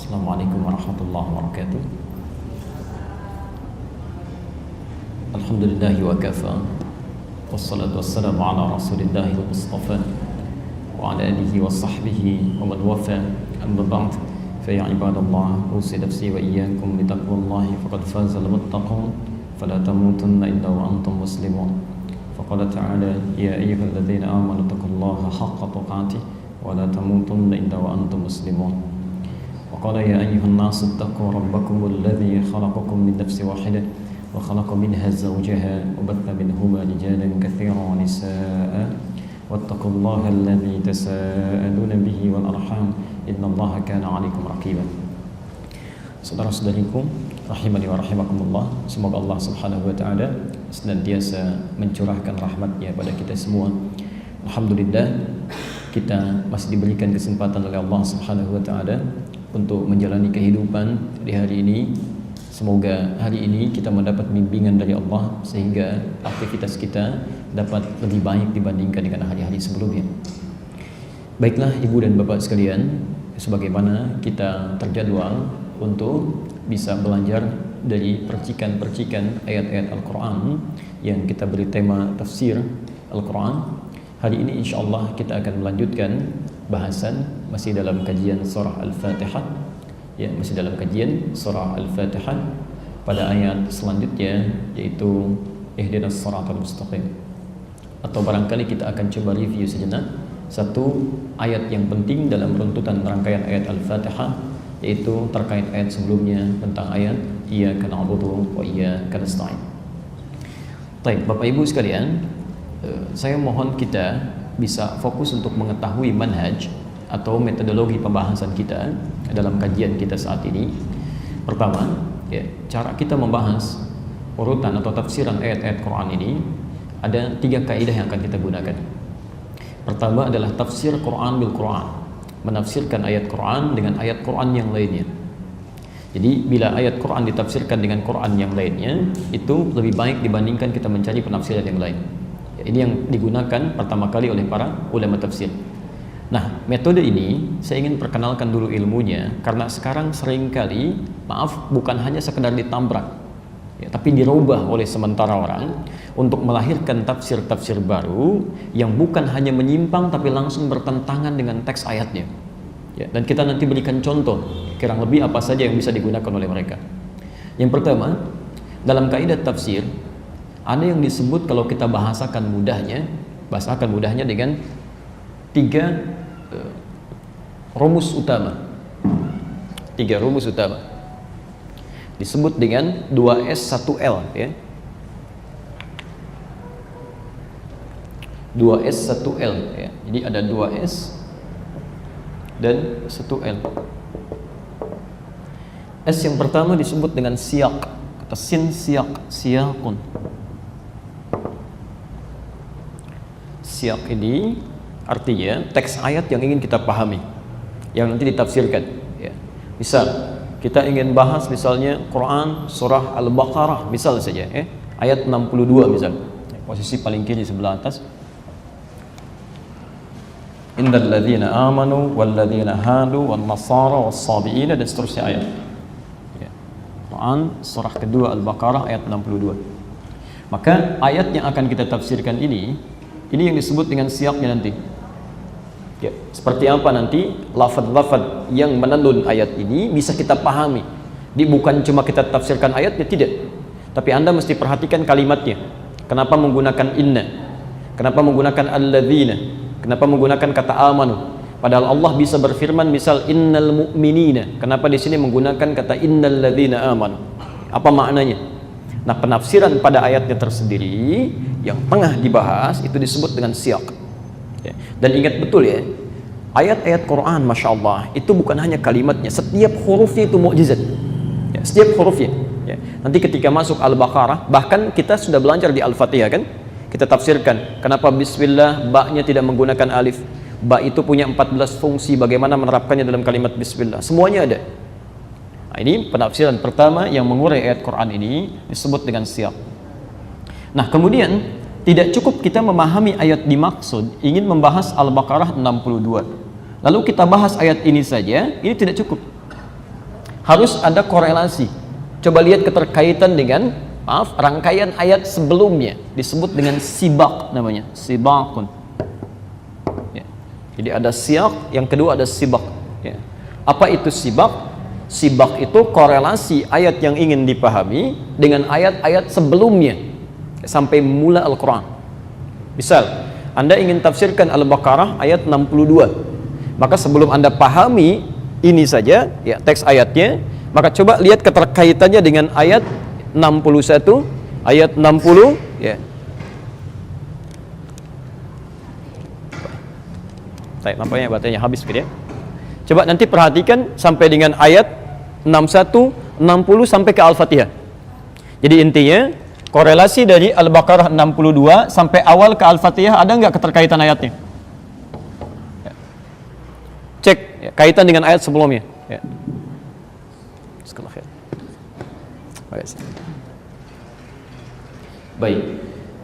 Assalamualaikum warahmatullahi wabarakatuh. Alhamdulillahi wa kafa. Wassalatu wassalamu ala rasulillahi al-mustafa wa ala alihi wa sahbihi wa man wafa. Amma ba'd. Fa ya ibadallah, usi nafsi wa iyyakum bi taqwallahi faqad faza al-muttaqun. Fala tamutunna illa wa antum muslimun. Faqala ta'ala ya ayyuhalladzina amanu taqullaha haqqa tuqatih wa la tamutunna illa wa antum muslimun. وقال يا أيها الناس اتقوا ربكم الذي خلقكم من نفس واحدة وخلق منها زوجها وبث منهما رجالا كثيرا ونساء واتقوا الله الذي تساءلون به والأرحام إن الله كان عليكم رقيبا. Saudara-saudariku rahimani wa rahimakumullah, semoga Allah Subhanahu wa taala senantiasa mencurahkan rahmat-Nya pada kita semua. Alhamdulillah, kita masih diberikan kesempatan oleh Allah Subhanahu wa taala untuk menjalani kehidupan di hari ini. Semoga hari ini kita mendapat bimbingan dari Allah sehingga aktivitas kita dapat lebih baik dibandingkan dengan hari-hari sebelumnya. Baiklah ibu dan bapak sekalian, sebagaimana kita terjadwal untuk bisa belajar dari percikan-percikan ayat-ayat Al-Quran yang kita beri tema tafsir Al-Quran. Hari ini insyaallah kita akan melanjutkan bahasan masih dalam kajian surah Al-Fatihah, ya, masih dalam kajian surah Al-Fatihah pada ayat selanjutnya, yaitu ihdinas siratal mustaqim. Atau barangkali kita akan coba review sejenak satu ayat yang penting dalam runtutan rangkaian ayat Al-Fatihah, yaitu terkait ayat sebelumnya tentang ayat iyyaka na'budu wa iyyaka nasta'in. Baik, Bapak Ibu sekalian, saya mohon kita bisa fokus untuk mengetahui manhaj atau metodologi pembahasan kita dalam kajian kita saat ini. Pertama, ya, cara kita membahas urutan atau tafsiran ayat-ayat Quran ini ada 3 kaidah yang akan kita gunakan. Pertama adalah tafsir Quran bil Quran, menafsirkan ayat Quran dengan ayat Quran yang lainnya. Jadi bila ayat Quran ditafsirkan dengan Quran yang lainnya, itu lebih baik dibandingkan kita mencari penafsiran yang lain. Ini yang digunakan pertama kali oleh para ulama tafsir. Nah, metode ini saya ingin perkenalkan dulu ilmunya, karena sekarang seringkali, maaf, bukan hanya sekedar ditabrak, ya, tapi dirubah oleh sementara orang untuk melahirkan tafsir-tafsir baru yang bukan hanya menyimpang tapi langsung bertentangan dengan teks ayatnya. Ya, dan kita nanti berikan contoh kurang lebih apa saja yang bisa digunakan oleh mereka. Yang pertama, dalam kaidah tafsir ada yang disebut, kalau kita bahasakan mudahnya dengan 3 rumus utama. 3 rumus utama disebut dengan 2S 1L, ya. 2S 1L, ya. Jadi ada 2S dan 1L. S yang pertama disebut dengan siyak, kata sin siyak, siyakun. Siyak ini artinya teks ayat yang ingin kita pahami, yang nanti ditafsirkan, ya. Misal kita ingin bahas misalnya Quran surah Al-Baqarah misal saja, ayat 62 misal, posisi paling kiri sebelah atas. Innal ladzina amanu wal ladzina hadu wan nasara was sabiina, dan seterusnya ayat, ya. Quran surah kedua Al-Baqarah ayat 62. Maka ayat yang akan kita tafsirkan ini yang disebut dengan siyaknya nanti. Ya, seperti apa nanti lafaz-lafaz yang menenun ayat ini bisa kita pahami. Bukan cuma kita tafsirkan ayatnya, tidak. Tapi Anda mesti perhatikan kalimatnya. Kenapa menggunakan inna? Kenapa menggunakan alladzina? Kenapa menggunakan kata amanu? Padahal Allah bisa berfirman misal innal mu'minina. Kenapa di sini menggunakan kata innal ladzina amanu? Apa maknanya? Nah, penafsiran pada ayatnya tersendiri yang tengah dibahas itu disebut dengan siyak, ya. Dan ingat betul ya, ayat-ayat Quran Masya Allah itu bukan hanya kalimatnya, setiap hurufnya itu mukjizat, ya, setiap hurufnya, ya. Nanti ketika masuk Al-Baqarah, bahkan kita sudah belajar di Al-Fatihah kan, kita tafsirkan kenapa Bismillah ba-nya tidak menggunakan alif. Ba itu punya 14 fungsi, bagaimana menerapkannya dalam kalimat Bismillah, semuanya ada. Nah, ini penafsiran pertama yang mengurai ayat Quran ini disebut dengan siyak. Nah, kemudian tidak cukup kita memahami ayat dimaksud, ingin membahas Al-Baqarah 62. Lalu kita bahas ayat ini saja, ini tidak cukup. harus ada korelasi. Coba lihat keterkaitan dengan rangkaian ayat sebelumnya, disebut dengan sibak namanya, sibakun. Ya. Jadi ada siyak, yang kedua ada sibak. Ya. Apa itu sibak? Sibak itu korelasi ayat yang ingin dipahami dengan ayat-ayat sebelumnya sampai mula Al-Quran. Misal, Anda ingin tafsirkan Al-Baqarah ayat 62, maka sebelum Anda pahami ini saja ya teks ayatnya, maka coba lihat keterkaitannya dengan ayat 61, ayat 60 ya. Baik, nampaknya baterainya habis gitu ya. Coba nanti perhatikan sampai dengan ayat 61, 60 sampai ke Al-Fatihah. Jadi intinya korelasi dari Al-Baqarah 62 sampai awal ke Al-Fatihah, ada nggak keterkaitan ayatnya? Ya. Cek ya, kaitan dengan ayat sebelumnya. Ya. Baik.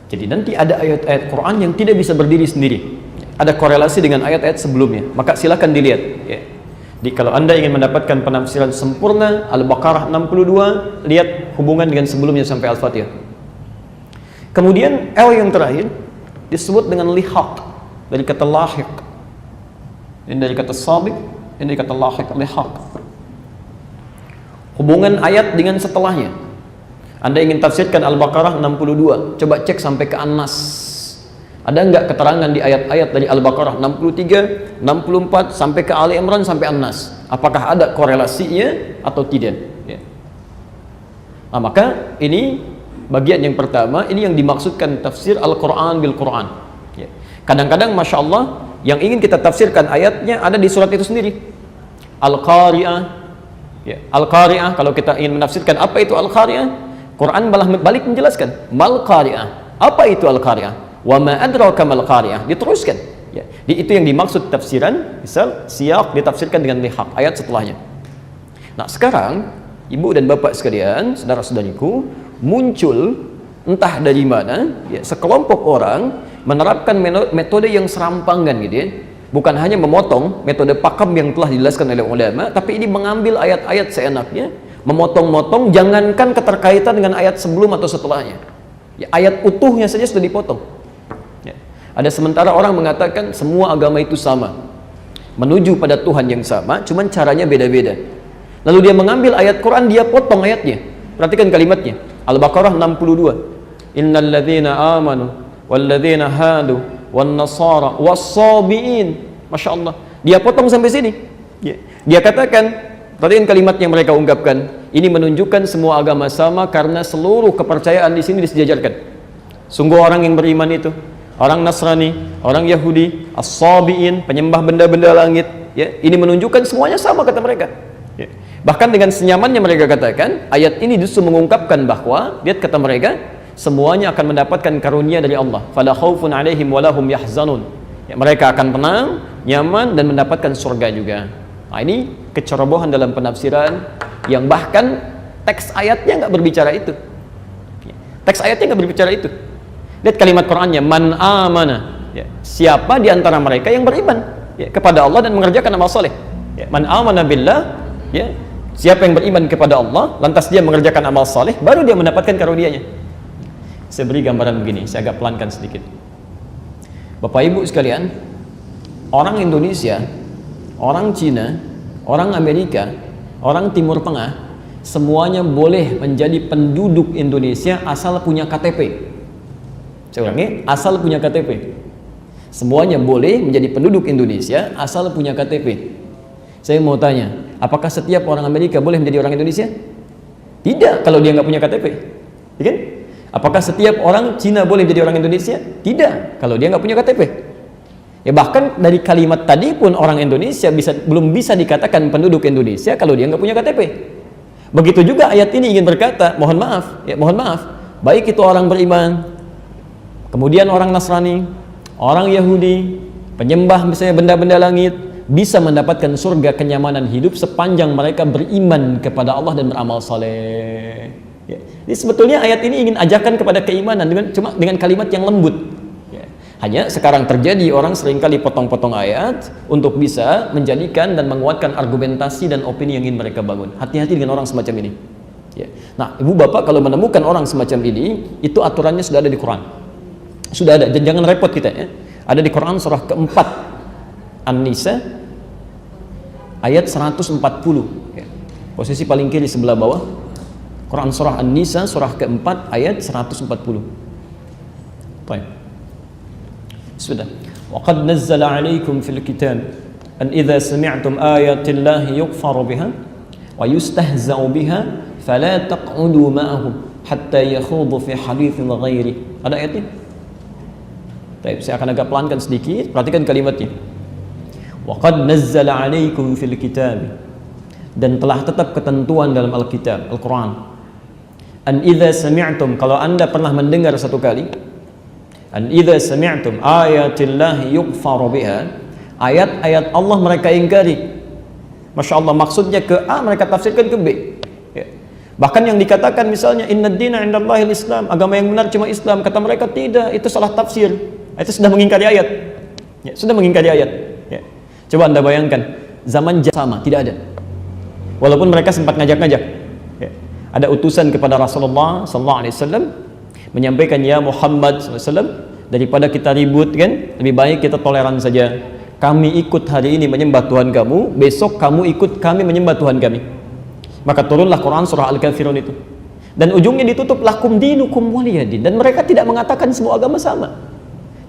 Jadi nanti ada ayat-ayat Quran yang tidak bisa berdiri sendiri. Ada korelasi dengan ayat-ayat sebelumnya. Maka silakan dilihat. Ya. Jadi kalau Anda ingin mendapatkan penafsiran sempurna Al-Baqarah 62, lihat hubungan dengan sebelumnya sampai Al-Fatihah. Kemudian L yang terakhir disebut dengan lihaq, dari kata lahiq. Ini dari kata sabiq, ini dari kata lahiq, lihaq. Hubungan ayat dengan setelahnya. Anda ingin tafsirkan Al-Baqarah 62, coba cek sampai ke An-Nas. Ada enggak keterangan di ayat-ayat dari Al-Baqarah 63, 64 sampai ke Ali Imran sampai An-Nas? Apakah ada korelasinya atau tidak? Ya. Nah, maka ini bagian yang pertama, ini yang dimaksudkan tafsir Al-Quran bil Quran. Ya. Kadang-kadang Masya Allah yang ingin kita tafsirkan ayatnya ada di surat itu sendiri. Al-Qari'ah. Ya. Al-Qari'ah, kalau kita ingin menafsirkan apa itu Al-Qari'ah, Quran malah balik menjelaskan Mal Qari'ah. Apa itu Al-Qari'ah? Wa ma adraka mal Qari'ah. Diteruskan. Ya. Itu yang dimaksud tafsiran. Misal siyak ditafsirkan dengan lihaq, ayat setelahnya. Nah sekarang ibu dan bapak sekalian, saudara-saudariku, muncul entah dari mana ya, sekelompok orang menerapkan metode yang serampangan gitu ya. Bukan hanya memotong metode pakam yang telah dijelaskan oleh ulama, tapi ini mengambil ayat-ayat seenaknya, memotong-motong, jangankan keterkaitan dengan ayat sebelum atau setelahnya ya, ayat utuhnya saja sudah dipotong ya. Ada sementara orang mengatakan semua agama itu sama, menuju pada Tuhan yang sama, cuman caranya beda-beda. Lalu dia mengambil ayat Quran, dia potong ayatnya. Perhatikan kalimatnya, Al-Baqarah 62, innal ladzina amanu wal ladzina hadu wan nasara was-sabiin. Masya Allah, dia potong sampai sini ya. Dia katakan, perhatikan kalimat yang mereka ungkapkan, ini menunjukkan semua agama sama karena seluruh kepercayaan di sini disejajarkan. Sungguh orang yang beriman itu, orang Nasrani, orang Yahudi, as-sabiin, penyembah benda-benda langit ya, ini menunjukkan semuanya sama kata mereka ya. Bahkan dengan senyamannya mereka katakan, ayat ini justru mengungkapkan bahwa, lihat kata mereka, semuanya akan mendapatkan karunia dari Allah. Fala khaufun alaihim walahum yahzanun ya, mereka akan tenang, nyaman, dan mendapatkan surga juga. Nah ini kecerobohan dalam penafsiran yang bahkan teks ayatnya nggak berbicara itu. Teks ayatnya nggak berbicara itu. Lihat kalimat Qurannya, man amana ya, siapa di antara mereka yang beriman ya, kepada Allah dan mengerjakan amal soleh ya, man amana billah ya, siapa yang beriman kepada Allah lantas dia mengerjakan amal soleh, baru dia mendapatkan karunia-Nya. Saya beri gambaran begini, saya agak pelankan sedikit. Bapak Ibu sekalian, orang Indonesia, orang Cina, orang Amerika, orang Timur Tengah, semuanya boleh menjadi penduduk Indonesia asal punya KTP. Saya ulangi, asal punya KTP. Semuanya boleh menjadi penduduk Indonesia asal punya KTP. Saya mau tanya, apakah setiap orang Amerika boleh menjadi orang Indonesia? Tidak, kalau dia nggak punya KTP. Ya kan? Apakah setiap orang Cina boleh menjadi orang Indonesia? Tidak, kalau dia nggak punya KTP. Ya bahkan dari kalimat tadi pun orang Indonesia belum bisa dikatakan penduduk Indonesia kalau dia nggak punya KTP. Begitu juga ayat ini ingin berkata, mohon maaf, baik itu orang beriman, kemudian orang Nasrani, orang Yahudi, penyembah misalnya benda-benda langit, bisa mendapatkan surga kenyamanan hidup sepanjang mereka beriman kepada Allah dan beramal saleh. Ya. Jadi sebetulnya ayat ini ingin ajarkan kepada keimanan dengan kalimat yang lembut. Ya. Hanya sekarang terjadi orang seringkali potong-potong ayat untuk bisa menjadikan dan menguatkan argumentasi dan opini yang ingin mereka bangun. Hati-hati dengan orang semacam ini. Ya. Nah, ibu bapak kalau menemukan orang semacam ini, itu aturannya sudah ada di Quran. Sudah ada, dan jangan repot kita ya. Ada di Quran surah keempat An-Nisa ayat 140 ya. Posisi paling kiri sebelah bawah. Quran surah An-Nisa surah keempat ayat 140. Baik. Sudah. Wa qad nazzala 'alaikum fil kitab an idza sami'tum ayati llahi yughfaru biha wa yustahza'u biha fala taq'udu ma'ahum hatta yakhudu fi haditsin ghairi. Ada ayatnya? Baik, saya akan agak pelankan sedikit. Perhatikan kalimatnya. Wa qad nazzala 'alaikum fil kitab, dan telah tetap ketentuan dalam Alkitab, Al-Quran. An idza sami'tum, kalau anda pernah mendengar satu kali, an idza sami'tum ayatillahi yughfaru biha, ayat-ayat Allah mereka ingkari. Masya Allah, maksudnya ke A, mereka tafsirkan ke B ya. Bahkan yang dikatakan misalnya inna dina indallahil Islam, agama yang benar cuma Islam, kata mereka tidak, itu salah tafsir, itu sudah mengingkari ayat ya, sudah mengingkari ayat ya. Coba anda bayangkan, zaman sama tidak ada, walaupun mereka sempat ngajak-ngajak ya. Ada utusan kepada Rasulullah SAW menyampaikan, ya Muhammad SAW, daripada kita ribut kan, lebih baik kita toleran saja. Kami ikut hari ini menyembah Tuhan kamu, besok kamu ikut kami menyembah Tuhan kami. Maka turunlah Quran surah Al-Kafirun itu, dan ujungnya ditutup lakum dinukum waliyadin, dan mereka tidak mengatakan semua agama sama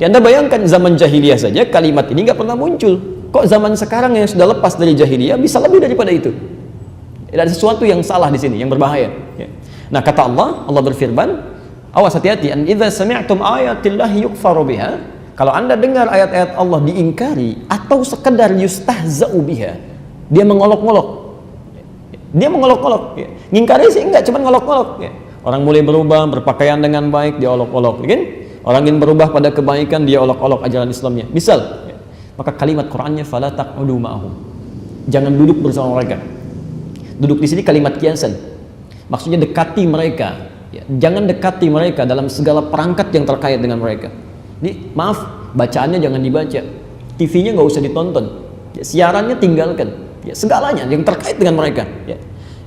ya. Anda bayangkan zaman jahiliyah saja kalimat ini nggak pernah muncul, kok zaman sekarang yang sudah lepas dari jahiliyah bisa lebih daripada itu. Ada sesuatu yang salah di sini, yang berbahaya ya. Nah, kata Allah berfirman, awas, hati-hati, an idza sami'tum ayatillahi yukfaru biha, kalau anda dengar ayat-ayat Allah diingkari atau sekedar yustahza'u biha, dia mengolok-olok ya. Ngingkari sih enggak, cuma ngolok-olok ya. Orang mulai berubah, berpakaian dengan baik, dia olok-olok kan? Orang ingin berubah pada kebaikan, dia olok-olok ajaran Islamnya, misal ya. Maka kalimat Qurannya fala taq'udu ma'ahum, jangan duduk bersama mereka. Duduk di sini kalimat kiasan, maksudnya dekati mereka ya. Jangan dekati mereka dalam segala perangkat yang terkait dengan mereka. Ini maaf, bacaannya jangan dibaca, TV-nya nggak usah ditonton ya, siarannya tinggalkan ya, segalanya yang terkait dengan mereka ya.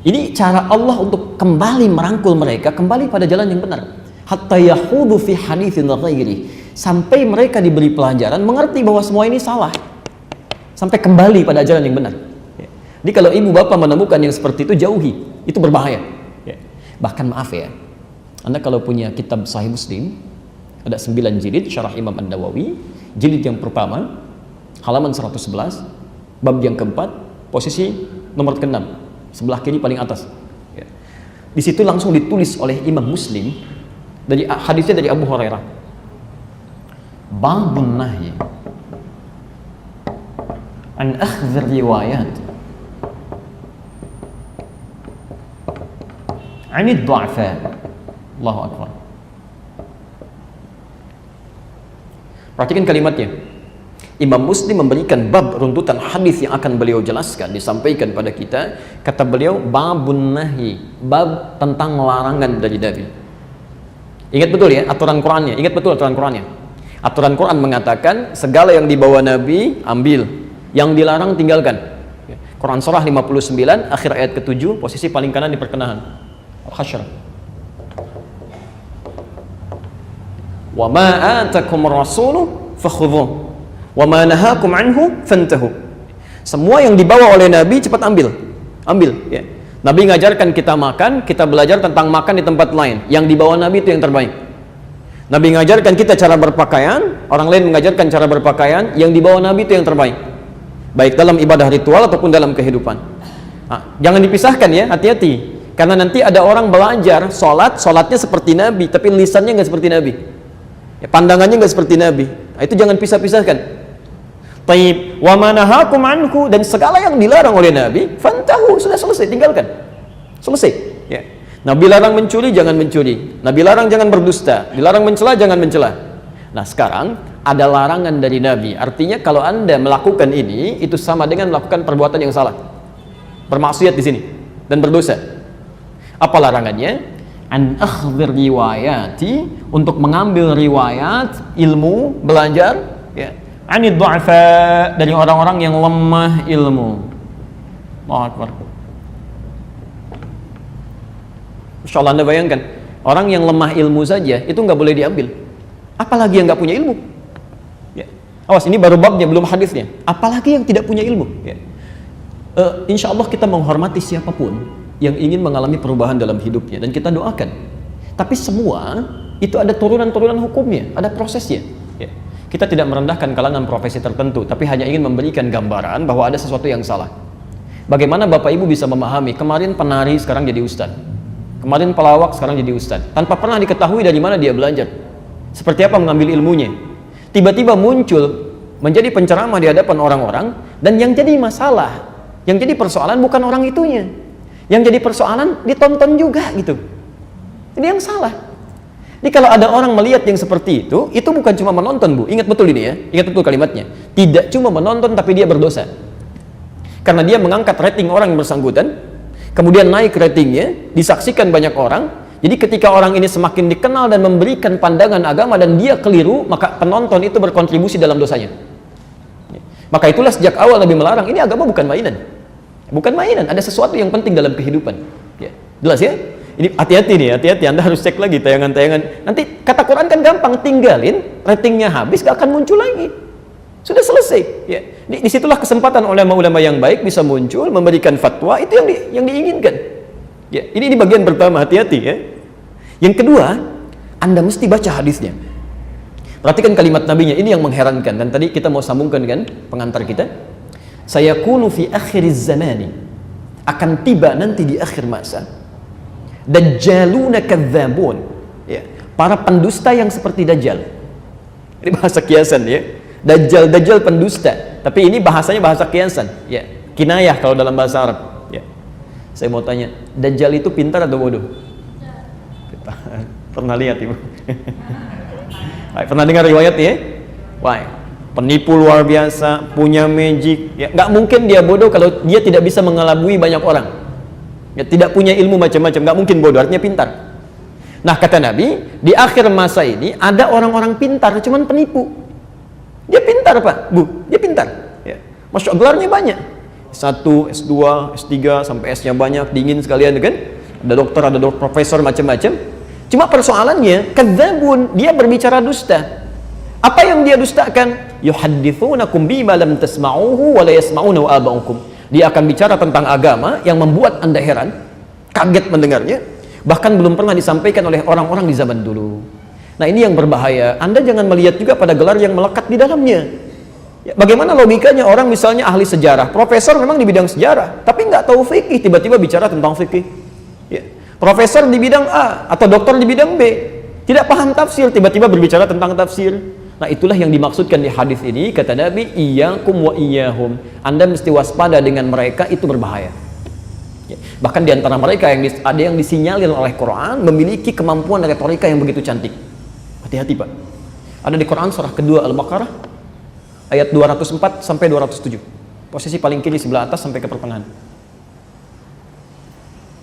Ini cara Allah untuk kembali merangkul mereka kembali pada jalan yang benar, hatta yahudu fi haditsin ghairi, sampai mereka diberi pelajaran mengerti bahwa semua ini salah, sampai kembali pada jalan yang benar. Jadi kalau ibu bapak menemukan yang seperti itu, jauhi, itu berbahaya ya. Bahkan maaf ya, anda kalau punya kitab Sahih Muslim, ada 9 jilid syarah Imam An-Nawawi, jilid yang pertama halaman 111, bab yang keempat, posisi nomor ke-6, sebelah kiri paling atas ya. Di situ langsung ditulis oleh Imam Muslim, dari hadisnya dari Abu Hurairah, babun nahyi an akhdhir riwayat anid du'afa. Allahu Akbar. Perhatikan kalimatnya. Imam Muslim memberikan bab runtutan hadis yang akan beliau jelaskan, disampaikan pada kita. Kata beliau, babun nahi, bab tentang larangan dari Nabi. Ingat betul ya aturan Qurannya, ingat betul aturan Qurannya. Aturan Quran mengatakan segala yang dibawa Nabi ambil, yang dilarang tinggalkan. Quran surah 59 akhir ayat ke-7, posisi paling kanan di perkenahan Al-Hasyr. Wa ma atakum rasulu fakhudhuh wa ma nahakum anhu fantahu. Semua yang dibawa oleh Nabi cepat ambil ya. Nabi ngajarkan kita makan, kita belajar tentang makan di tempat lain. Yang dibawa Nabi itu yang terbaik. Nabi ngajarkan kita cara berpakaian, orang lain mengajarkan cara berpakaian, yang dibawa Nabi itu yang terbaik, baik dalam ibadah ritual ataupun dalam kehidupan. Nah, jangan dipisahkan ya, hati-hati. Karena nanti ada orang belajar sholatnya seperti Nabi, tapi lisannya nggak seperti Nabi ya, pandangannya nggak seperti Nabi. Nah, itu jangan pisah-pisahkan. Taib wa manahakum anhu, dan segala yang dilarang oleh Nabi fantahu, sudah selesai, tinggalkan, selesai ya. Nabi larang mencuri, jangan mencuri. Nabi larang jangan berdusta, dilarang mencela, jangan mencela. Nah, sekarang ada larangan dari Nabi, artinya kalau anda melakukan ini, itu sama dengan melakukan perbuatan yang salah, bermaksiat di sini dan berdosa. Apa larangannya? an akhdhir riwayati, untuk mengambil riwayat ilmu, belajar ya, anid du'afa, dari orang-orang yang lemah ilmu. Allahu Akbar. Insyaallah Anda bayangkan, orang yang lemah ilmu saja itu nggak boleh diambil, apalagi yang nggak punya ilmu ya. Awas, ini baru babnya, belum hadisnya, apalagi yang tidak punya ilmu ya. Insya Allah kita menghormati siapapun yang ingin mengalami perubahan dalam hidupnya, dan kita doakan. Tapi semua itu ada turunan-turunan hukumnya, ada prosesnya ya. Kita tidak merendahkan kalangan profesi tertentu, tapi hanya ingin memberikan gambaran bahwa ada sesuatu yang salah. Bagaimana Bapak Ibu bisa memahami, kemarin penari sekarang jadi ustadz, kemarin pelawak sekarang jadi ustadz, tanpa pernah diketahui dari mana dia belajar, seperti apa mengambil ilmunya. Tiba-tiba muncul menjadi penceramah di hadapan orang-orang, dan yang jadi masalah, yang jadi persoalan bukan orang itunya, yang jadi persoalan ditonton juga gitu. Ini yang salah. Jadi kalau ada orang melihat yang seperti itu bukan cuma menonton, Bu. Ingat betul ini ya, ingat betul kalimatnya. Tidak cuma menonton, tapi dia berdosa. Karena dia mengangkat rating orang yang bersangkutan, kemudian naik ratingnya, disaksikan banyak orang. Jadi ketika orang ini semakin dikenal dan memberikan pandangan agama dan dia keliru, maka penonton itu berkontribusi dalam dosanya. Maka itulah sejak awal Nabi melarang, ini agama bukan mainan. Bukan mainan, ada sesuatu yang penting dalam kehidupan ya. Jelas ya? Ini hati-hati nih, hati-hati, Anda harus cek lagi tayangan-tayangan. Nanti kata Quran kan gampang, tinggalin, ratingnya habis, gak akan muncul lagi. Sudah selesai ya. Disitulah kesempatan ulama-ulama yang baik bisa muncul, memberikan fatwa, itu yang diinginkan ya. Ini bagian pertama, hati-hati ya. Yang kedua, Anda mesti baca hadisnya. Perhatikan kalimat nabinya, ini yang mengherankan. Dan tadi kita mau sambungkan dengan pengantar kita. Sayakunu fi akhiriz zamani, akan tiba nanti di akhir masa, dajjaluna kadzabun ya, para pendusta yang seperti dajjal. Ini bahasa kiasan ya. Dajjal pendusta, tapi ini bahasanya bahasa kiasan ya, kinayah kalau dalam bahasa Arab ya. Saya mau tanya, dajjal itu pintar atau bodoh? Pernah lihat Ibu? Pernah dengar riwayat ya? Wah, penipu luar biasa, punya magic ya. Nggak mungkin dia bodoh kalau dia tidak bisa mengelabui banyak orang ya, tidak punya ilmu macam-macam, nggak mungkin bodoh, artinya pintar. Nah kata Nabi, di akhir masa ini ada orang-orang pintar, cuman penipu. Dia pintar Pak, Bu, dia pintar ya. Masya Allah, gelarnya banyak, S1, S2, S3, sampai S-nya banyak, dingin sekalian kan. Ada dokter, ada profesor, macam-macam. Cuma persoalannya, kadzabun, dia berbicara dusta. Apa yang dia dustakan? Yuhadditsunakum bima lam tasma'uhu wa la yasma'unahu aba'ukum. Dia akan bicara tentang agama yang membuat Anda heran, kaget mendengarnya, bahkan belum pernah disampaikan oleh orang-orang di zaman dulu. Nah ini yang berbahaya. Anda jangan melihat juga pada gelar yang melekat di dalamnya ya. Bagaimana logikanya orang misalnya ahli sejarah, profesor memang di bidang sejarah, tapi nggak tahu fikih, tiba-tiba bicara tentang fikih ya. Profesor di bidang A atau dokter di bidang B, tidak paham tafsir, tiba-tiba berbicara tentang tafsir. Nah itulah yang dimaksudkan di hadis ini, kata Nabi, iyyakum wa iyyahum, Anda mesti waspada dengan mereka, itu berbahaya ya. Bahkan di antara mereka ada yang disinyalir oleh Quran memiliki kemampuan retorika yang begitu cantik. Hati-hati Pak. Ada di Quran surah kedua Al-Baqarah ayat 204 sampai 207. Posisi paling kiri sebelah atas sampai ke pertengahan.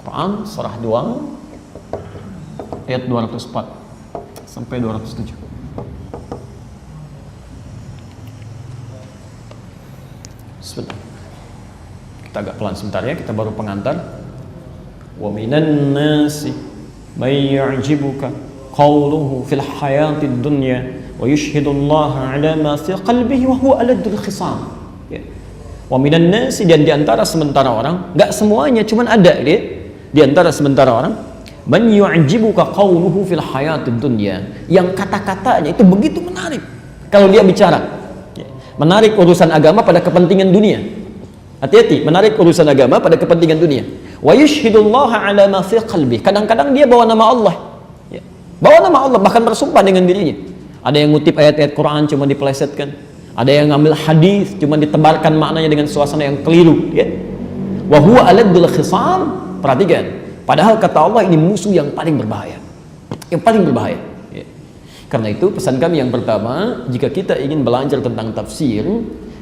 Quran surah 2 ayat 204 sampai 207. Sebentar. Kita agak pelan sebentar ya, kita baru pengantar. Wa minan nasi may yu'jibuka qawluhu fil hayatid dunya wa yushhidullaha ala ma fi qalbihi wa huwa aladul khisam ya. Wa minan nasi, dan diantara sementara orang, enggak semuanya, cuman ada dia diantara sementara orang, man yu'jibuka qawluhu fil hayatid dunya, yang kata-katanya itu begitu menarik kalau dia bicara ya. Menarik urusan agama pada kepentingan dunia. Hati-hati, menarik urusan agama pada kepentingan dunia. Wa yushhidullaha ala ma fi qalbi, kadang-kadang dia bawa nama Allah ya. Bawa nama Allah, bahkan bersumpah dengan dirinya. Ada yang ngutip ayat-ayat Quran cuma dipelesetkan, ada yang ngambil hadis cuma ditebarkan maknanya dengan suasana yang keliru ya. Wa huwa aladul khisam, perhatikan, padahal kata Allah ini musuh yang paling berbahaya, yang paling berbahaya ya. Karena itu pesan kami yang pertama, jika kita ingin belajar tentang tafsir,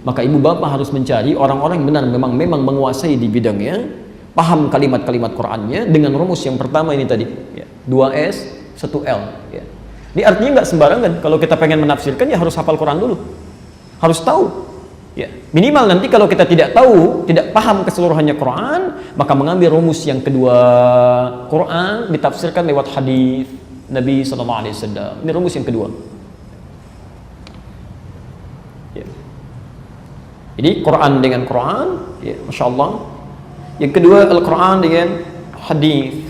maka ibu bapak harus mencari orang-orang yang benar memang menguasai di bidangnya, paham kalimat-kalimat Qur'annya dengan rumus yang pertama ini tadi ya. 2 S, 1 L. Ya. Ini artinya nggak sembarangan. Kalau kita pengen menafsirkan ya harus hafal Quran dulu, harus tahu. Ya, minimal nanti kalau kita tidak tahu, tidak paham keseluruhannya Quran, maka mengambil rumus yang kedua, Quran ditafsirkan lewat hadis Nabi SAW. Ini rumus yang kedua. Ya. Jadi Quran dengan Quran, ya, Masya Allah. Yang kedua Al-Quran dengan hadis,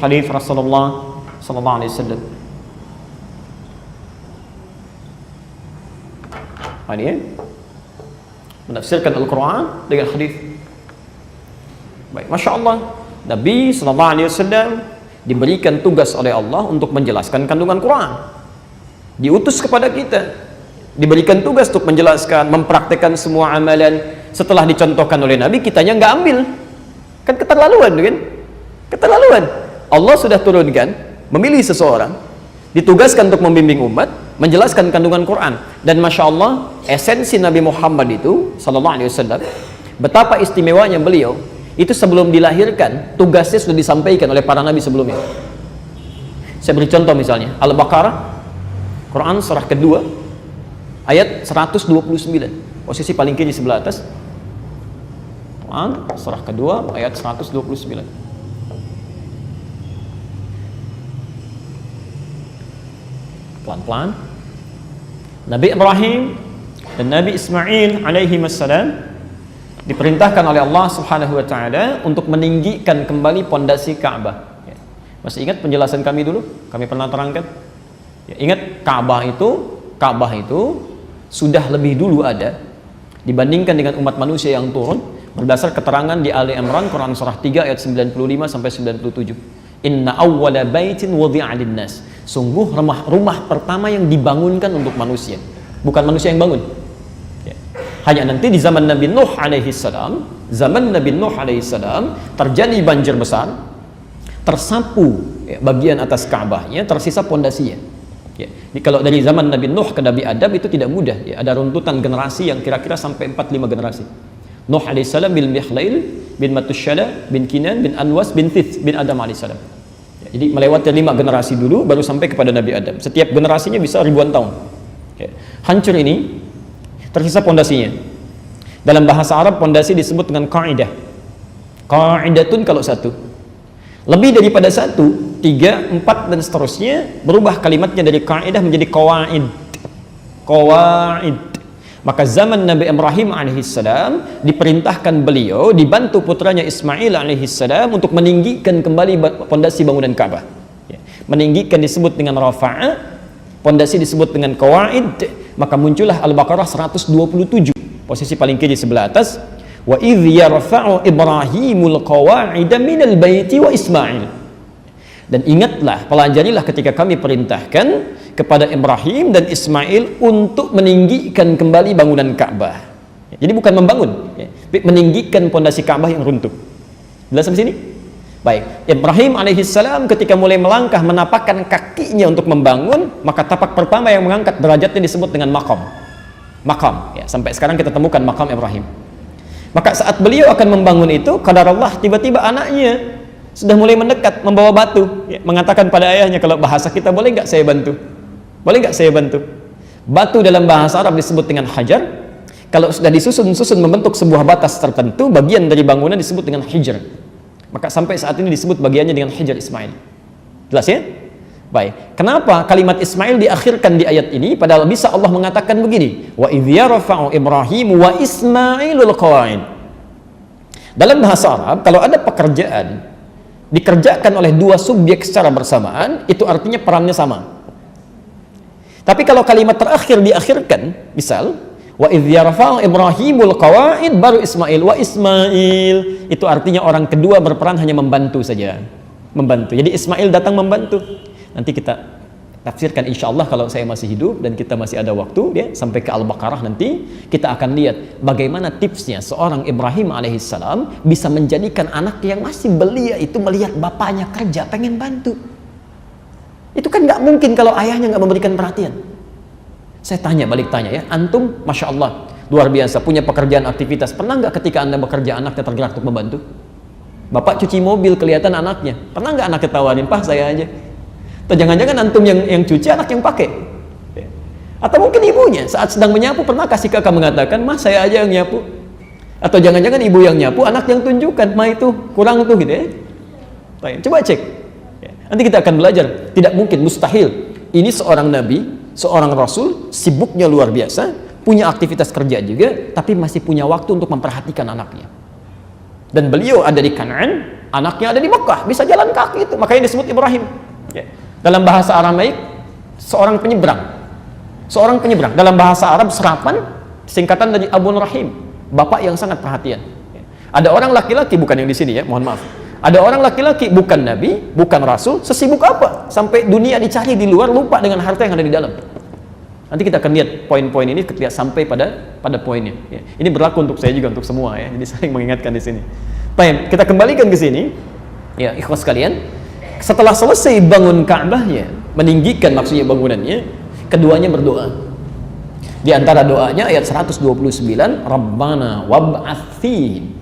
hadis Rasulullah SAW. Ini ya, menafsirkan Al-Quran dengan hadis. Baik, Masya Allah, Nabi SAW diberikan tugas oleh Allah untuk menjelaskan kandungan Quran. Diutus kepada kita, diberikan tugas untuk menjelaskan, mempraktekkan semua amalan. Setelah dicontohkan oleh Nabi, kitanya nggak ambil. Kan keterlaluan, kan? Keterlaluan. Allah sudah turunkan, memilih seseorang, ditugaskan untuk membimbing umat, menjelaskan kandungan Quran. Dan Masya Allah, esensi Nabi Muhammad itu SAW, betapa istimewanya beliau, itu sebelum dilahirkan tugasnya sudah disampaikan oleh para nabi sebelumnya. Saya beri contoh misalnya Al-Baqarah, Quran surah kedua ayat 129, posisi paling kiri sebelah atas. Quran surah kedua ayat 129. Pelan-pelan. Nabi Ibrahim dan Nabi Ismail alaihi wassalam diperintahkan oleh Allah Subhanahu wa taala untuk meninggikan kembali pondasi Ka'bah. Ya. Masih ingat penjelasan kami dulu? Kami pernah terangkan. Ya, ingat Ka'bah itu sudah lebih dulu ada dibandingkan dengan umat manusia yang turun, berdasar keterangan di Ali Imran Quran surah 3 ayat 95 sampai 97. Inna awwala baitin wudi'a lin-nas. Sungguh rumah pertama yang dibangunkan untuk manusia, bukan manusia yang bangun. Ya. Hanya nanti di zaman Nabi Nuh alaihi salam, terjadi banjir besar, tersapu ya, bagian atas Ka'bahnya, tersisa pondasinya. Ya. Jadi kalau dari zaman Nabi Nuh ke Nabi Adam itu tidak mudah. Ya. Ada runtutan generasi yang kira-kira sampai 4-5 generasi. Nuh alaihi salam bin Mikhlail bin Matusyala bin Kinan bin Anwas bin Thith bin Adam alaihi salam. Jadi melewati 5 generasi dulu baru sampai kepada Nabi Adam. Setiap generasinya bisa ribuan tahun. Ya. Hancur ini, tersisa pondasinya. Dalam bahasa Arab pondasi disebut dengan qa'idah. Qa'idatun kalau satu. Lebih daripada 1, 3, 4 dan seterusnya berubah kalimatnya dari qa'idah menjadi qawa'id. Qawa'id. Maka zaman Nabi Ibrahim alaihissalam diperintahkan beliau dibantu putranya Ismail alaihissalam untuk meninggikan kembali pondasi bangunan Ka'bah. Ya. Meninggikan disebut dengan rafa'a, pondasi disebut dengan qawaid. Maka muncullah Al-Baqarah 127, posisi paling kiri sebelah atas. Wa idh yarfa'u Ibrahimul qawa'ida minal baiti wa Ismail. Dan ingatlah, pelajarilah ketika kami perintahkan kepada Ibrahim dan Ismail untuk meninggikan kembali bangunan Ka'bah. Jadi bukan membangun, ya, meninggikan pondasi Ka'bah yang runtuh. Jelas sampai sini? Baik, Ibrahim alaihissalam ketika mulai melangkah menapakkan kakinya untuk membangun, maka tapak pertama yang mengangkat derajatnya disebut dengan maqam. Maqam, ya, sampai sekarang kita temukan maqam Ibrahim. Maka saat beliau akan membangun itu, qadarullah tiba-tiba anaknya sudah mulai mendekat membawa batu, ya, mengatakan pada ayahnya, kalau bahasa kita, boleh nggak saya bantu? Boleh nggak saya bantu? Batu dalam bahasa Arab disebut dengan hajar. Kalau sudah disusun-susun membentuk sebuah batas tertentu, bagian dari bangunan disebut dengan hijr. Maka sampai saat ini disebut bagiannya dengan hijr Ismail. Jelas ya? Baik. Kenapa kalimat Ismail diakhirkan di ayat ini? Padahal bisa Allah mengatakan begini, wa idh yarfa'u Ibrahim wa Ismailul qawa'id. Dalam bahasa Arab, kalau ada pekerjaan dikerjakan oleh 2 subjek secara bersamaan, itu artinya perannya sama. Tapi kalau kalimat terakhir diakhirkan, misal wa idh yarfa'u Ibrahimul qawa'id, baru Ismail, wa Ismail, itu artinya orang kedua berperan hanya membantu saja, membantu. Jadi Ismail datang membantu. Nanti kita tafsirkan insyaallah kalau saya masih hidup dan kita masih ada waktu, ya, sampai ke Al-Baqarah nanti kita akan lihat bagaimana tipsnya seorang Ibrahim alaihissalam bisa menjadikan anak yang masih belia itu melihat bapaknya kerja, pengen bantu. Itu kan nggak mungkin kalau ayahnya nggak memberikan perhatian. Saya balik tanya ya, antum Masya Allah luar biasa punya pekerjaan aktivitas, pernah nggak ketika anda bekerja anaknya tergerak untuk membantu? Bapak cuci mobil kelihatan anaknya. Pernah nggak anak ketawarin, "Pak, saya aja." Atau jangan-jangan antum yang cuci, anak yang pakai. Atau mungkin ibunya saat sedang menyapu, pernah kasih kakak mengatakan, "Mas, saya aja yang nyapu." Atau jangan-jangan ibu yang nyapu, anak yang tunjukkan, "Ma, itu kurang tuh," gitu ya. Coba cek. Nanti kita akan belajar. Tidak mungkin, mustahil. Ini seorang nabi, seorang rasul, sibuknya luar biasa, punya aktivitas kerja juga, tapi masih punya waktu untuk memperhatikan anaknya. Dan beliau ada di Kanaan, anaknya ada di Mekah, bisa jalan kaki itu, makanya disebut Ibrahim. Dalam bahasa Aramaik, seorang penyeberang. Seorang penyeberang. Dalam bahasa Arab, serapan, singkatan dari Abun Rahim, bapak yang sangat perhatian. Ada orang laki-laki, bukan yang di sini ya, mohon maaf. Ada orang laki-laki, bukan nabi, bukan rasul, sesibuk apa? Sampai dunia dicari di luar, lupa dengan harta yang ada di dalam. Nanti kita akan lihat poin-poin ini ketika sampai pada poinnya. Ya. Ini berlaku untuk saya juga, untuk semua ya. Jadi saling mengingatkan di sini. Baik, kita kembalikan ke sini. Ya, ikhwas sekalian. Setelah selesai bangun Ka'bahnya, meninggikan maksudnya bangunannya, keduanya berdoa. Di antara doanya ayat 129, Rabbana wab'ats fihim.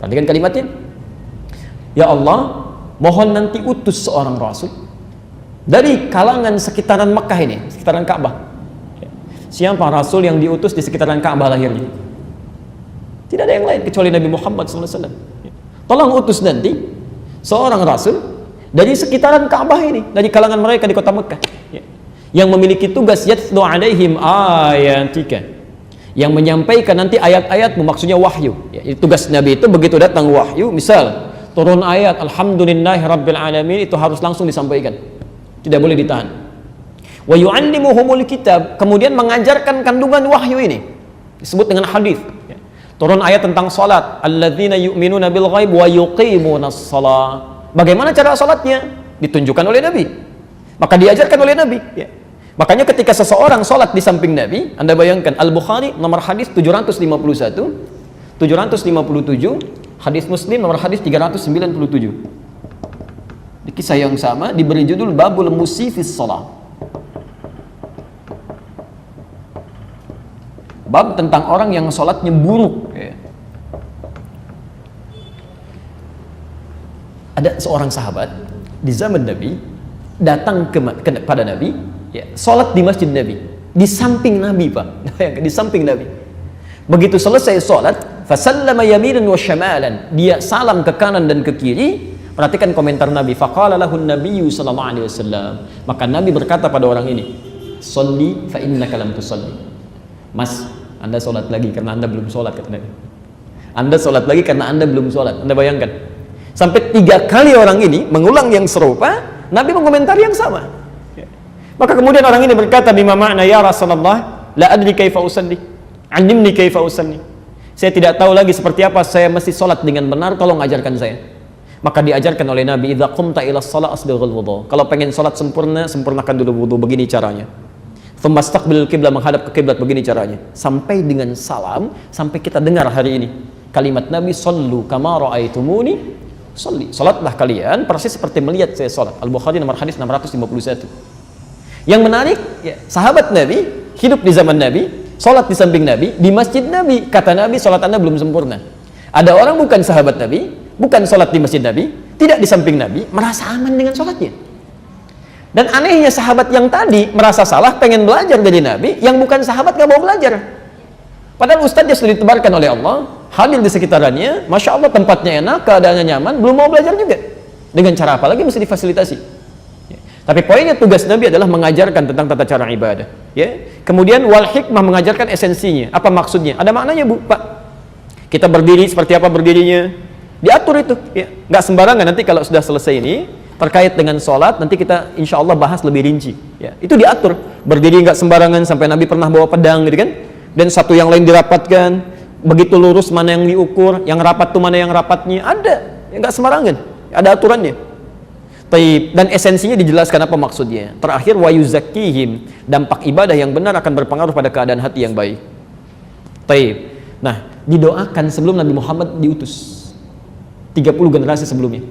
Perhatikan kalimatnya. Ya Allah, mohon nanti utus seorang rasul dari kalangan sekitaran Mekah ini, sekitaran Ka'bah. Siapa rasul yang diutus di sekitaran Ka'bah lahirnya? Tidak ada yang lain kecuali Nabi Muhammad SAW. Tolong utus nanti seorang rasul dari sekitaran Ka'bah ini, dari kalangan mereka di kota Mekah, yang memiliki tugas yatlu alaihim ayatika, yang menyampaikan nanti ayat-ayatmu, maksudnya wahyu. Tugas Nabi itu begitu datang wahyu, misal turun ayat Alhamdulillahi Rabbil Alamin, itu harus langsung disampaikan, tidak boleh ditahan. Wa yu'allimuhumul kitab, kemudian mengajarkan kandungan wahyu ini, disebut dengan hadis. Turun ayat tentang salat, alladzina yu'minuna bil ghaib wa yuqimunas shalah. Bagaimana cara salatnya? Ditunjukkan oleh Nabi, maka diajarkan oleh Nabi. Makanya ketika seseorang salat di samping Nabi, Anda bayangkan, Al-Bukhari nomor hadis 751, 757, hadis Muslim nomor hadis 397. Di kisah yang sama diberi judul Babul Musifis Shalah. Bab tentang orang yang sholatnya buruk. Ada seorang sahabat di zaman Nabi datang kepada Nabi, sholat di masjid Nabi, di samping Nabi, Pak. Di samping Nabi. Begitu selesai sholat, fasallama yaminan wa syamalan, dia salam ke kanan dan ke kiri. Perhatikan komentar Nabi. Faqala lahun nabiyyu sallallahu alaihi wasallam, maka Nabi berkata pada orang ini, "Sholli fa innaka lam tusalli." Mas, Anda sholat lagi karena Anda belum sholat, kata Nabi. Anda sholat lagi karena Anda belum sholat. Anda bayangkan, sampai 3 kali orang ini mengulang yang serupa, Nabi mengomentari yang sama. Maka kemudian orang ini berkata, "Bima ma'na ya Rasulullah, la adri kaifa usalli, 'allimni kaifa usalli." Saya tidak tahu lagi seperti apa saya mesti sholat dengan benar, tolong ajarkan saya. Maka diajarkan oleh Nabi, "Idza qumta ila shalah asbighul wudu." Kalau pengen sholat sempurna, sempurnakan dulu wudu, begini caranya. Tsumastaqbilul qiblah, menghadap ke kiblat, begini caranya. Sampai dengan salam, sampai kita dengar hari ini kalimat Nabi, "Shallu kama ra'aitumuni sholli." Salatlah kalian persis seperti melihat saya salat. Al-Bukhari nomor hadis 651. Yang menarik, sahabat Nabi hidup di zaman Nabi, salat di samping Nabi, di masjid Nabi. Kata Nabi, salat Anda belum sempurna. Ada orang bukan sahabat Nabi, bukan salat di masjid Nabi, tidak di samping Nabi, merasa aman dengan salatnya. Dan anehnya sahabat yang tadi merasa salah, pengen belajar dari Nabi, yang bukan sahabat gak mau belajar. Padahal ustadznya sudah ditebarkan oleh Allah, hadir di sekitarannya, Masya Allah tempatnya enak, keadaannya nyaman, belum mau belajar juga. Dengan cara apa lagi mesti difasilitasi. Tapi poinnya tugas Nabi adalah mengajarkan tentang tata cara ibadah. Kemudian wal hikmah, mengajarkan esensinya. Apa maksudnya? Ada maknanya, Bu, Pak. Kita berdiri seperti apa berdirinya, diatur itu. Nggak sembarangan. Nanti kalau sudah selesai ini, terkait dengan sholat, nanti kita insya Allah bahas lebih rinci. Itu diatur. Berdiri nggak sembarangan, sampai Nabi pernah bawa pedang, gitu kan? Dan satu yang lain dirapatkan. Begitu lurus mana yang diukur, yang rapat tuh mana yang rapatnya. Ada, nggak sembarangan. Ada aturannya. Dan esensinya dijelaskan apa maksudnya. Terakhir, wa yuzakkihim, dampak ibadah yang benar akan berpengaruh pada keadaan hati yang baik. Nah, didoakan sebelum Nabi Muhammad diutus. 30 generasi sebelumnya.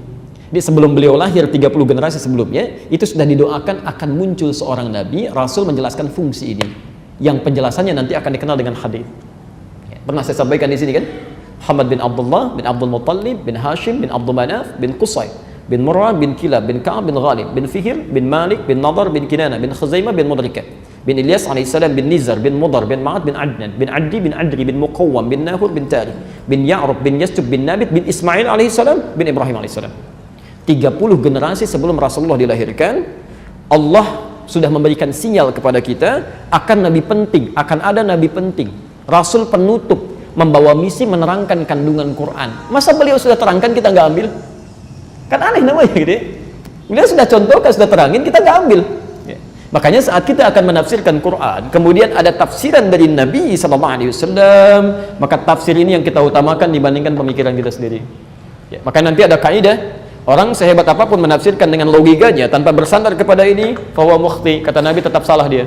Jadi sebelum beliau lahir 30 generasi sebelumnya, itu sudah didoakan akan muncul seorang nabi, rasul menjelaskan fungsi ini. Yang penjelasannya nanti akan dikenal dengan hadis. Pernah saya sampaikan di sini kan? Muhammad bin Abdullah bin Abdul Muttalib bin Hashim bin Abdul Manaf bin Qusay bin Murrah bin Kilab bin Ka'ab bin Ghalib bin Fihr bin Malik bin Nadar bin Kinana bin Khuzaimah bin Mudrikah bin Ilyas alaihissalam bin Nizar bin Mudar bin Ma'ad bin Adnan bin Addi bin Adri bin Muqawwam bin Nahur bin Tari bin Ya'rub bin Yastub bin Nabit bin Ismail alaihissalam bin Ibrahim alaihissalam. 30 generasi sebelum Rasulullah dilahirkan, Allah sudah memberikan sinyal kepada kita akan nabi penting, akan ada nabi penting, rasul penutup, membawa misi menerangkan kandungan Quran. Masa beliau sudah terangkan kita nggak ambil? Kan aneh namanya gitu ya. Beliau sudah contohkan, sudah terangin, kita nggak ambil. Makanya saat kita akan menafsirkan Quran, kemudian ada tafsiran dari Nabi SAW, maka tafsir ini yang kita utamakan dibandingkan pemikiran kita sendiri. Ya, maka nanti ada kaidah, orang sehebat apapun menafsirkan dengan logikanya tanpa bersandar kepada ini, fahuwa mukhti, kata Nabi, tetap salah dia.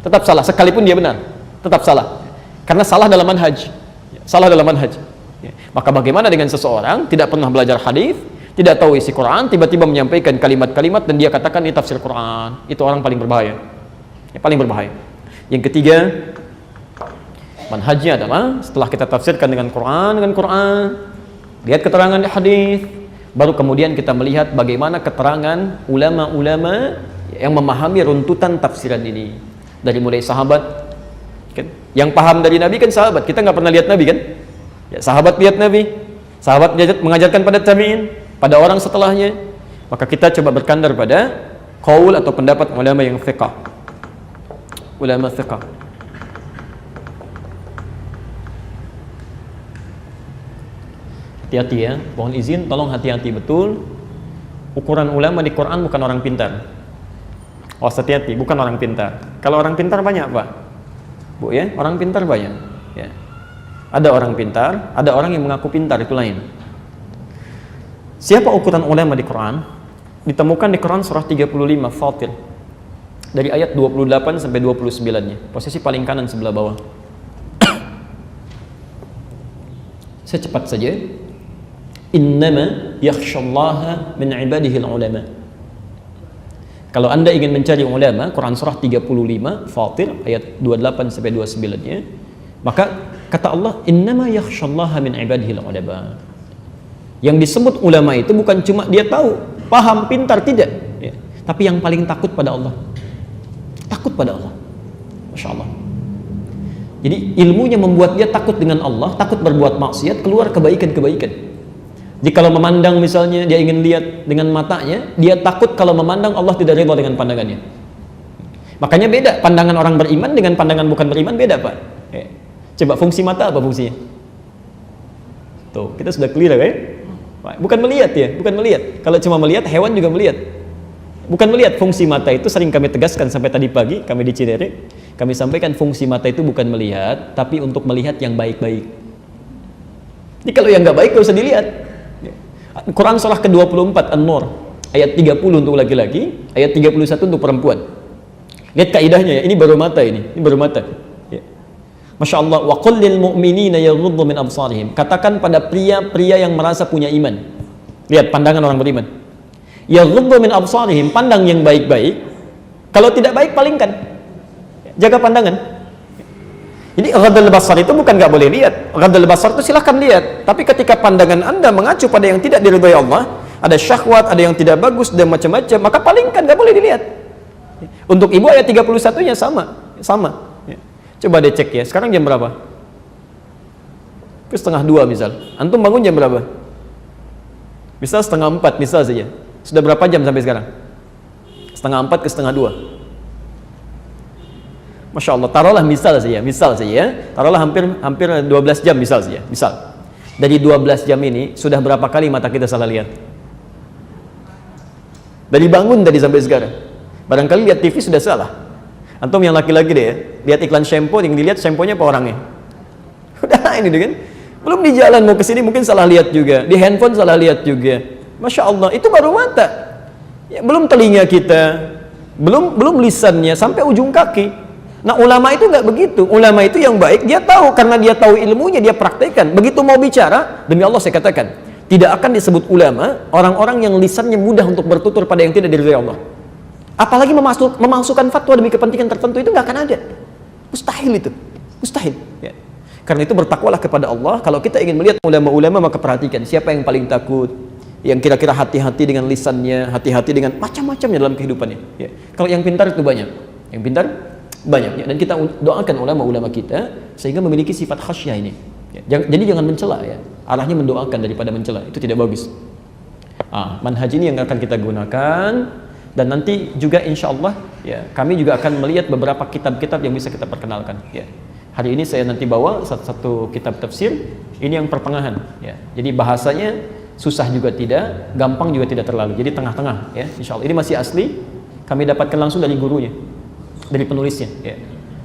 Tetap salah, sekalipun dia benar, tetap salah. Karena salah dalam manhaj. Salah dalam manhaj. Ya. Maka bagaimana dengan seseorang tidak pernah belajar hadis, tidak tahu isi Quran, tiba-tiba menyampaikan kalimat-kalimat dan dia katakan ini tafsir Quran? Itu orang paling berbahaya. Ya, paling berbahaya. Yang ketiga, manhajnya adalah setelah kita tafsirkan dengan Quran, lihat keterangan di hadis, baru kemudian kita melihat bagaimana keterangan ulama-ulama yang memahami runtutan tafsiran ini. Dari mulai sahabat, kan? Yang paham dari Nabi kan sahabat. Kita nggak pernah lihat Nabi kan? Ya, sahabat lihat Nabi, sahabat mengajarkan pada tabi'in, pada orang setelahnya. Maka kita coba berkandar pada qaul atau pendapat ulama yang thiqah. Ulama thiqah. Hati-hati ya, mohon izin, tolong hati-hati betul. Ukuran ulama di Quran bukan orang pintar. Oh, hati-hati, bukan orang pintar. Kalau orang pintar banyak, Pak. Bu ya, orang pintar banyak. Ya. Ada orang pintar, ada orang yang mengaku pintar, itu lain. Siapa ukuran ulama di Quran? Ditemukan di Quran surah 35 Fatir. Dari ayat 28 sampai 29-nya. Posisi paling kanan sebelah bawah. Saya cepat saja. Innama yakhshallaha min ibadihil ulama. Kalau Anda ingin mencari ulama, Quran surah 35 Fatir ayat 28 sampai 29-nya, maka kata Allah, innama yakhshallaha min ibadihil ulama. Yang disebut ulama itu bukan cuma dia tahu, paham, pintar, tidak ya. Tapi yang paling takut pada Allah. Takut pada Allah. Masya Allah. Jadi ilmunya membuat dia takut dengan Allah, takut berbuat maksiat, keluar kebaikan-kebaikan. Jadi kalau memandang misalnya, dia ingin lihat dengan matanya, dia takut kalau memandang Allah tidak ridha dengan pandangannya. Makanya beda, pandangan orang beriman dengan pandangan bukan beriman beda, Pak. Coba fungsi mata apa fungsinya? Tuh, kita sudah clear ya? Bukan melihat ya, bukan melihat. Kalau cuma melihat, hewan juga melihat. Bukan melihat, fungsi mata itu sering kami tegaskan sampai tadi pagi, kami di Cinere, kami sampaikan fungsi mata itu bukan melihat, tapi untuk melihat yang baik-baik. Jadi kalau yang nggak baik, nggak usah dilihat. Quran surah ke-24 An-Nur, ayat 30 untuk laki-laki, ayat 31 untuk perempuan. Lihat kaidahnya ya, ini baru mata ini baru mata. Masya Allah, wa qul lil mu'minina yaghuddu min absarihim. Katakan pada pria-pria yang merasa punya iman. Lihat pandangan orang beriman. Yaghuddu min absarihim, pandang yang baik-baik. Kalau tidak baik, palingkan. Jaga pandangan. Jadi ghadul basar itu bukan nggak boleh lihat. Ghadul basar itu silahkan lihat. Tapi ketika pandangan Anda mengacu pada yang tidak diridhai Allah, ada syahwat, ada yang tidak bagus dan macam-macam, maka palingkan, nggak boleh dilihat. Untuk ibu ayat 31-nya sama. Coba deh cek ya, sekarang jam berapa? Ke 1:30 misal. Antum bangun jam berapa? Misal 3:30 misal saja. Sudah berapa jam sampai sekarang? 3:30 ke 2:30. Masya Allah, taruhlah misal saja ya. Taruhlah hampir 12 jam misal saja. Misal. Dari 12 jam ini, sudah berapa kali mata kita salah lihat? Dari bangun tadi sampai sekarang. Barangkali lihat TV sudah salah. Antum yang laki-laki deh ya, lihat iklan shampoo, yang dilihat shampoo-nya apa orangnya? Udah ini deh kan. Belum di jalan mau ke sini mungkin salah lihat juga, di handphone salah lihat juga. Masya Allah, itu baru mata. Ya, belum telinga kita, belum lisannya sampai ujung kaki. Nah, ulama itu nggak begitu. Ulama itu yang baik, dia tahu, karena dia tahu ilmunya, dia praktekkan. Begitu mau bicara, demi Allah saya katakan, tidak akan disebut ulama orang-orang yang lisannya mudah untuk bertutur pada yang tidak diridhai Allah. Apalagi memasukkan fatwa demi kepentingan tertentu, itu nggak akan ada. Mustahil itu, mustahil. Ya. Karena itu bertakwalah kepada Allah. Kalau kita ingin melihat ulama-ulama, maka perhatikan siapa yang paling takut, yang kira-kira hati-hati dengan lisannya, hati-hati dengan macam-macamnya dalam kehidupannya. Ya. Kalau yang pintar itu banyak, yang pintar banyak. Ya. Dan kita doakan ulama-ulama kita sehingga memiliki sifat khasyah ini. Ya. Jadi jangan mencela ya. Arahnya mendoakan daripada mencela, itu tidak bagus. Manhaj ini yang akan kita gunakan, dan nanti juga insya Allah ya, kami juga akan melihat beberapa kitab-kitab yang bisa kita perkenalkan. Ya. Hari ini saya nanti bawa satu kitab tafsir, ini yang pertengahan. Ya. Jadi bahasanya susah juga tidak, gampang juga tidak terlalu. Jadi tengah-tengah. Ya. Insya Allah ini masih asli, kami dapatkan langsung dari gurunya, dari penulisnya. Ya.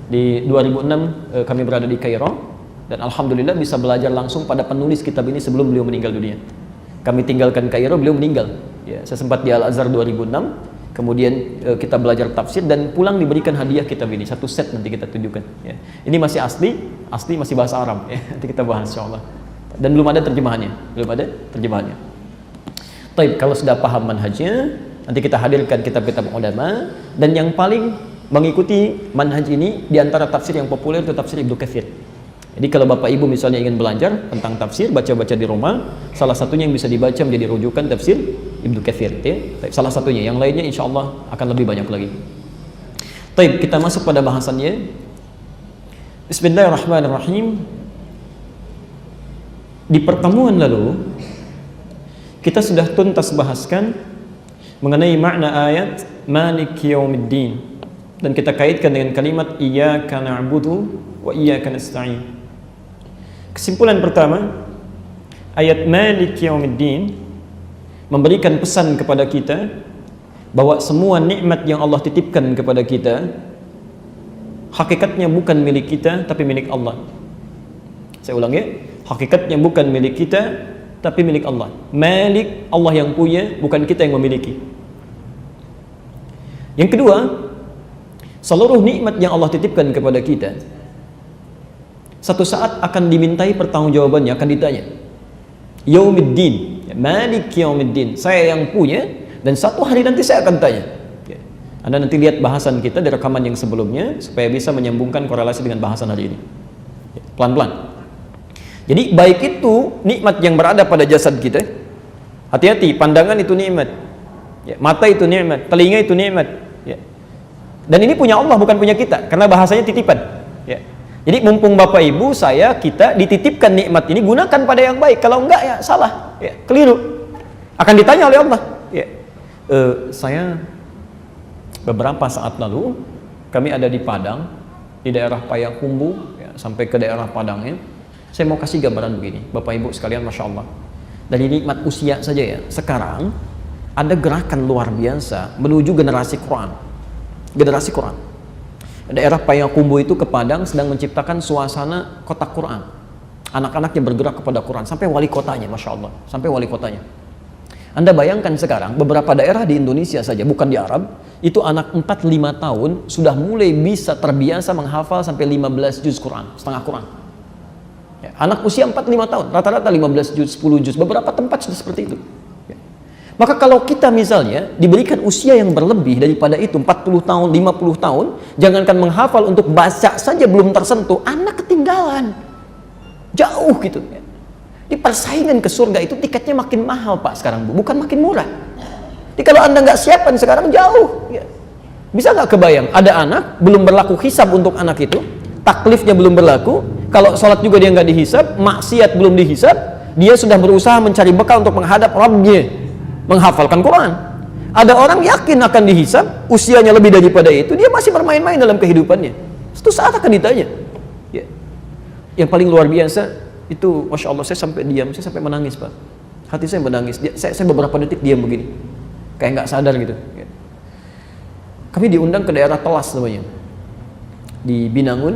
Di 2006 kami berada di Kairo, dan alhamdulillah bisa belajar langsung pada penulis kitab ini sebelum beliau meninggal dunia. Kami tinggalkan Kairo, beliau meninggal. Ya, saya sempat di Al-Azhar 2006, kemudian kita belajar tafsir dan pulang diberikan hadiah kitab ini, satu set nanti kita tunjukkan. Ya. Ini masih asli masih bahasa Arab. Ya. Nanti kita bahas insyaallah. Dan belum ada terjemahannya, Taib, kalau sudah paham manhajnya, nanti kita hadirkan kitab-kitab ulama, dan yang paling mengikuti manhaj ini di antara tafsir yang populer itu tafsir Ibnu Katsir. Jadi kalau Bapak Ibu misalnya ingin belajar tentang tafsir, baca-baca di rumah, salah satunya yang bisa dibaca menjadi rujukan tafsir Ibnu Katsir. Ya. Salah satunya, yang lainnya insya Allah akan lebih banyak lagi. Taib, kita masuk pada bahasannya. Bismillahirrahmanirrahim. Di pertemuan lalu kita sudah tuntas bahaskan mengenai makna ayat Maliki Yaumiddin, dan kita kaitkan dengan kalimat Iyyaka na'budu wa iyyaka nasta'in. Kesimpulan pertama, ayat Maliki Yaumiddin memberikan pesan kepada kita bahwa semua nikmat yang Allah titipkan kepada kita hakikatnya bukan milik kita tapi milik Allah. Saya ulang ya, hakikatnya bukan milik kita tapi milik Allah. Malik, Allah yang punya, bukan kita yang memiliki. Yang kedua, seluruh nikmat yang Allah titipkan kepada kita satu saat akan dimintai pertanggungjawabannya, akan ditanya. Yaumiddin, Malik Yaumiddin, saya yang punya, dan satu hari nanti saya akan tanya. Anda nanti lihat bahasan kita di rekaman yang sebelumnya supaya bisa menyambungkan korelasi dengan bahasan hari ini. Pelan-pelan. Jadi baik itu nikmat yang berada pada jasad kita, hati-hati, pandangan itu nikmat, mata itu nikmat, telinga itu nikmat, dan ini punya Allah, bukan punya kita, karena bahasanya titipan. Jadi mumpung Bapak Ibu, saya, kita dititipkan nikmat ini, gunakan pada yang baik. Kalau enggak ya salah, keliru. Akan ditanya oleh Allah. Saya beberapa saat lalu kami ada di Padang, di daerah Payakumbuh, sampai ke daerah Padangnya. Saya mau kasih gambaran begini, Bapak Ibu sekalian, masya Allah. Dari nikmat usia saja ya, sekarang ada gerakan luar biasa menuju generasi Quran. Generasi Quran. Daerah Payakumbuh itu ke Padang sedang menciptakan suasana kotak Quran. Anak-anaknya bergerak kepada Quran sampai wali kotanya, masya Allah, sampai wali kotanya. Anda bayangkan sekarang beberapa daerah di Indonesia saja, bukan di Arab, itu anak 4-5 tahun sudah mulai bisa terbiasa menghafal sampai 15 juz Quran, setengah Quran. Anak usia 4-5 tahun, rata-rata 15 juz, 10 juz, beberapa tempat sudah seperti itu. Maka kalau kita misalnya diberikan usia yang berlebih daripada itu, 40 tahun, 50 tahun, jangankan menghafal, untuk baca saja belum tersentuh, anak ketinggalan. Jauh gitu. Di persaingan ke surga itu tiketnya makin mahal Pak sekarang, Bu, bukan makin murah. Jadi kalau Anda nggak siapkan sekarang, jauh. Bisa nggak kebayang, ada anak, belum berlaku hisab untuk anak itu, taklifnya belum berlaku, kalau sholat juga dia nggak dihisab, maksiat belum dihisab, dia sudah berusaha mencari bekal untuk menghadap Rabbnya, menghafalkan Quran. Ada orang yakin akan dihisab, usianya lebih daripada itu, dia masih bermain-main dalam kehidupannya. Suatu saat akan ditanya. Yang paling luar biasa itu, masya Allah, saya sampai diam, saya sampai menangis Pak. Hati saya menangis. Saya beberapa detik diam begini, kayak nggak sadar gitu. Kami diundang ke daerah Telas namanya, di Binangun,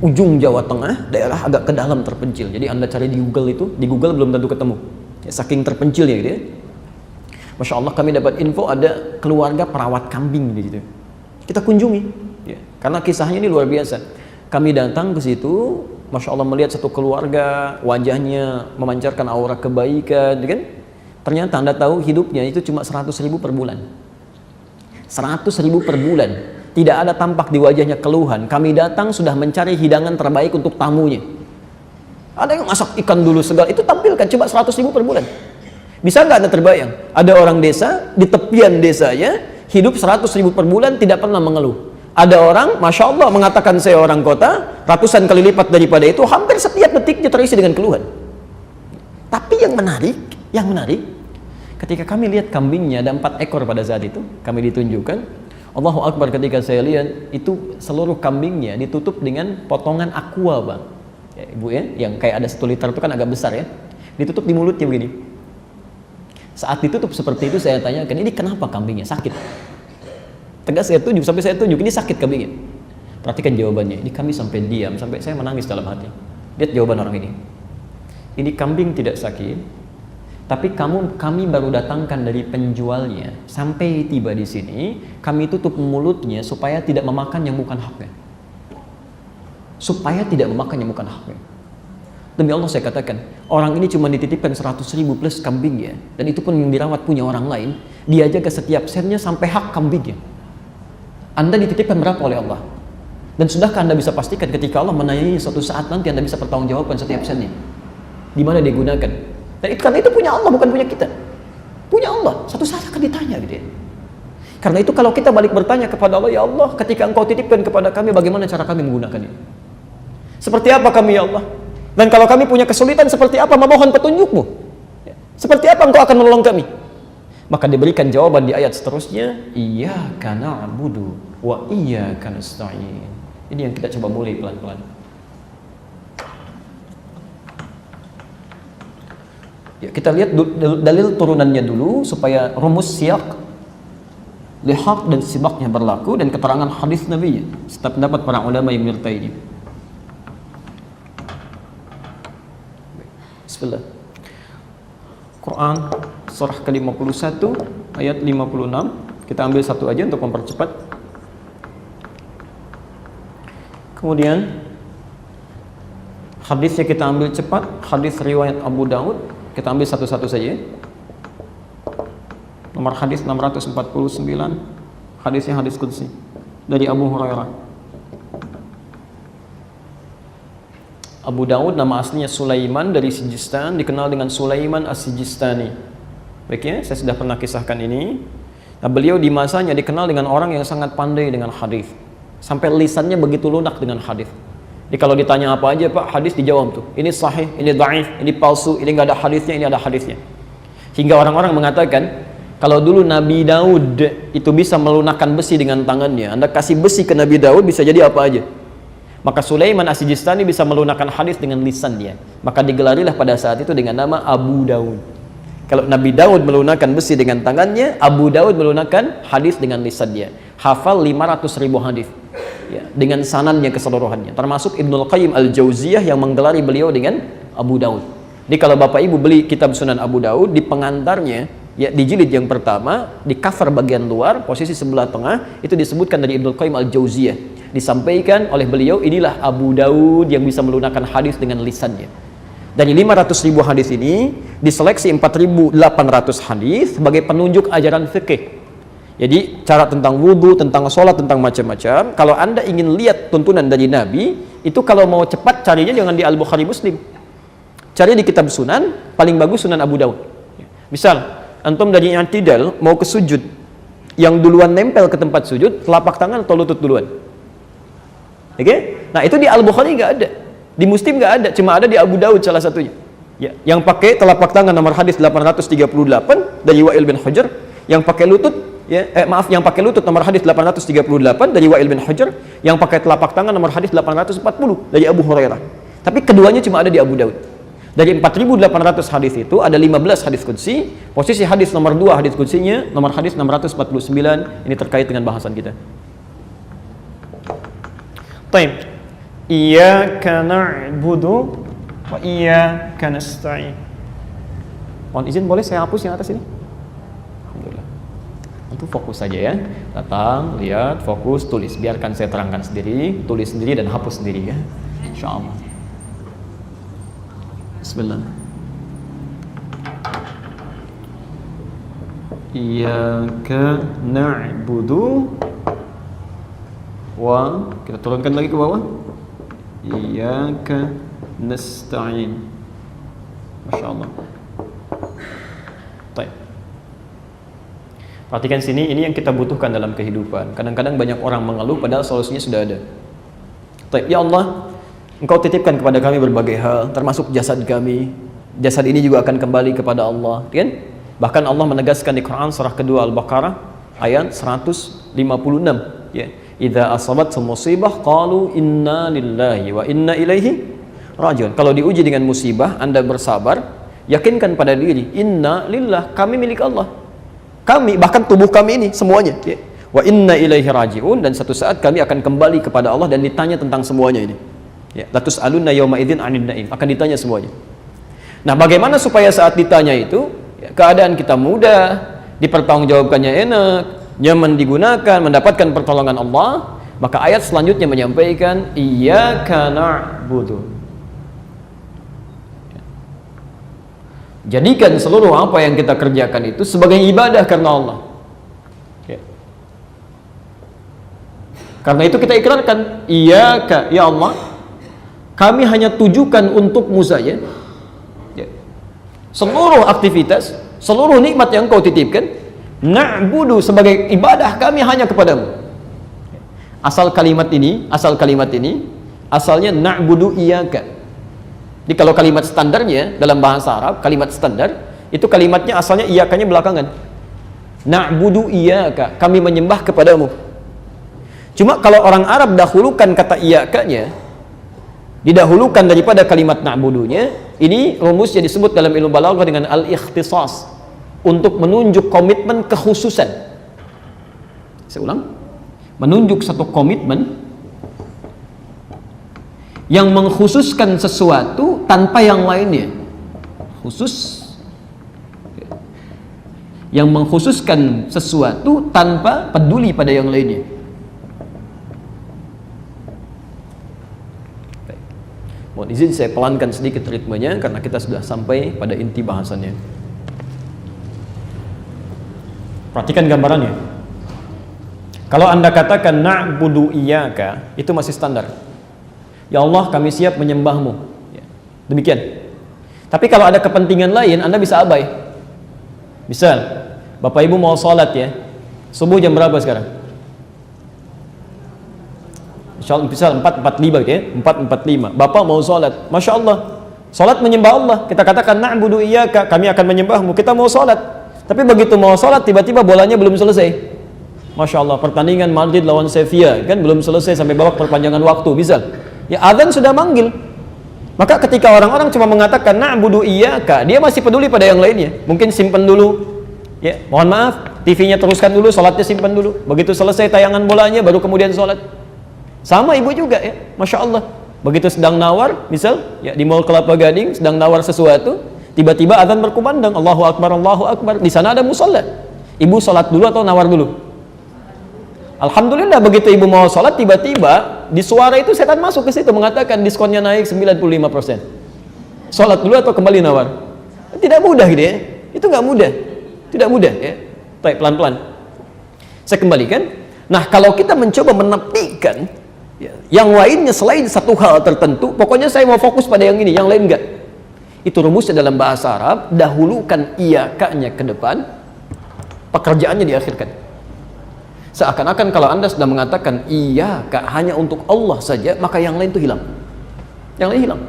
ujung Jawa Tengah, daerah agak ke dalam terpencil. Jadi Anda cari di Google itu, di Google belum tentu ketemu. Saking terpencilnya gitu ya. Masya Allah, kami dapat info ada keluarga perawat kambing di situ. Kita kunjungi, karena kisahnya ini luar biasa. Kami datang ke situ, masya Allah, melihat satu keluarga, wajahnya memancarkan aura kebaikan, kan? Ternyata Anda tahu hidupnya itu cuma 100.000 per bulan. 100.000 per bulan. Tidak ada tampak di wajahnya keluhan. Kami datang sudah mencari hidangan terbaik untuk tamunya. Ada yang masak ikan dulu segala, itu tampilkan, coba 100.000 per bulan. Bisa nggak Anda terbayang? Ada orang desa, di tepian desanya, hidup 100.000 per bulan, tidak pernah mengeluh. Ada orang, Masya Allah, mengatakan saya orang kota, ratusan kali lipat daripada itu, hampir setiap detiknya terisi dengan keluhan. Tapi yang menarik, ketika kami lihat kambingnya, ada 4 ekor pada saat itu, kami ditunjukkan, Allahu Akbar, ketika saya lihat, itu seluruh kambingnya ditutup dengan potongan aqua, Bang. Ya, Ibu ya, yang kayak ada 1 liter itu kan agak besar ya, ditutup di mulutnya begini. Saat ditutup seperti itu saya tanyakan, ini kenapa kambingnya sakit? Tegas saya tunjuk, sampai saya tunjuk, ini sakit kambingnya. Perhatikan jawabannya, ini kami sampai diam, sampai saya menangis dalam hati. Lihat jawaban orang ini kambing tidak sakit, tapi kami baru datangkan dari penjualnya, sampai tiba di sini, kami tutup mulutnya supaya tidak memakan yang bukan haknya. Supaya tidak memakan yang bukan haknya. Demi Allah saya katakan, orang ini cuma dititipkan 100.000 plus kambingnya, dan itu pun yang dirawat punya orang lain. Dia jaga setiap sennya sampai hak kambingnya. Anda dititipkan berapa oleh Allah? Dan sudahkah Anda bisa pastikan ketika Allah menanyai suatu saat nanti Anda bisa pertanggungjawabkan setiap sennya? Di mana dia gunakan? Dan karena itu punya Allah, bukan punya kita. Punya Allah, satu saat akan ditanya gitu ya. Karena itu kalau kita balik bertanya kepada Allah, ya Allah, ketika Engkau titipkan kepada kami, bagaimana cara kami menggunakannya? Seperti apa kami ya Allah? Dan kalau kami punya kesulitan, seperti apa memohon petunjuk-Mu? Seperti apa Engkau akan menolong kami? Maka diberikan jawaban di ayat seterusnya, Iyyaka na'budu wa iyyaka nasta'in. Ini yang kita coba mulai pelan-pelan. Ya, kita lihat dalil turunannya dulu supaya rumus siyak, lihaq dan sibaknya berlaku, dan keterangan hadis Nabi serta pendapat para ulama yang menyertai ini. Bismillah. Quran surah ke-51 ayat 56. Kita ambil satu aja untuk mempercepat. Kemudian hadisnya kita ambil cepat, hadis riwayat Abu Daud, kita ambil satu-satu saja. Nomor hadis 649, hadisnya hadis qudsi dari Abu Hurairah. Abu Daud nama aslinya Sulaiman dari Sijistan, dikenal dengan Sulaiman As-Sijistani. Baik ya, saya sudah pernah kisahkan ini. Nah, beliau di masanya dikenal dengan orang yang sangat pandai dengan hadis. Sampai lisannya begitu lunak dengan hadis. Jadi kalau ditanya apa aja Pak, hadis dijawab tuh. Ini sahih, ini dhaif, ini palsu, ini enggak ada hadisnya, ini ada hadisnya. Hingga orang-orang mengatakan, kalau dulu Nabi Daud itu bisa melunakkan besi dengan tangannya, Anda kasih besi ke Nabi Daud bisa jadi apa aja. Maka Sulaiman As-Sijistani bisa melunakkan hadis dengan lisan dia. Maka digelarilah pada saat itu dengan nama Abu Daud. Kalau Nabi Daud melunakkan besi dengan tangannya, Abu Daud melunakkan hadis dengan lisan dia. Hafal 500.000 hadis. Ya, dengan sanadnya keseluruhannya. Termasuk Ibnul Qayyim Al-Jauziyah yang menggelari beliau dengan Abu Daud. Jadi kalau Bapak Ibu beli kitab Sunan Abu Daud, di pengantarnya, ya di jilid yang pertama, di cover bagian luar, posisi sebelah tengah, itu disebutkan dari Ibnul Qayyim Al-Jauziyah. Disampaikan oleh beliau, inilah Abu Daud yang bisa melunakkan hadis dengan lisannya. Dari 500.000 hadis ini diseleksi 4.800 hadis sebagai penunjuk ajaran fikih. Jadi cara tentang wudu, tentang sholat, tentang macam-macam. Kalau Anda ingin lihat tuntunan dari Nabi, itu kalau mau cepat carinya jangan di Al-Bukhari Muslim. Cari di kitab Sunan, paling bagus Sunan Abu Daud. Misal, antum dari i'tidal mau ke sujud, yang duluan nempel ke tempat sujud, telapak tangan atau lutut duluan? Oke? Nah itu di Al-Bukhari nggak ada, di Muslim nggak ada, cuma ada di Abu Daud salah satunya. Ya, yang pakai telapak tangan nomor hadis 838 dari Wa'il bin Hujr, yang pakai lutut, yang pakai lutut nomor hadis 838 dari Wa'il bin Hujr, yang pakai telapak tangan nomor hadis 840 dari Abu Hurairah. Tapi keduanya cuma ada di Abu Daud. Dari 4.800 hadis itu ada 15 hadis qudsi. Posisi hadis nomor 2 hadis qudsinya nomor hadis 649. Ini terkait dengan bahasan kita. Taib. Iyyaka na'budu wa iyyaka nasta'in. Mohon izin boleh saya hapus yang atas ini? Alhamdulillah. Itu fokus saja ya. Datang, lihat, fokus, tulis. Biarkan saya terangkan sendiri, tulis sendiri dan hapus sendiri ya. Insyaallah. Bismillah. Iyyaka na'budu wa, kita turunkan lagi ke bawah. Iyyaka nasta'in. Masya Allah. Baik. Perhatikan sini, ini yang kita butuhkan dalam kehidupan. Kadang-kadang banyak orang mengeluh padahal solusinya sudah ada. Baik, ya Allah, Engkau titipkan kepada kami berbagai hal, termasuk jasad kami. Jasad ini juga akan kembali kepada Allah, kan? Bahkan Allah menegaskan di Quran surah kedua Al-Baqarah ayat 156, ya. Idza asabat musibah qalu inna lillahi wa inna ilaihi rajiun. Kalau diuji dengan musibah, Anda bersabar, yakinkan pada diri, inna lillah, kami milik Allah. Kami, bahkan tubuh kami ini semuanya, ya. Wa inna ilaihi rajiun, dan satu saat kami akan kembali kepada Allah dan ditanya tentang semuanya ini. Ya, latus alunna yauma idzin 'anil na'im, akan ditanya semuanya. Nah, bagaimana supaya saat ditanya itu ya, keadaan kita mudah, dipertanggungjawabkannya enak, nyaman digunakan, mendapatkan pertolongan Allah? Maka ayat selanjutnya menyampaikan iyyaka na'budu. Jadikan seluruh apa yang kita kerjakan itu sebagai ibadah karena Allah. Ya. Karena itu kita ikrarkan, iyyaka, ya Allah, kami hanya tujukan untukmu saja. Ya. Seluruh aktivitas, seluruh nikmat yang Kau titipkan, na'budu, sebagai ibadah kami hanya kepadamu. Asal kalimat ini, asalnya na'budu iyyaka. Jadi kalau kalimat standarnya dalam bahasa Arab, kalimat standar itu kalimatnya asalnya iyyakanya belakangan. Na'budu iyyaka, kami menyembah kepadamu. Cuma kalau orang Arab dahulukan kata iyyakanya, didahulukan daripada kalimat na'budunya, ini rumusnya disebut dalam ilmu balaghah dengan al-ikhtisas, untuk menunjuk komitmen kekhususan. Saya ulang, menunjuk satu komitmen yang mengkhususkan sesuatu tanpa yang lainnya. Khusus, yang mengkhususkan sesuatu tanpa peduli pada yang lainnya. Mohon izin saya pelankan sedikit ritmenya karena kita sudah sampai pada inti bahasannya. Perhatikan gambarannya. Kalau Anda katakan na'budu iyyaka, itu masih standar. Ya Allah, kami siap menyembahmu. Ya. Demikian. Tapi kalau ada kepentingan lain, Anda bisa abai. Misal, Bapak Ibu mau sholat ya, subuh jam berapa sekarang? Misal 4.45 gitu ya, 4.45. Bapak mau sholat, Masya Allah, sholat menyembah Allah. Kita katakan na'budu iyyaka, kami akan menyembahmu. Kita mau sholat, tapi begitu mau sholat tiba-tiba bolanya belum selesai. Masya Allah, pertandingan Madrid lawan Sevilla kan belum selesai sampai babak perpanjangan waktu, misal. Ya, azan sudah manggil. Maka ketika orang-orang cuma mengatakan na'budu iyyaka, dia masih peduli pada yang lainnya. Mungkin simpan dulu. Ya, mohon maaf, TV-nya teruskan dulu, sholatnya simpan dulu. Begitu selesai tayangan bolanya baru kemudian sholat. Sama ibu juga ya, Masya Allah. Begitu sedang nawar, misal ya, di Mall Kelapa Gading sedang nawar sesuatu, tiba-tiba azan berkumandang, Allahu Akbar, Allahu Akbar. Di sana ada musola. Ibu sholat dulu atau nawar dulu? Alhamdulillah, begitu ibu mau sholat, tiba-tiba di suara itu setan masuk ke situ mengatakan diskonnya naik 95%. Sholat dulu atau kembali nawar? Tidak mudah gitu ya. Itu nggak mudah. Tidak mudah ya. Baik, pelan-pelan. Saya kembalikan. Nah, kalau kita mencoba menepikan ya, yang lainnya selain satu hal tertentu, pokoknya saya mau fokus pada yang ini, yang lain enggak. Itu rumusnya dalam bahasa Arab, dahulukan iyyaka-nya ke depan, pekerjaannya diakhirkan. Seakan-akan kalau Anda sudah mengatakan iyyaka hanya untuk Allah saja, maka yang lain itu hilang. Yang lain hilang.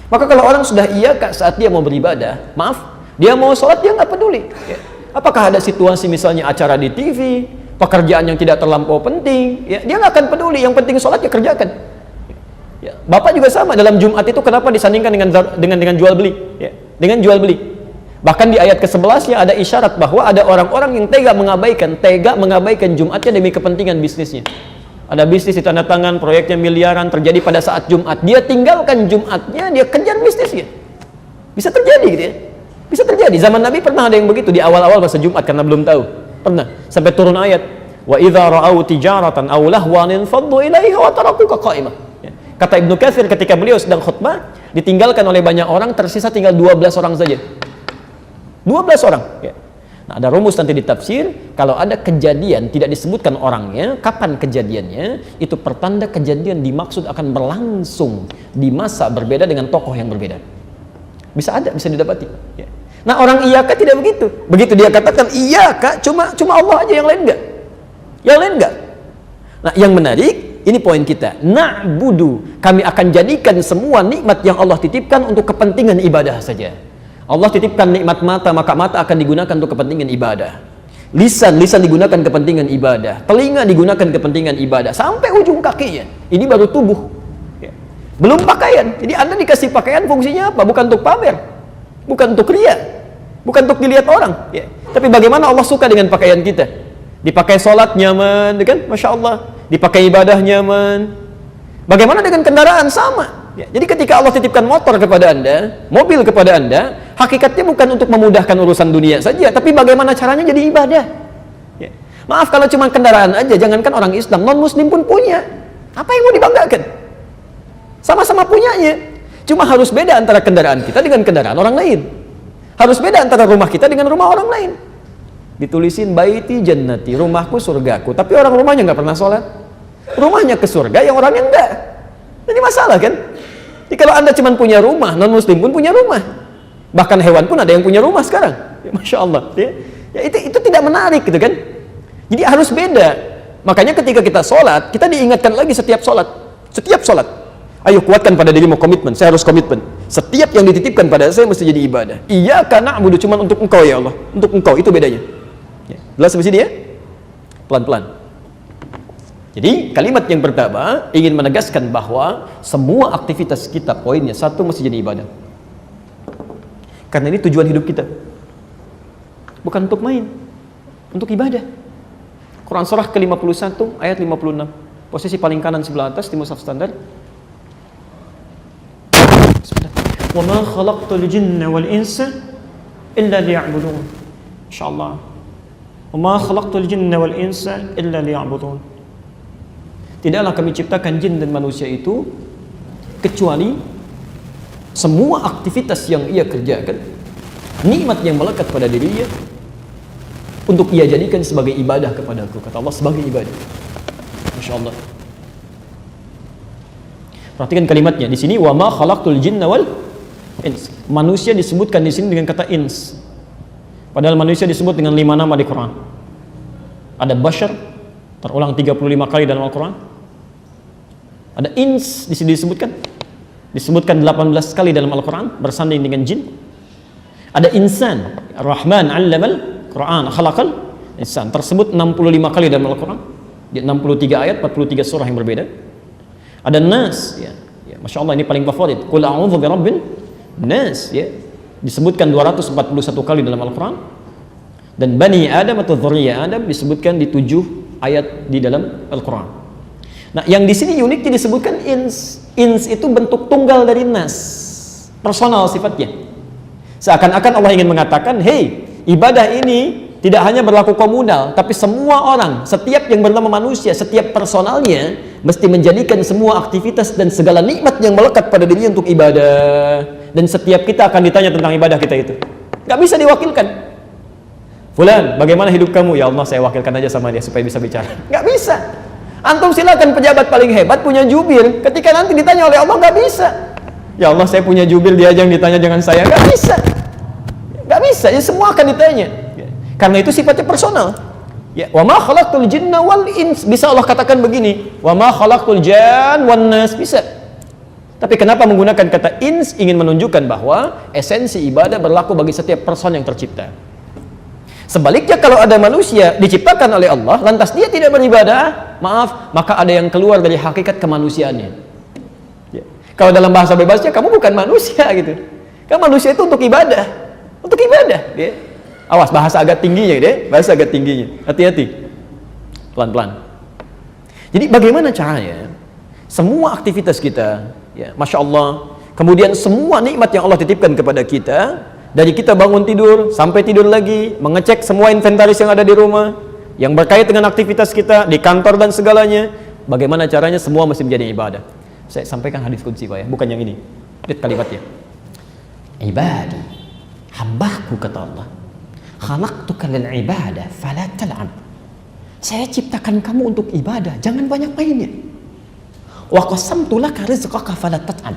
Maka kalau orang sudah iyyaka saat dia mau beribadah, maaf, dia mau sholat dia nggak peduli. Ya. Apakah ada situasi misalnya acara di TV, pekerjaan yang tidak terlampau penting, ya, dia nggak akan peduli. Yang penting sholat ya kerjakan. Ya. Bapak juga sama dalam Jumat itu kenapa disandingkan dengan jual beli? Ya. Dengan jual beli. Bahkan di ayat ke-11 ada isyarat bahwa ada orang-orang yang tega mengabaikan Jumatnya demi kepentingan bisnisnya. Ada bisnis di tanda tangan, proyeknya miliaran terjadi pada saat Jumat. Dia tinggalkan Jumatnya, dia kejar bisnisnya. Bisa terjadi gitu ya. Bisa terjadi. Zaman Nabi pernah ada yang begitu di awal-awal masa Jumat karena belum tahu. Pernah. Sampai turun ayat, wa idza ra'au tijaratan aw lahwan faddu ilaiha wa tarakuka qa'imah. Kata Ibnu Katsir ketika beliau sedang khutbah, ditinggalkan oleh banyak orang, tersisa tinggal 12 orang saja. 12 orang. Ya. Nah, ada rumus nanti di tafsir, kalau ada kejadian tidak disebutkan orangnya, kapan kejadiannya, itu pertanda kejadian dimaksud akan berlangsung di masa berbeda dengan tokoh yang berbeda. Bisa ada, bisa didapati. Ya. Nah, orang iyaka tidak begitu. Begitu dia katakan iyaka, cuma Allah aja, yang lain enggak. Yang lain enggak. Nah, yang menarik, ini poin kita. Na'budu, kami akan jadikan semua nikmat yang Allah titipkan untuk kepentingan ibadah saja. Allah titipkan nikmat mata, maka mata akan digunakan untuk kepentingan ibadah. Lisan digunakan kepentingan ibadah. Telinga digunakan kepentingan ibadah. Sampai ujung kakinya. Ini baru tubuh. Ya. Belum pakaian. Jadi Anda dikasih pakaian fungsinya apa? Bukan untuk pamer. Bukan untuk ria. Bukan untuk dilihat orang. Ya. Tapi bagaimana Allah suka dengan pakaian kita? Dipakai sholat nyaman, kan? Masya Allah. Dipakai ibadah nyaman. Bagaimana dengan kendaraan? Sama. Ya, jadi ketika Allah titipkan motor kepada Anda, mobil kepada Anda, hakikatnya bukan untuk memudahkan urusan dunia saja, tapi bagaimana caranya jadi ibadah. Ya. Maaf kalau cuma kendaraan aja, jangankan orang Islam, non-Muslim pun punya. Apa yang mau dibanggakan? Sama-sama punyanya. Cuma harus beda antara kendaraan kita dengan kendaraan orang lain. Harus beda antara rumah kita dengan rumah orang lain. Ditulisin baiti jannati, rumahku surgaku, tapi orang rumahnya nggak pernah sholat. Rumahnya ke surga, yang orangnya enggak. Jadi masalah kan? Jadi kalau Anda cuma punya rumah, non-Muslim pun punya rumah. Bahkan hewan pun ada yang punya rumah sekarang. Ya, Masya Allah. Ya, itu tidak menarik gitu kan? Jadi harus beda. Makanya ketika kita sholat, kita diingatkan lagi setiap sholat. Setiap sholat. Ayo kuatkan pada dirimu komitmen. Saya harus komitmen. Setiap yang dititipkan pada saya mesti jadi ibadah. Iyyaka na'budu, cuma untuk Engkau ya Allah. Untuk Engkau, itu bedanya. Ya. Jelas sampai sini ya? Pelan-pelan. Jadi kalimat yang pertama ingin menegaskan bahwa semua aktivitas kita, poinnya satu, mesti jadi ibadah. Karena ini tujuan hidup kita. Bukan untuk main, untuk ibadah. Quran surah ke-51 ayat 56. Posisi paling kanan sebelah atas di mushaf standar. Wa ma khalaqtul jinna wal insa illa liya'budun. Insyaallah. Wa ma khalaqtul jinna wal insa illa liya'budun. Tidaklah kami ciptakan jin dan manusia itu kecuali semua aktivitas yang ia kerjakan, nikmat yang melekat pada dirinya, untuk ia jadikan sebagai ibadah kepadaku. Kata Allah, sebagai ibadah. Masya Allah. Perhatikan kalimatnya di sini, wa ma khalaqtul jinna wal ins. Manusia disebutkan di sini dengan kata ins. Padahal manusia disebut dengan 5 nama di Quran. Ada bashar, terulang 35 kali dalam Al-Quran. Ada ins di sini disebutkan 18 kali dalam Al-Quran, bersanding dengan jin. Ada insan, Ar-Rahman 'allamal Quran, khalaqal insan, tersebut 65 kali dalam Al-Quran, di 63 ayat, 43 surah yang berbeda. Ada nas, ya, Masya Allah, ini paling favorit. Qul a'udzu birabbin nas, ya, disebutkan 241 kali dalam Al-Quran. Dan Bani Adam atau Dzurriyyah Adam disebutkan di 7 ayat di dalam Al-Quran. Nah, yang di sini uniknya disebutkan ins. Ins itu bentuk tunggal dari nas, personal sifatnya. Seakan-akan Allah ingin mengatakan, hey, ibadah ini tidak hanya berlaku komunal, tapi semua orang, setiap yang bernama manusia, setiap personalnya mesti menjadikan semua aktivitas dan segala nikmat yang melekat pada dirinya untuk ibadah. Dan setiap kita akan ditanya tentang ibadah kita itu. Gak bisa diwakilkan. Fulan, bagaimana hidup kamu? Ya Allah, saya wakilkan aja sama dia supaya bisa bicara. Gak bisa. Antum silakan pejabat paling hebat punya jubir, ketika nanti ditanya oleh Allah, nggak bisa. Ya Allah, saya punya jubir, dia aja yang ditanya, jangan saya. Nggak bisa, nggak bisa. Ya, semua akan ditanya. Karena itu sifatnya personal. Ya, wa ma khalaqtul jinna wal ins. Bisa Allah katakan begini, wa ma khalaqtul jan wan nas, bisa. Tapi kenapa menggunakan kata ins? Ingin menunjukkan bahwa esensi ibadah berlaku bagi setiap person yang tercipta. Sebaliknya kalau ada manusia diciptakan oleh Allah, lantas dia tidak beribadah, maaf, maka ada yang keluar dari hakikat kemanusiaannya. Ya. Kalau dalam bahasa bebasnya, kamu bukan manusia gitu. Kan manusia itu untuk ibadah, Ya. Awas bahasa agak tingginya, deh, bahasa agak tingginya. Hati-hati, pelan-pelan. Jadi bagaimana caranya? Semua aktivitas kita, ya, Masya Allah. Kemudian semua nikmat yang Allah titipkan kepada kita. Dari kita bangun tidur sampai tidur lagi, mengecek semua inventaris yang ada di rumah, yang berkait dengan aktivitas kita di kantor dan segalanya. Bagaimana caranya? Semua mesti menjadi ibadah. Saya sampaikan hadis qudsi, Pak, ya, bukan yang ini. Lihat kalimatnya. Ibadi, hambaku, kata Allah. Khalaqtuka lil ibadah fala tal'ab. Saya ciptakan kamu untuk ibadah, jangan banyak mainnya. Wa qasamtu laka rizqaka fala tat'ab.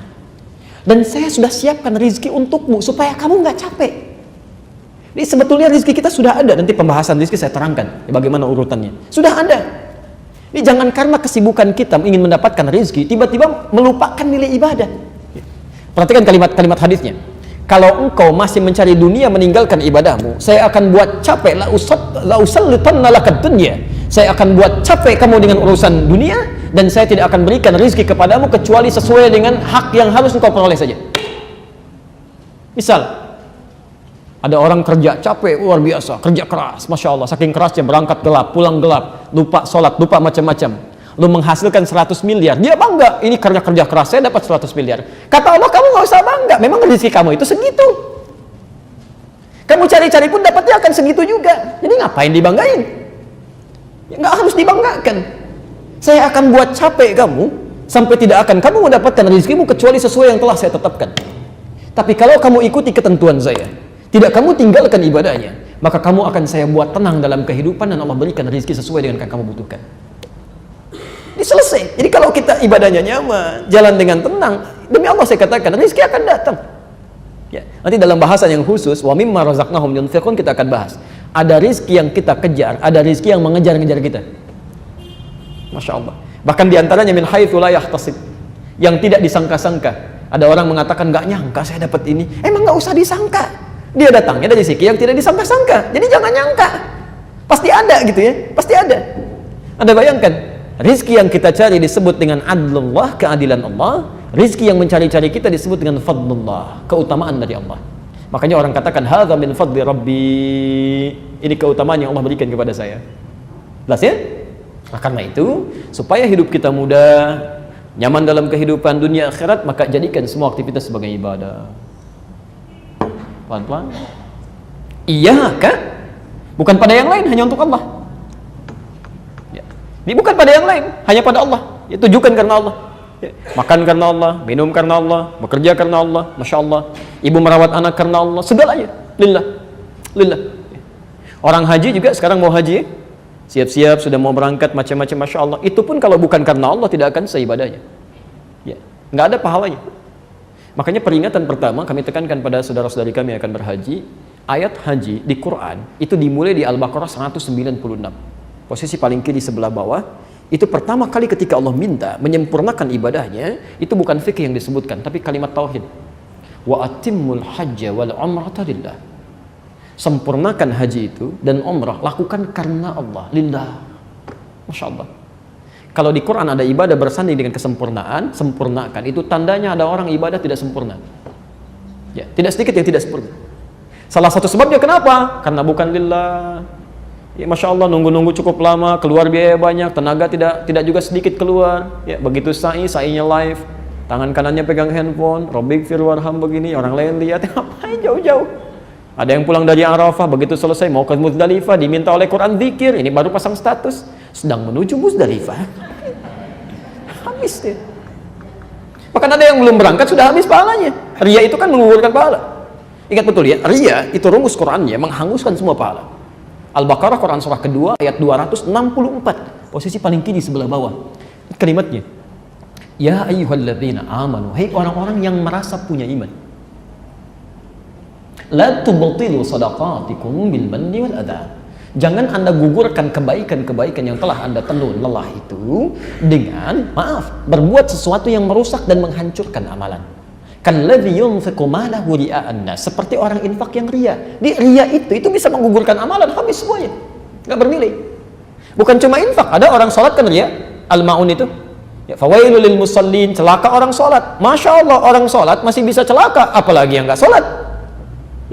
Dan saya sudah siapkan rizki untukmu supaya kamu nggak capek. Jadi sebetulnya rizki kita sudah ada. Nanti pembahasan rizki saya terangkan bagaimana urutannya. Sudah ada. Ini jangan karena kesibukan kita ingin mendapatkan rizki tiba-tiba melupakan nilai ibadah. Perhatikan kalimat-kalimat hadisnya. Kalau engkau masih mencari dunia meninggalkan ibadahmu, saya akan buat capek la usallitanna lakad dunya. Saya akan buat capek kamu dengan urusan dunia, dan saya tidak akan berikan rizki kepadamu kecuali sesuai dengan hak yang harus engkau peroleh saja. Misal, ada orang kerja capek luar biasa, kerja keras, masya Allah, saking kerasnya berangkat gelap, pulang gelap, lupa sholat, lupa macam-macam. Lu menghasilkan 100 miliar, dia bangga, ini kerja keras, saya dapat 100 miliar. Kata Allah, kamu nggak usah bangga, memang rezeki kamu itu segitu. Kamu cari-cari pun dapatnya akan segitu juga. Jadi ngapain dibanggain? Ya, nggak harus dibanggakan. Saya akan buat capek kamu sampai tidak akan kamu mendapatkan rezekimu kecuali sesuai yang telah saya tetapkan. Tapi kalau kamu ikuti ketentuan saya, tidak kamu tinggalkan ibadahnya, maka kamu akan saya buat tenang dalam kehidupan, dan Allah berikan rezeki sesuai dengan yang kamu butuhkan. Ini selesai. Jadi kalau kita ibadahnya nyaman, jalan dengan tenang, demi Allah saya katakan rezeki akan datang. Ya, nanti dalam bahasan yang khusus, wa mimma razaqnahum yunfiqun, kita akan bahas. Ada rezeki yang kita kejar, ada rezeki yang mengejar-ngejar kita. Masya Allah. Bahkan diantaranya min haitsu la yahtasib, yang tidak disangka-sangka. Ada orang mengatakan nggak nyangka saya dapat ini. Emang nggak usah disangka. Dia datangnya dari rezeki yang tidak disangka-sangka. Jadi jangan nyangka. Pasti ada gitu ya. Pasti ada. Anda bayangkan, rizki yang kita cari disebut dengan adlullah, keadilan Allah. Rizki yang mencari-cari kita disebut dengan fadlullah, keutamaan dari Allah. Makanya orang katakan hadza min fadli rabbi, ini keutamaan yang Allah berikan kepada saya. Jelas ya? Nah, karena itu supaya hidup kita mudah, nyaman dalam kehidupan dunia akhirat, maka jadikan semua aktivitas sebagai ibadah. Pelan-pelan. Iya kah? Bukan pada yang lain, hanya untuk Allah. Ya. Ini bukan pada yang lain, hanya pada Allah. Ya, tujukan karena Allah. Ya. Makan karena Allah, minum karena Allah, bekerja karena Allah, masya Allah. Ibu merawat anak karena Allah, segalanya lillah, lillah. Ya. Orang haji juga sekarang mau haji, siap-siap sudah mau berangkat macam-macam, masya Allah. Itu pun kalau bukan karena Allah tidak akan seibadahnya. Ya, nggak ada pahalanya. Makanya peringatan pertama kami tekankan pada saudara-saudari kami yang akan berhaji, ayat haji di Quran itu dimulai di Al-Baqarah 196. Posisi paling kiri sebelah bawah. Itu pertama kali ketika Allah minta menyempurnakan ibadahnya, itu bukan fikih yang disebutkan, tapi kalimat tauhid. Wa atimmul hajja wal umrata lillah. Sempurnakan haji itu dan umrah, lakukan karena Allah, lillah. Masya Allah. Kalau di Quran ada ibadah bersanding dengan kesempurnaan, sempurnakan. Itu tandanya ada orang ibadah tidak sempurna. Ya, tidak sedikit yang tidak sempurna. Salah satu sebabnya kenapa? Karena bukan lillah. Ya, masya Allah, nunggu-nunggu cukup lama, keluar biaya banyak, tenaga tidak juga sedikit keluar. Ya, begitu sa'inya live, tangan kanannya pegang handphone, Rabbik firwarham begini, orang lain lihat, ngapain jauh-jauh. Ada yang pulang dari Arafah, begitu selesai mau ke Muzdalifah, diminta oleh Quran zikir, ini baru pasang status, sedang menuju Muzdalifah. Habis deh. Bahkan ada yang belum berangkat sudah habis pahalanya. Ria itu kan menggugurkan pahala. Ingat betul ya, ria itu rumus Qurannya menghanguskan semua pahala. Al-Baqarah Quran surah kedua ayat 264, posisi paling kiri sebelah bawah. Kalimatnya, ya ayyuhalladzina amanu, hai orang-orang yang merasa punya iman, la tubtilu shadaqatikum bil manni wal adha. Jangan Anda gugurkan kebaikan-kebaikan yang telah Anda tenun lelah itu dengan berbuat sesuatu yang merusak dan menghancurkan amalan. Kalladzi yunfiqu malahu ria'an nas, seperti orang infak yang ria. Di ria itu bisa menggugurkan amalan, habis semuanya, nggak bernilai. Bukan cuma infak, ada orang sholat kan ria, al-maun itu. Ya, fawailul lil musallin, celaka orang sholat. Masya Allah, orang sholat masih bisa celaka, apalagi yang nggak sholat.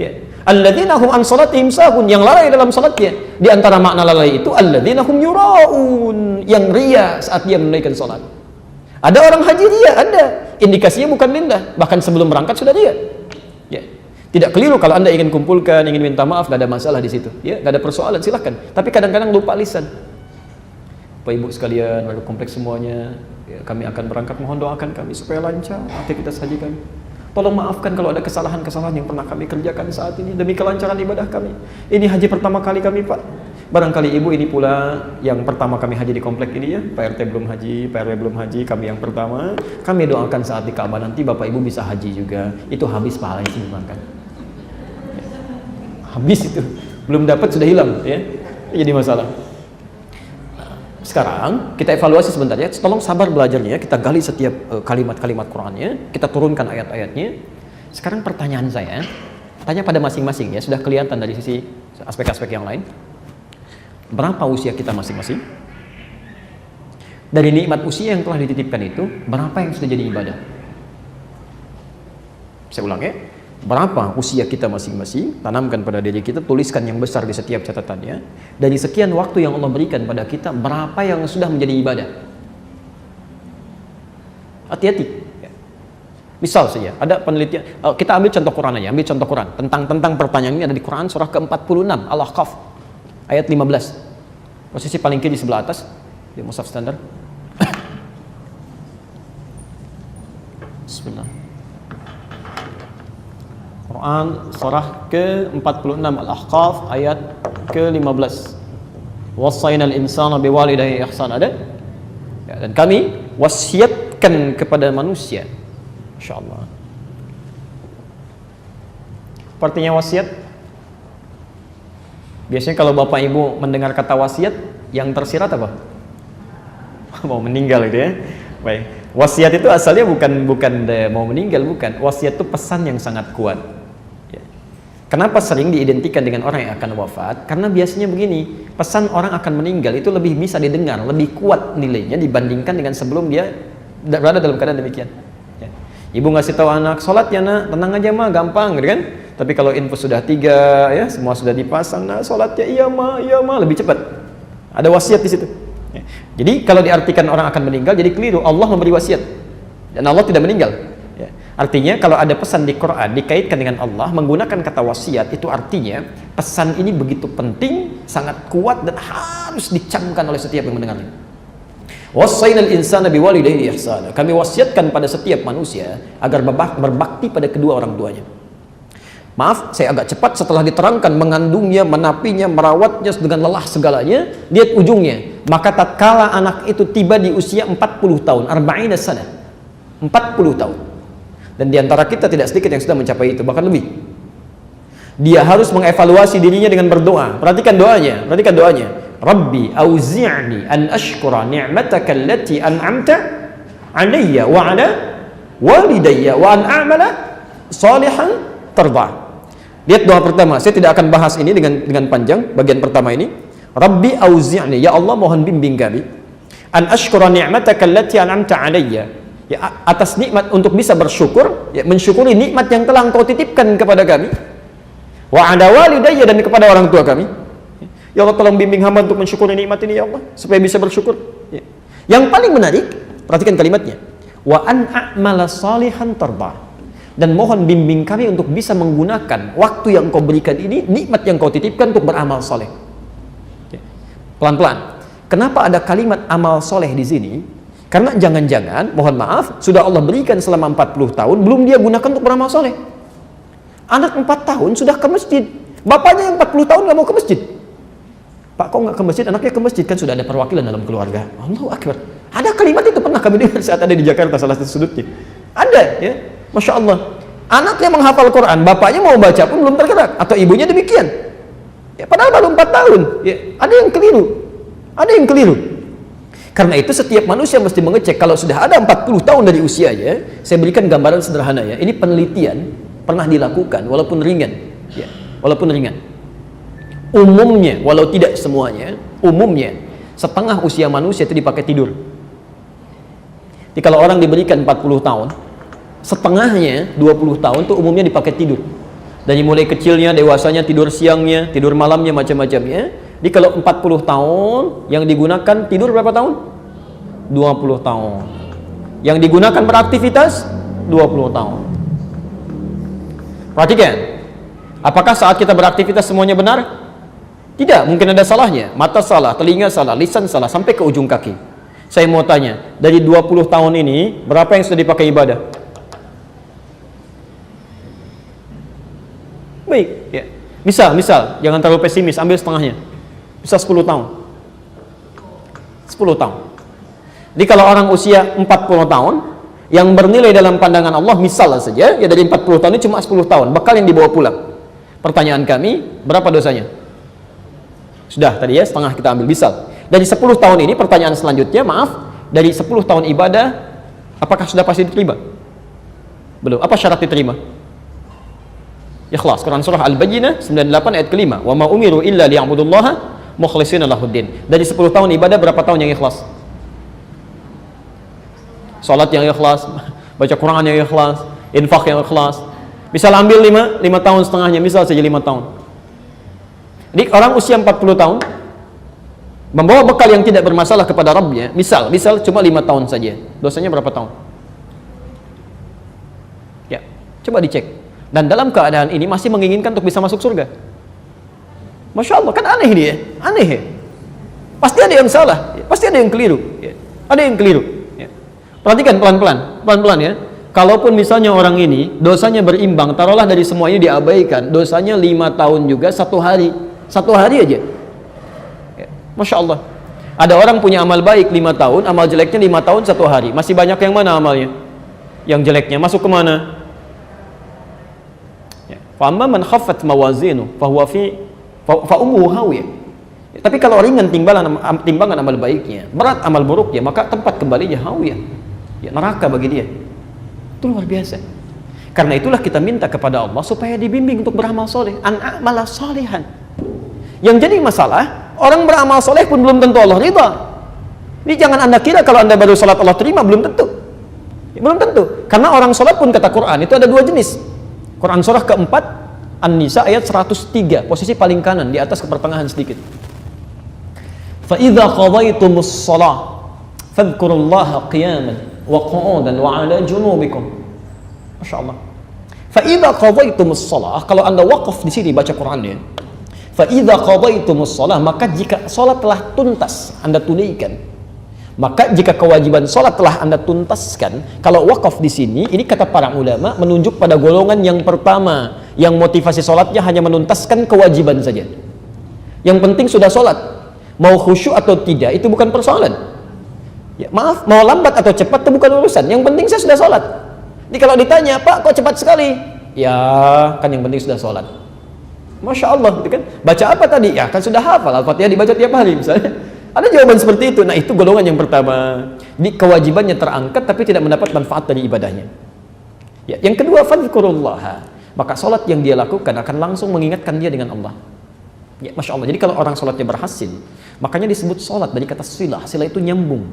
Ya, alladzina hum an sholatihim sahun, yang lalai dalam sholatnya. Di antara makna lalai itu alladzina hum yura'un, yang ria saat dia menunaikan sholat. Ada orang haji ria, ada. Indikasinya bukan lillah, bahkan sebelum berangkat sudah ria. Ya. Tidak keliru kalau Anda ingin kumpulkan, ingin minta maaf, tidak ada masalah di situ. Ya, tidak ada persoalan, silahkan. Tapi kadang-kadang lupa lisan. Bapak Ibu sekalian, warga kompleks semuanya, ya, kami akan berangkat, mohon doakan kami supaya lancar aktivitas haji kami. tolong maafkan kalau ada kesalahan-kesalahan yang pernah kami kerjakan saat ini demi kelancaran ibadah kami. Ini haji pertama kali kami, Pak. Barangkali ibu ini pula yang pertama kami haji di komplek ini ya. Pak RT belum haji, Pak RW belum haji, kami yang pertama. Kami doakan saat di Ka'bah nanti Bapak Ibu bisa haji juga. Itu habis pahalanya sih makan. Habis itu. Belum dapat sudah hilang ya. Jadi masalah. Sekarang kita evaluasi sebentar ya. Tolong sabar belajarnya. Kita gali setiap kalimat-kalimat Qur'annya. Kita turunkan ayat-ayatnya. Sekarang pertanyaan saya, tanya pada masing-masing ya. Sudah kelihatan dari sisi aspek-aspek yang lain. Berapa usia kita masing-masing? Dari nikmat usia yang telah dititipkan itu, berapa yang sudah jadi ibadah? Saya ulang ya. Berapa usia kita masing-masing? Tanamkan pada diri kita, tuliskan yang besar di setiap catatannya. Dari sekian waktu yang Allah berikan pada kita, berapa yang sudah menjadi ibadah? Hati-hati. Misal saja, ada penelitian, kita ambil contoh Quran aja, ambil contoh Quran. Tentang pertanyaan ini ada di Quran surah ke-46, Al-Ahqaf. Ayat 15. Posisi paling kiri sebelah atas di mushaf standar. Bismillah. Quran surah ke-46 Al-Ahqaf ayat ke-15. Wassaynal insana biwalidayhi ihsan, ada? Ya, dan kami wasiatkan kepada manusia. Insyaallah. Artinya wasiat. Biasanya kalau bapak ibu mendengar kata wasiat, yang tersirat apa? Mau meninggal gitu ya. Baik. Wasiat itu asalnya bukan mau meninggal, bukan. Wasiat itu pesan yang sangat kuat. Ya. Kenapa sering diidentikan dengan orang yang akan wafat? Karena biasanya begini, pesan orang akan meninggal itu lebih bisa didengar, lebih kuat nilainya dibandingkan dengan sebelum dia berada dalam keadaan demikian. Ya. Ibu ngasih tahu anak, sholat ya nak, tenang aja mah, gampang gitu kan. Tapi kalau info sudah 3 ya, semua sudah dipasang, nah sholatnya iya ma, lebih cepat. Ada wasiat di situ. Ya. Jadi kalau diartikan orang akan meninggal, jadi keliru. Allah memberi wasiat dan Allah tidak meninggal. Ya. Artinya kalau ada pesan di Quran dikaitkan dengan Allah menggunakan kata wasiat, itu artinya pesan ini begitu penting, sangat kuat dan harus dicamkan oleh setiap yang mendengarnya. Wassaynal insana biwalidayhi ihsana. Kami wasiatkan pada setiap manusia agar berbakti pada kedua orang tuanya. Maaf, saya agak cepat setelah diterangkan mengandungnya, menapinya, merawatnya dengan lelah segalanya. Lihat ujungnya. Maka tatkala anak itu tiba di usia 40 tahun, 40 sana. 40 tahun. Dan diantara kita tidak sedikit yang sudah mencapai itu, bahkan lebih. Dia harus mengevaluasi dirinya dengan berdoa. Perhatikan doanya, Rabbi auzi'ni an ashkura ni'mataka allati an'amta alayya wa ala walidayya wa an a'mala salihan tarda. Lihat doa pertama, saya tidak akan bahas ini dengan panjang bagian pertama ini. Rabbi auzi'ni, ya Allah mohon bimbing kami an ashkura ni'mataka allati an'amta alayya, ya atas nikmat untuk bisa bersyukur, ya mensyukuri nikmat yang telah Engkau titipkan kepada kami, wa ala walidayya dan kepada orang tua kami. Ya Allah tolong bimbing hamba untuk mensyukuri nikmat ini ya Allah supaya bisa bersyukur. Ya. Yang paling menarik, perhatikan kalimatnya. Wa an a'mala salihan tarda. Dan mohon bimbing kami untuk bisa menggunakan waktu yang Kau berikan ini, nikmat yang Kau titipkan untuk beramal soleh. Pelan-pelan. Kenapa ada kalimat amal soleh di sini? Karena jangan-jangan, mohon maaf, sudah Allah berikan selama 40 tahun, belum dia gunakan untuk beramal soleh. Anak 4 tahun sudah ke masjid. Bapaknya yang 40 tahun nggak mau ke masjid. Pak, kok nggak ke masjid? Anaknya ke masjid, kan sudah ada perwakilan dalam keluarga. Allahu Akbar. Ada kalimat itu pernah kami dengar saat ada di Jakarta, salah satu sudutnya. Ada, ya. Masya Allah, anaknya menghafal Quran, bapaknya mau baca pun belum tergerak, atau ibunya demikian. Ya, padahal baru 4 tahun. Ya, ada yang keliru. Karena itu setiap manusia mesti mengecek. Kalau sudah ada 40 tahun dari usianya, saya berikan gambaran sederhana ya. Ini penelitian pernah dilakukan, walaupun ringan. Ya, walaupun ringan. Umumnya, walau tidak semuanya, umumnya setengah usia manusia itu dipakai tidur. Jadi kalau orang diberikan 40 tahun, setengahnya 20 tahun tuh umumnya dipakai tidur. Dari mulai kecilnya, dewasanya, tidur siangnya, tidur malamnya, macam-macamnya. Jadi kalau 40 tahun yang digunakan tidur berapa tahun? 20 tahun. Yang digunakan beraktivitas 20 tahun. Perhatikan. Apakah saat kita beraktivitas semuanya benar? Tidak, mungkin ada salahnya. Mata salah, telinga salah, lisan salah, sampai ke ujung kaki. Saya mau tanya, dari 20 tahun ini berapa yang sudah dipakai ibadah? baik. Ya. Misal, jangan terlalu pesimis, ambil setengahnya. Bisa 10 tahun. 10 tahun. Jadi kalau orang usia 40 tahun, yang bernilai dalam pandangan Allah, misal saja, ya dari 40 tahun ini cuma 10 tahun, bekal yang dibawa pulang. Pertanyaan kami, berapa dosanya? Sudah tadi ya, setengah kita ambil, misal. Dari 10 tahun ini, pertanyaan selanjutnya, maaf, dari 10 tahun ibadah, apakah sudah pasti diterima? Belum. Apa syarat diterima? Ikhlas. Quran surah Al-Bayyinah 98 ayat ke-5. Wa ma umiru illa liya'budullaha mukhlishina lahuddin. Dari 10 tahun ibadah berapa tahun yang ikhlas? Salat yang ikhlas, baca Quran yang ikhlas, infak yang ikhlas. Misal ambil 5 tahun setengahnya, misal saja 5 tahun. Jadi orang usia 40 tahun membawa bekal yang tidak bermasalah kepada Rabbnya, misal cuma 5 tahun saja. Dosanya berapa tahun? Ya, coba dicek. Dan dalam keadaan ini masih menginginkan untuk bisa masuk surga. Masya Allah, kan aneh ini ya, aneh ya. Pasti ada yang salah, ya. Pasti ada yang keliru, ya. Ada yang keliru. Ya. Perhatikan pelan-pelan ya. Kalaupun misalnya orang ini dosanya berimbang, taruhlah dari semua ini diabaikan, dosanya 5 tahun juga satu hari aja. Ya. Masya Allah. Ada orang punya amal baik 5 tahun, amal jeleknya 5 tahun satu hari. Masih banyak yang mana amalnya? Yang jeleknya masuk ke mana? Fa'amma man khaffat mawazinu fa ummuhu hawiyah. Tapi kalau ringan timbangan amal baiknya, berat amal buruknya, maka tempat kembalinya hawiyah. Ya, neraka bagi dia. Itu luar biasa. Karena itulah kita minta kepada Allah supaya dibimbing untuk beramal soleh, an-a'mala solihan. Yang jadi masalah, orang beramal soleh pun belum tentu Allah ridha. Ini jangan Anda kira kalau Anda baru salat Allah terima, belum tentu. Ya, belum tentu. Karena orang salat pun kata Quran itu ada 2 jenis. Quran surah keempat An-Nisa ayat 103, posisi paling kanan di atas ke pertengahan sedikit. Fa idza qadaytumus shalah fadhkurullaha qiyaman wa qu'udan wa 'ala junubikum. Masyaallah. Fa idza qadaytumus shalah, kalau Anda wakaf di sini baca Qurannya. Fa idza qadaytumus shalah, maka jika salat telah tuntas Anda tunaikan. Maka jika kewajiban sholat telah Anda tuntaskan, kalau wakaf di sini, ini kata para ulama menunjuk pada golongan yang pertama, yang motivasi sholatnya hanya menuntaskan kewajiban saja. Yang penting sudah sholat, mau khusyuk atau tidak itu bukan persoalan. Ya, maaf, mau lambat atau cepat itu bukan urusan. Yang penting saya sudah sholat. Jadi kalau ditanya, Pak kok cepat sekali? Ya kan yang penting sudah sholat. Masya Allah, gitu kan? Baca apa tadi? Ya kan sudah hafal, Al-Fatihah dibaca tiap hari misalnya. Ada jawaban seperti itu. Nah, itu golongan yang pertama. Jadi kewajibannya terangkat tapi tidak mendapat manfaat dari ibadahnya. Ya, yang kedua, fadhkurullah. Maka salat yang dia lakukan akan langsung mengingatkan dia dengan Allah. Ya, Masya Allah. Jadi kalau orang salatnya berhasil, makanya disebut salat dari kata silah. Silah itu nyambung,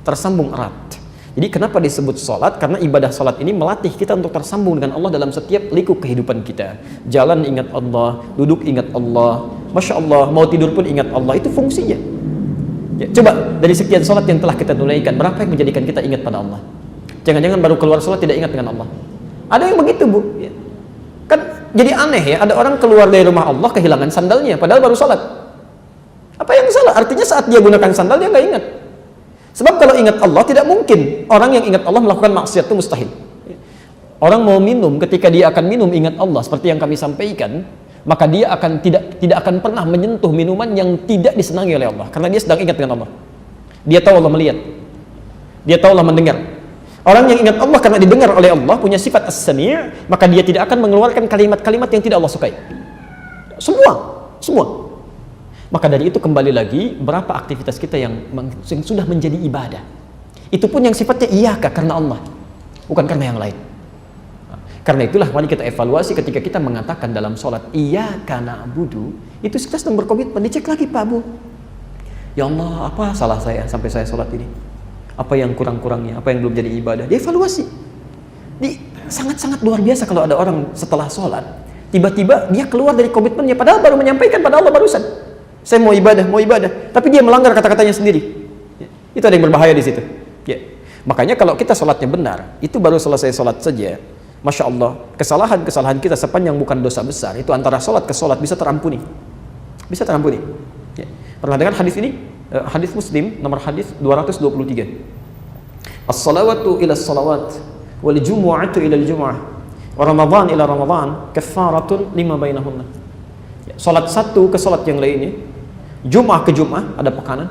tersambung erat. Jadi kenapa disebut salat? Karena ibadah salat ini melatih kita untuk tersambung dengan Allah dalam setiap liku kehidupan kita. Jalan ingat Allah, duduk ingat Allah. Masya Allah, mau tidur pun ingat Allah. Itu fungsinya. Ya, coba dari sekian sholat yang telah kita tunaikan, berapa yang menjadikan kita ingat pada Allah? Jangan-jangan baru keluar sholat tidak ingat dengan Allah. Ada yang begitu, Bu. Ya. Kan jadi aneh ya, ada orang keluar dari rumah Allah kehilangan sandalnya, padahal baru sholat. Apa yang salah? Artinya saat dia gunakan sandal dia nggak ingat. Sebab kalau ingat Allah tidak mungkin orang yang ingat Allah melakukan maksiat, itu mustahil. Orang mau minum, ketika dia akan minum ingat Allah seperti yang kami sampaikan, maka dia akan tidak akan pernah menyentuh minuman yang tidak disenangi oleh Allah, karena dia sedang ingat dengan Allah. Dia tahu Allah melihat, dia tahu Allah mendengar. Orang yang ingat Allah karena didengar oleh Allah, punya sifat as-sami', maka dia tidak akan mengeluarkan kalimat-kalimat yang tidak Allah sukai. Semua. Maka dari itu kembali lagi, berapa aktivitas kita yang sudah menjadi ibadah. Itu pun yang sifatnya iyaka karena Allah, bukan karena yang lain. Karena itulah mari kita evaluasi ketika kita mengatakan dalam sholat iyyaka na'budu, itu kita sedang berkomitmen. Dicek lagi, Pak Bu, ya Allah, apa salah saya sampai saya sholat ini, apa yang kurang-kurangnya, apa yang belum jadi ibadah, dievaluasi. Sangat-sangat luar biasa kalau ada orang setelah sholat tiba-tiba dia keluar dari komitmennya, padahal baru menyampaikan pada Allah barusan, saya mau ibadah, tapi dia melanggar kata-katanya sendiri. Itu ada yang berbahaya di situ. Ya. Makanya kalau kita sholatnya benar, itu baru selesai sholat saja, Masya Allah, kesalahan kita sepanjang bukan dosa besar, itu antara sholat ke sholat bisa terampuni. Ya. Pernah dengar hadis ini? Hadis Muslim, nomor hadis 223. As-salawatu ila as-salawat, wal jumu'atu ila al-jumu'ah, Wa Ramadan ila Ramadan kaffaratun lima bainahunna. Ya, salat satu ke salat yang lainnya, Jum'ah ke Jum'ah ada pekanan.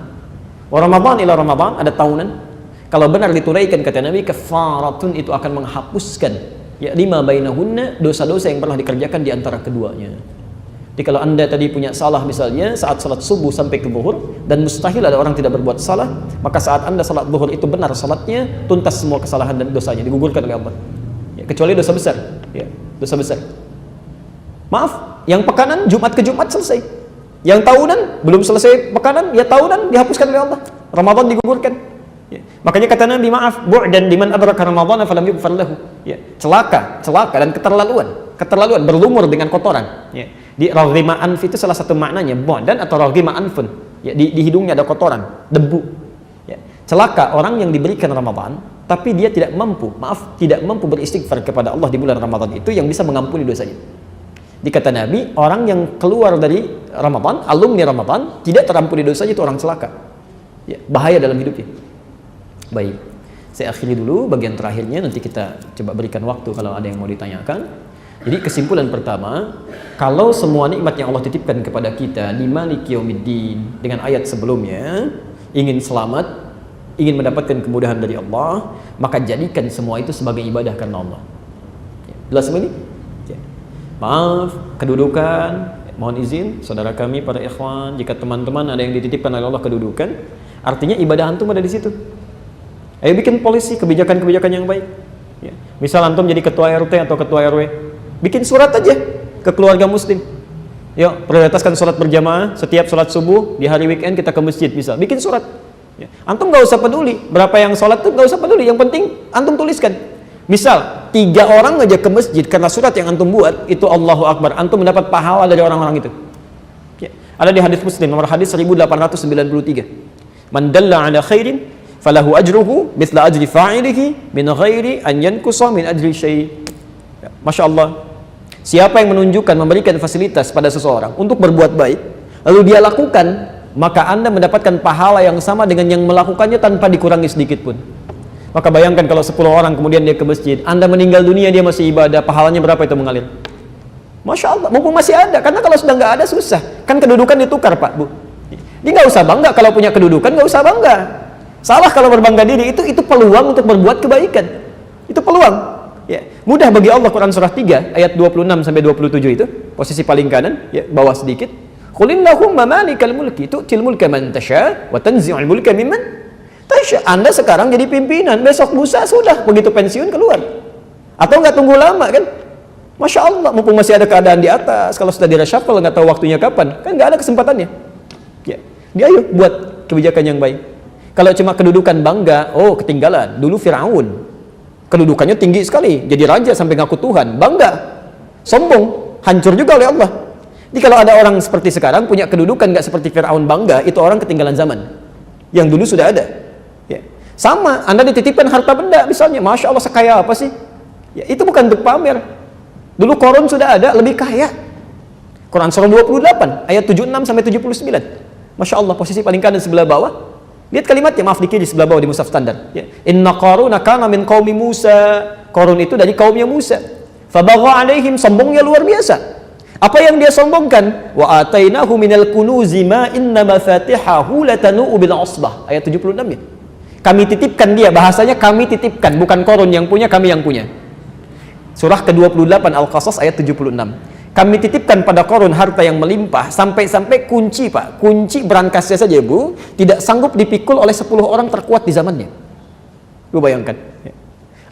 Wa Ramadan ila Ramadan ada tahunan. Kalau benar ditunaikan kata Nabi, kaffaratun itu akan menghapuskan ya lima bainahunna, dosa-dosa yang pernah dikerjakan di antara keduanya. Jadi kalau Anda tadi punya salah misalnya saat salat subuh sampai ke zuhur, dan mustahil ada orang tidak berbuat salah, maka saat Anda salat zuhur itu benar salatnya, tuntas semua kesalahan dan dosanya, digugurkan oleh Allah. Ya, kecuali dosa besar, ya, dosa besar. Maaf, yang pekanan Jumat ke Jumat selesai. Yang tahunan belum selesai pekanan, ya tahunan dihapuskan oleh Allah. Ramadan digugurkan. Ya. Makanya kata Nabi, maaf, bu'dan liman adraka Ramadan falam yughfar lahu. Ya, celaka dan keterlaluan berlumur dengan kotoran. Ya. Di raghima anf itu salah satu maknanya bu'dan atau raghima anfun. Ya, di hidungnya ada kotoran, debu. Ya. Celaka orang yang diberikan Ramadan tapi dia tidak mampu beristighfar kepada Allah di bulan Ramadan itu yang bisa mengampuni dosanya. Dikata Nabi, orang yang keluar dari Ramadan, alumni Ramadan, tidak terampuni dosanya, itu orang celaka. Ya, bahaya dalam hidupnya. Baik, saya akhiri dulu bagian terakhirnya, nanti kita coba berikan waktu kalau ada yang mau ditanyakan. Jadi kesimpulan pertama, kalau semua nikmat yang Allah titipkan kepada kita di Maliki Yaumiddin dengan ayat sebelumnya, ingin selamat, ingin mendapatkan kemudahan dari Allah, maka jadikan semua itu sebagai ibadah karena Allah. Ya, jelas semua ini? Ya. Maaf, kedudukan, mohon izin saudara kami para ikhwan, jika teman-teman ada yang dititipkan oleh Allah kedudukan, artinya ibadah antum ada di situ. Ayo bikin polisi kebijakan-kebijakan yang baik. Ya. Misal antum jadi ketua RT atau ketua RW, bikin surat aja ke keluarga muslim. Yuk, prioritaskan sholat berjamaah setiap sholat subuh, di hari weekend kita ke masjid, bisa bikin surat. Ya. Antum gak usah peduli berapa yang sholat tuh, gak usah peduli, yang penting antum tuliskan. Misal 3 orang aja ke masjid karena surat yang antum buat, itu Allahu Akbar, antum mendapat pahala dari orang-orang itu. Ya. Ada di hadis Muslim nomor hadis 1893. Man dalla ala khairin falahu ajruhu mithla ajri fa'ilihi min ghairi an yankusa min ajri syai'. Ya. Masya Allah, siapa yang menunjukkan, memberikan fasilitas pada seseorang untuk berbuat baik, lalu dia lakukan, maka Anda mendapatkan pahala yang sama dengan yang melakukannya tanpa dikurangi sedikit pun. Maka bayangkan kalau 10 orang kemudian dia ke masjid, Anda meninggal dunia dia masih ibadah, pahalanya berapa itu mengalir? Masya Allah, mumpung masih ada, karena kalau sudah nggak ada susah. Kan kedudukan ditukar Pak, Bu. Dia nggak usah bangga kalau punya kedudukan, nggak usah bangga. Salah kalau berbangga diri, itu peluang untuk berbuat kebaikan. Itu peluang. Ya, mudah bagi Allah. Quran surah 3 ayat 26 sampai 27 itu, posisi paling kanan, ya, bawah sedikit. Qulillahumma malikal mulki tu'til mulka man tasha wa tanzi'ul mulka mimman tasha. Anda sekarang jadi pimpinan, besok lusa sudah begitu pensiun keluar. Atau nggak tunggu lama kan? Masya Allah, mumpung masih ada keadaan di atas. Kalau sudah di-reshuffle nggak tahu waktunya kapan, kan nggak ada kesempatannya. Ya, dia ayo buat kebijakan yang baik. Kalau cuma kedudukan bangga, oh ketinggalan. Dulu Firaun kedudukannya tinggi sekali, jadi raja sampai ngaku Tuhan, bangga, sombong, hancur juga oleh Allah. Jadi kalau ada orang seperti sekarang punya kedudukan nggak seperti Firaun bangga, itu orang ketinggalan zaman. Yang dulu sudah ada. Ya. Sama, Anda dititipkan harta benda misalnya, Masya Allah sekaya apa sih? Ya, itu bukan untuk pamer. Dulu Korun sudah ada, lebih kaya. Quran surah 28 ayat 76 sampai 79. Masya Allah, posisi paling kanan sebelah bawah. Lihat kalimatnya, maaf di kiri sebelah bawah di mushaf standar. Ya. Inna Qaruna kana min qaumi Musa. Qarun itu dari kaumnya Musa. Fabagha alaihim, sombongnya luar biasa. Apa yang dia sombongkan? Wa atainahu minal kunuzi ma inna mafatihahu latanu bil usbah. Ayat 76 ya. Kami titipkan dia, bahasanya kami titipkan, bukan Qarun yang punya, kami yang punya. Surah ke-28 Al-Qasas ayat 76. Kami titipkan pada Qarun harta yang melimpah, sampai-sampai kunci Pak, kunci berangkasnya saja Bu, tidak sanggup dipikul oleh 10 orang terkuat di zamannya. Lu bayangkan. Ya.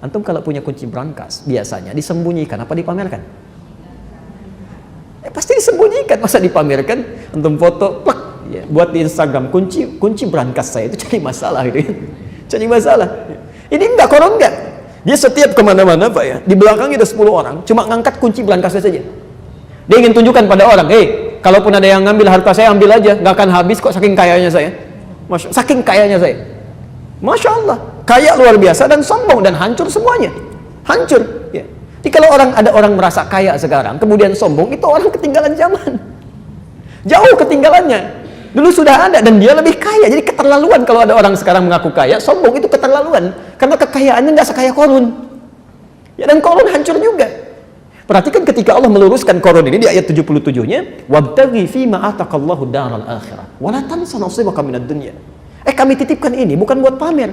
Antum kalau punya kunci berangkas, biasanya disembunyikan apa dipamerkan? Pasti disembunyikan, masa dipamerkan? Antum foto, plak, ya, buat di Instagram, kunci berangkas saya itu cari masalah gitu ya. Cari masalah. Ini enggak, Qarun enggak. Dia setiap kemana-mana Pak ya, di belakangnya ada 10 orang, cuma ngangkat kunci berangkasnya saja. Dia ingin tunjukkan pada orang, kalaupun ada yang ngambil harta saya, ambil aja, nggak akan habis kok, saking kayanya saya. Saking kayanya saya. Masya Allah, kaya luar biasa dan sombong dan hancur semuanya. Hancur. Ya. Jadi kalau ada orang merasa kaya sekarang, kemudian sombong, itu orang ketinggalan zaman. Jauh ketinggalannya. Dulu sudah ada dan dia lebih kaya. Jadi keterlaluan kalau ada orang sekarang mengaku kaya, sombong itu keterlaluan. Karena kekayaannya nggak sekaya Qarun. Ya, dan Qarun hancur juga. Perhatikan ketika Allah meluruskan Quran ini di ayat 77-nya, wabtaghi fima ataqallahu daral akhirah wala tansa nasibaka minad dunya. Kami titipkan ini bukan buat pamer,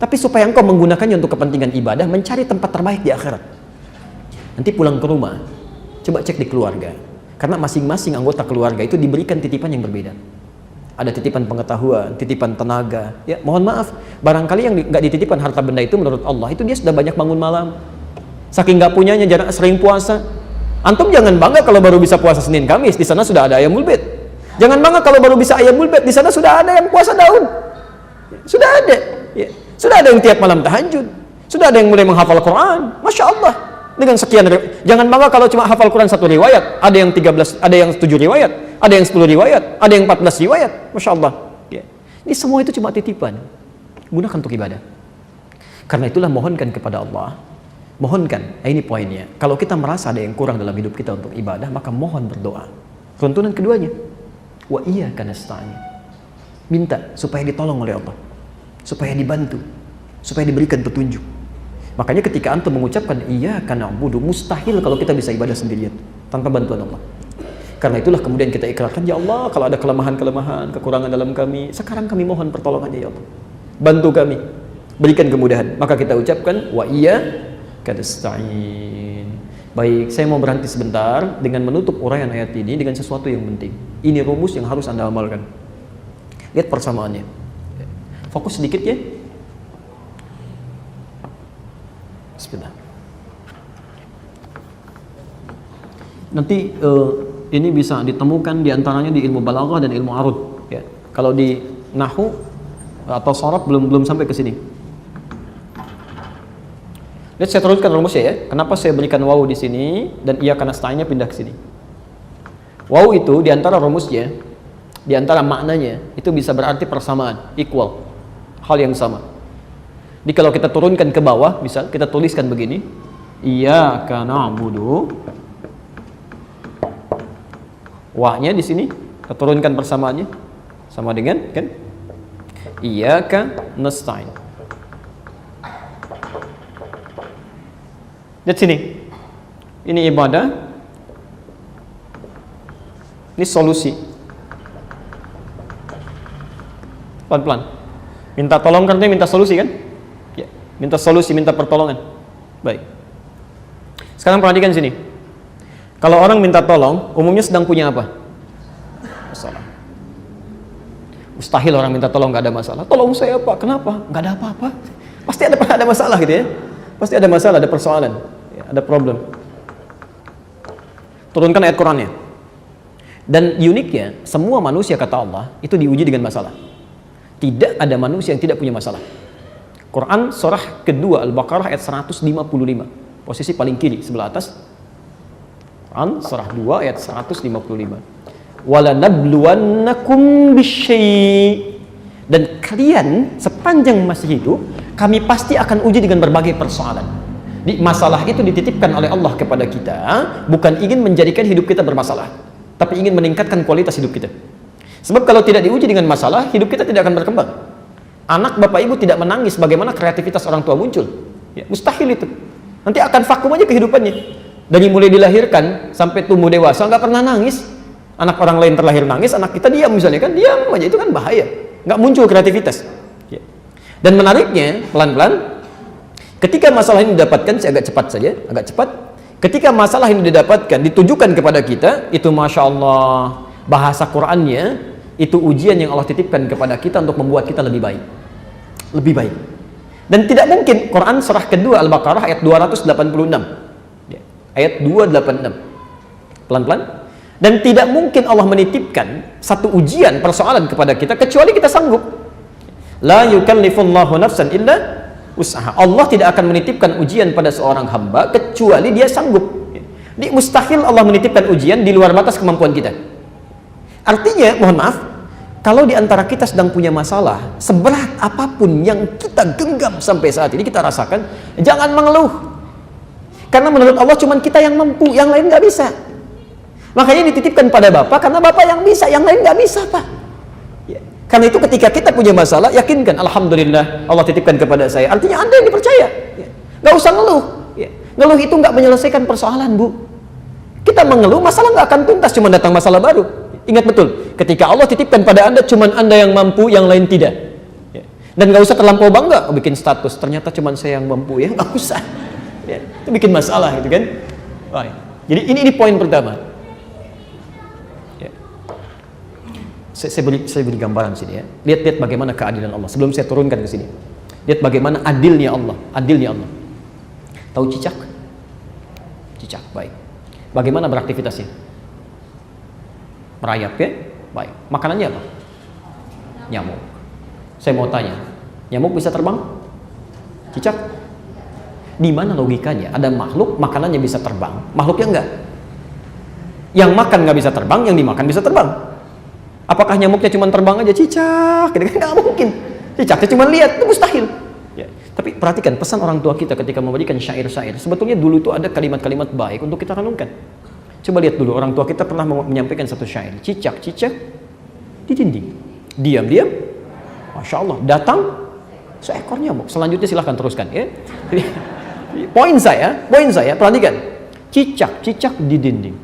tapi supaya engkau menggunakannya untuk kepentingan ibadah, mencari tempat terbaik di akhirat. Nanti pulang ke rumah, coba cek di keluarga, karena masing-masing anggota keluarga itu diberikan titipan yang berbeda. Ada titipan pengetahuan, titipan tenaga. Ya, mohon maaf, barangkali yang nggak dititipkan harta benda itu menurut Allah itu dia sudah banyak bangun malam. Saking nggak punyanya, jarang sering puasa. Antum jangan bangga kalau baru bisa puasa Senin Kamis, di sana sudah ada ayamul bait. Jangan bangga kalau baru bisa ayamul bait, di sana sudah ada yang puasa daun. Sudah ada. Ya. Sudah ada yang tiap malam tahajud. Sudah ada yang mulai menghafal Quran. Masya Allah. Dengan sekian jangan bangga kalau cuma hafal Quran 1 riwayat, ada yang 13, ada yang 7 riwayat, ada yang 10 riwayat, ada yang 14 riwayat. Masya Allah. Ya. Ini semua itu cuma titipan. Gunakan untuk ibadah. Karena itulah mohonkan kepada Allah. Mohonkan, ini poinnya. Kalau kita merasa ada yang kurang dalam hidup kita untuk ibadah, maka mohon berdoa. Runtunan keduanya, wa iyyaka nasta'in. Minta supaya ditolong oleh Allah, supaya dibantu, supaya diberikan petunjuk. Makanya ketika antum mengucapkan iyyaka na'budu, mustahil kalau kita bisa ibadah sendirian tanpa bantuan Allah. Karena itulah kemudian kita ikrarkan, ya Allah, kalau ada kelemahan-kelemahan, kekurangan dalam kami, sekarang kami mohon pertolongannya ya Allah. Bantu kami, berikan kemudahan. Maka kita ucapkan wa iyyaka nasta'in. Baik, saya mau berhenti sebentar dengan menutup uraian ayat ini dengan sesuatu yang penting. Ini rumus yang harus Anda amalkan. Lihat persamaannya. Fokus sedikit ya. Sebentar. Nanti ini bisa ditemukan diantaranya di ilmu balaghah dan ilmu arud. Ya. Kalau di nahwu atau sharaf belum sampai ke sini. Lihat saya teruskan rumusnya ya. Kenapa saya berikan waw di sini dan iyyaka nasta'innya pindah ke sini? Waw itu di antara rumusnya, di antara maknanya itu bisa berarti persamaan, equal, hal yang sama. Jadi kalau kita turunkan ke bawah, bisa kita tuliskan begini, iyyaka na'budu. Wa-nya di sini kita turunkan persamaannya sama dengan kan iyyaka nasta'in. Lihat sini, ini ibadah, ini solusi. Pelan-pelan. Minta tolong karena minta solusi kan? Ya, minta solusi, minta pertolongan. Baik. Sekarang perhatikan sini. Kalau orang minta tolong, umumnya sedang punya apa? Masalah. Mustahil orang minta tolong nggak ada masalah. Tolong saya Pak, kenapa? Nggak ada apa-apa. Pasti ada masalah gitu ya. Pasti ada masalah, ada persoalan, ya, ada problem. Turunkan ayat Qurannya. Dan uniknya, semua manusia kata Allah itu diuji dengan masalah. Tidak ada manusia yang tidak punya masalah. Quran surah kedua Al-Baqarah ayat 155. Posisi paling kiri sebelah atas. Quran surah 2 ayat 155. Wala nabluwannakum bisyai'. Dan kalian sepanjang masih hidup, kami pasti akan uji dengan berbagai persoalan. Masalah itu dititipkan oleh Allah kepada kita, bukan ingin menjadikan hidup kita bermasalah, tapi ingin meningkatkan kualitas hidup kita. Sebab kalau tidak diuji dengan masalah, hidup kita tidak akan berkembang. Anak bapak ibu tidak menangis, bagaimana kreativitas orang tua muncul? Ya, mustahil itu. Nanti akan vakum aja kehidupannya. Dari mulai dilahirkan sampai tumbuh dewasa nggak pernah nangis. Anak orang lain terlahir nangis, anak kita diam misalnya kan, diam aja, itu kan bahaya. Nggak muncul kreativitas. Ya. Dan menariknya, pelan-pelan, ketika masalah ini didapatkan, saya agak cepat saja, agak cepat. Ketika masalah ini didapatkan, ditujukan kepada kita, itu Masya Allah, bahasa Qur'annya, itu ujian yang Allah titipkan kepada kita untuk membuat kita lebih baik. Lebih baik. Dan tidak mungkin, Quran surah kedua Al-Baqarah ayat 286. Ya. Ayat 286. Pelan-pelan. Dan tidak mungkin Allah menitipkan satu ujian, persoalan kepada kita kecuali kita sanggup. La yukallifullahu nafsan illa usaha. Allah tidak akan menitipkan ujian pada seorang hamba kecuali dia sanggup. Jadi mustahil Allah menitipkan ujian di luar batas kemampuan kita. Artinya, mohon maaf, kalau di antara kita sedang punya masalah, seberat apapun yang kita genggam sampai saat ini kita rasakan, jangan mengeluh. Karena menurut Allah cuma kita yang mampu, yang lain nggak bisa. Makanya dititipkan pada Bapak, karena Bapak yang bisa, yang lain nggak bisa Pak. Ya. Karena itu ketika kita punya masalah, yakinkan, Alhamdulillah Allah titipkan kepada saya. Artinya Anda yang dipercaya. Ya. Nggak usah ngeluh. Ya. Ngeluh itu nggak menyelesaikan persoalan, Bu. Kita mengeluh, masalah nggak akan tuntas, cuma datang masalah baru. Ingat betul, ketika Allah titipkan pada Anda, cuma Anda yang mampu, yang lain tidak. Ya. Dan nggak usah terlampau bangga, bikin status, ternyata cuma saya yang mampu, ya nggak usah. Ya. Itu bikin masalah, gitu kan? Baik. Jadi ini poin pertama. Ya. Saya beri gambaran sini ya. Lihat bagaimana keadilan Allah. Sebelum saya turunkan ke sini, lihat bagaimana adilnya Allah. Adilnya Allah. Tahu cicak? Cicak, baik. Bagaimana beraktivitasnya? Merayap ya? Baik. Makanannya apa? Nyamuk. Saya mau tanya, nyamuk bisa terbang? Cicak? Di mana logikanya? Ada makhluk makanannya bisa terbang, makhluknya enggak. Yang makan nggak bisa terbang, yang dimakan bisa terbang. Apakah nyamuknya cuma terbang aja? Cicak, gitu kan? Nggak mungkin. Cicaknya cuma lihat, itu mustahil. Ya. Tapi perhatikan pesan orang tua kita ketika memberikan syair-syair. Sebetulnya dulu itu ada kalimat-kalimat baik untuk kita renungkan. Coba lihat dulu, orang tua kita pernah menyampaikan satu syair. Cicak-cicak di dinding, diam-diam, Masya Allah, datang seekor nyamuk. Selanjutnya silahkan teruskan ya. Poin saya, perhatikan. Cicak-cicak di dinding,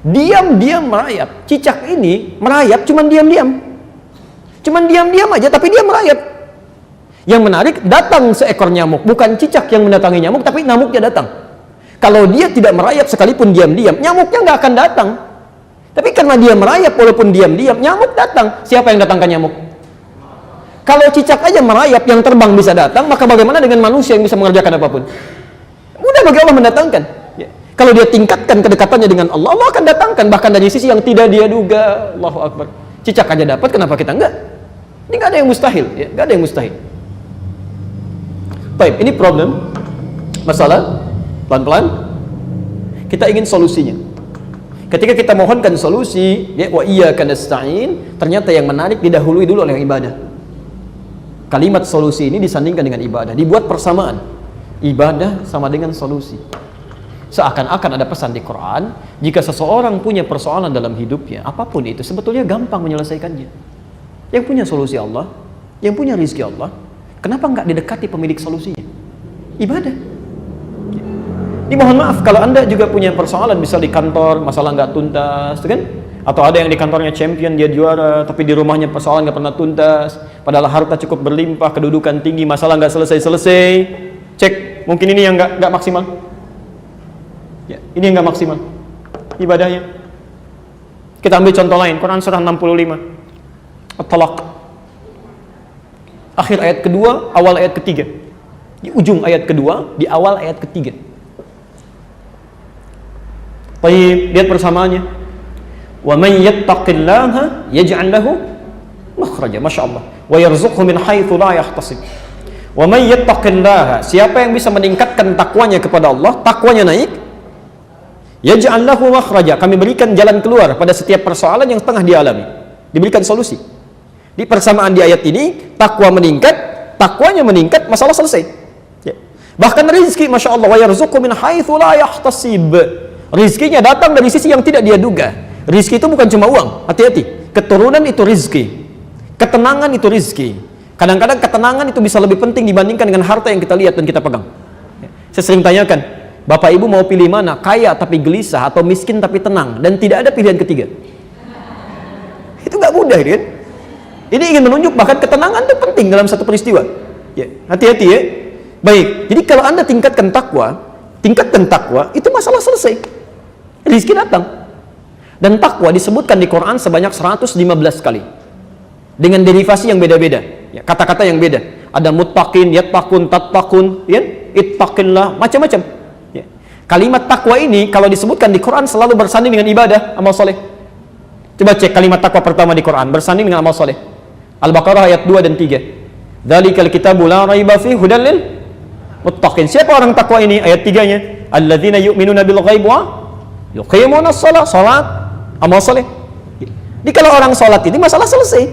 diam-diam merayap. Cicak ini merayap cuman diam-diam. Cuman diam-diam aja, tapi dia merayap. Yang menarik, datang seekor nyamuk. Bukan cicak yang mendatangi nyamuk, tapi nyamuknya datang. Kalau dia tidak merayap sekalipun diam-diam, nyamuknya nggak akan datang. Tapi karena dia merayap walaupun diam-diam, nyamuk datang. Siapa yang datangkan nyamuk? Kalau cicak aja merayap, yang terbang bisa datang, maka bagaimana dengan manusia yang bisa mengerjakan apapun? Mudah bagi Allah mendatangkan. Ya. Kalau dia tingkatkan kedekatannya dengan Allah, Allah akan datangkan, bahkan dari sisi yang tidak dia duga. Allahu Akbar. Cicak aja dapat, kenapa kita enggak? Ini nggak ada yang mustahil, ya, nggak ada yang mustahil. Baik, ini problem, masalah, pelan-pelan. Kita ingin solusinya. Ketika kita mohonkan solusi, ya, wa iyyaka nasta'in, ternyata yang menarik didahului dulu oleh ibadah. Kalimat solusi ini disandingkan dengan ibadah, dibuat persamaan. Ibadah sama dengan solusi. Seakan-akan ada pesan di Quran, jika seseorang punya persoalan dalam hidupnya, apapun itu, sebetulnya gampang menyelesaikannya. Yang punya solusi Allah, yang punya rizki Allah, kenapa nggak didekati pemilik solusinya? Ibadah. Ini mohon maaf, kalau Anda juga punya persoalan, bisa di kantor, masalah nggak tuntas, kan? Atau ada yang di kantornya champion, dia juara, tapi di rumahnya persoalan nggak pernah tuntas, padahal harta cukup berlimpah, kedudukan tinggi, masalah nggak selesai-selesai. Cek, mungkin ini yang nggak maksimal. Ya, ini yang nggak maksimal ibadahnya. Kita ambil contoh lain, Quran surah 65, At-Talaq, akhir ayat kedua, awal ayat ketiga. Di ujung ayat kedua, di awal ayat ketiga. Baik, lihat persamaannya. Wa man yattaqillaha yaj'al lahu makhraja, masyaallah, wa yarzuqhu min haitsu la yahtasib. Wa man yattaqillaha, siapa yang bisa meningkatkan takwanya kepada Allah, takwanya naik, yaj'al lahu makhraja, kami berikan jalan keluar pada setiap persoalan yang tengah dialami, diberikan solusi. Di persamaan di ayat ini, takwa meningkat, takwanya meningkat, masalah selesai. Ya. Bahkan rizki, Masya Allah, wa yarzuqhu min haitsu la yahtasib, rizkinya datang dari sisi yang tidak dia duga. Rizki itu bukan cuma uang, hati-hati. Keturunan itu rizki, ketenangan itu rizki. Kadang-kadang ketenangan itu bisa lebih penting dibandingkan dengan harta yang kita lihat dan kita pegang. Saya sering tanyakan, Bapak Ibu mau pilih mana? Kaya tapi gelisah atau miskin tapi tenang? Dan tidak ada pilihan ketiga. Itu nggak mudah, kan? Ini ingin menunjuk bahkan ketenangan itu penting dalam satu peristiwa. Ya, hati-hati ya. Baik, jadi kalau Anda tingkatkan takwa, itu masalah selesai. Rizki datang. Dan takwa disebutkan di Quran sebanyak 115 kali. Dengan derivasi yang beda-beda. Ya, kata-kata yang beda. Ada muttaqin, yattaqun, tattaqun, ya, ittaqillah, macam-macam. Ya. Kalimat takwa ini kalau disebutkan di Quran selalu bersanding dengan ibadah, amal soleh. Coba cek kalimat takwa pertama di Quran, bersanding dengan amal soleh. Al-Baqarah ayat 2 dan 3. Dzalikal kitabu la raiba fihi hudal lil muttaqin. Siapa orang takwa ini? Ayat 3-nya. Alladzina yu'minuna bil ghaib wa yuqimunas shalah, salat, amal soleh. Jadi kalau orang salat ini masalah selesai.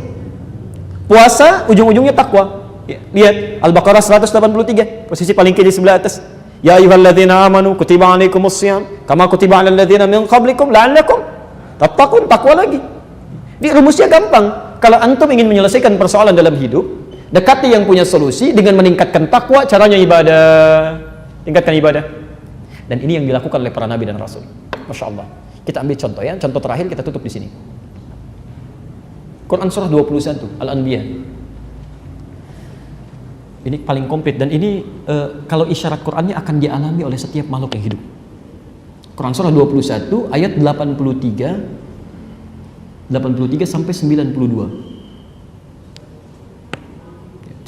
Puasa ujung-ujungnya takwa. Ya, lihat Al-Baqarah 183, posisi paling kiri sebelah atas. Ya ayyuhalladzina amanu kutiba alaikumus shiyam kama kutiba alal ladzina min qablikum la'allakum tattaqun, takwa lagi. Di rumusnya gampang. Kalau antum ingin menyelesaikan persoalan dalam hidup, dekati yang punya solusi dengan meningkatkan takwa. Caranya ibadah. Tingkatkan ibadah. Dan ini yang dilakukan oleh para nabi dan rasul. Masya Allah. Kita ambil contoh ya, contoh terakhir kita tutup di sini. Quran surah 21 Al-Anbiya. Ini paling komplit dan ini kalau isyarat Qurannya akan dialami oleh setiap makhluk yang hidup. Quran surah 21 ayat 83 sampai 92.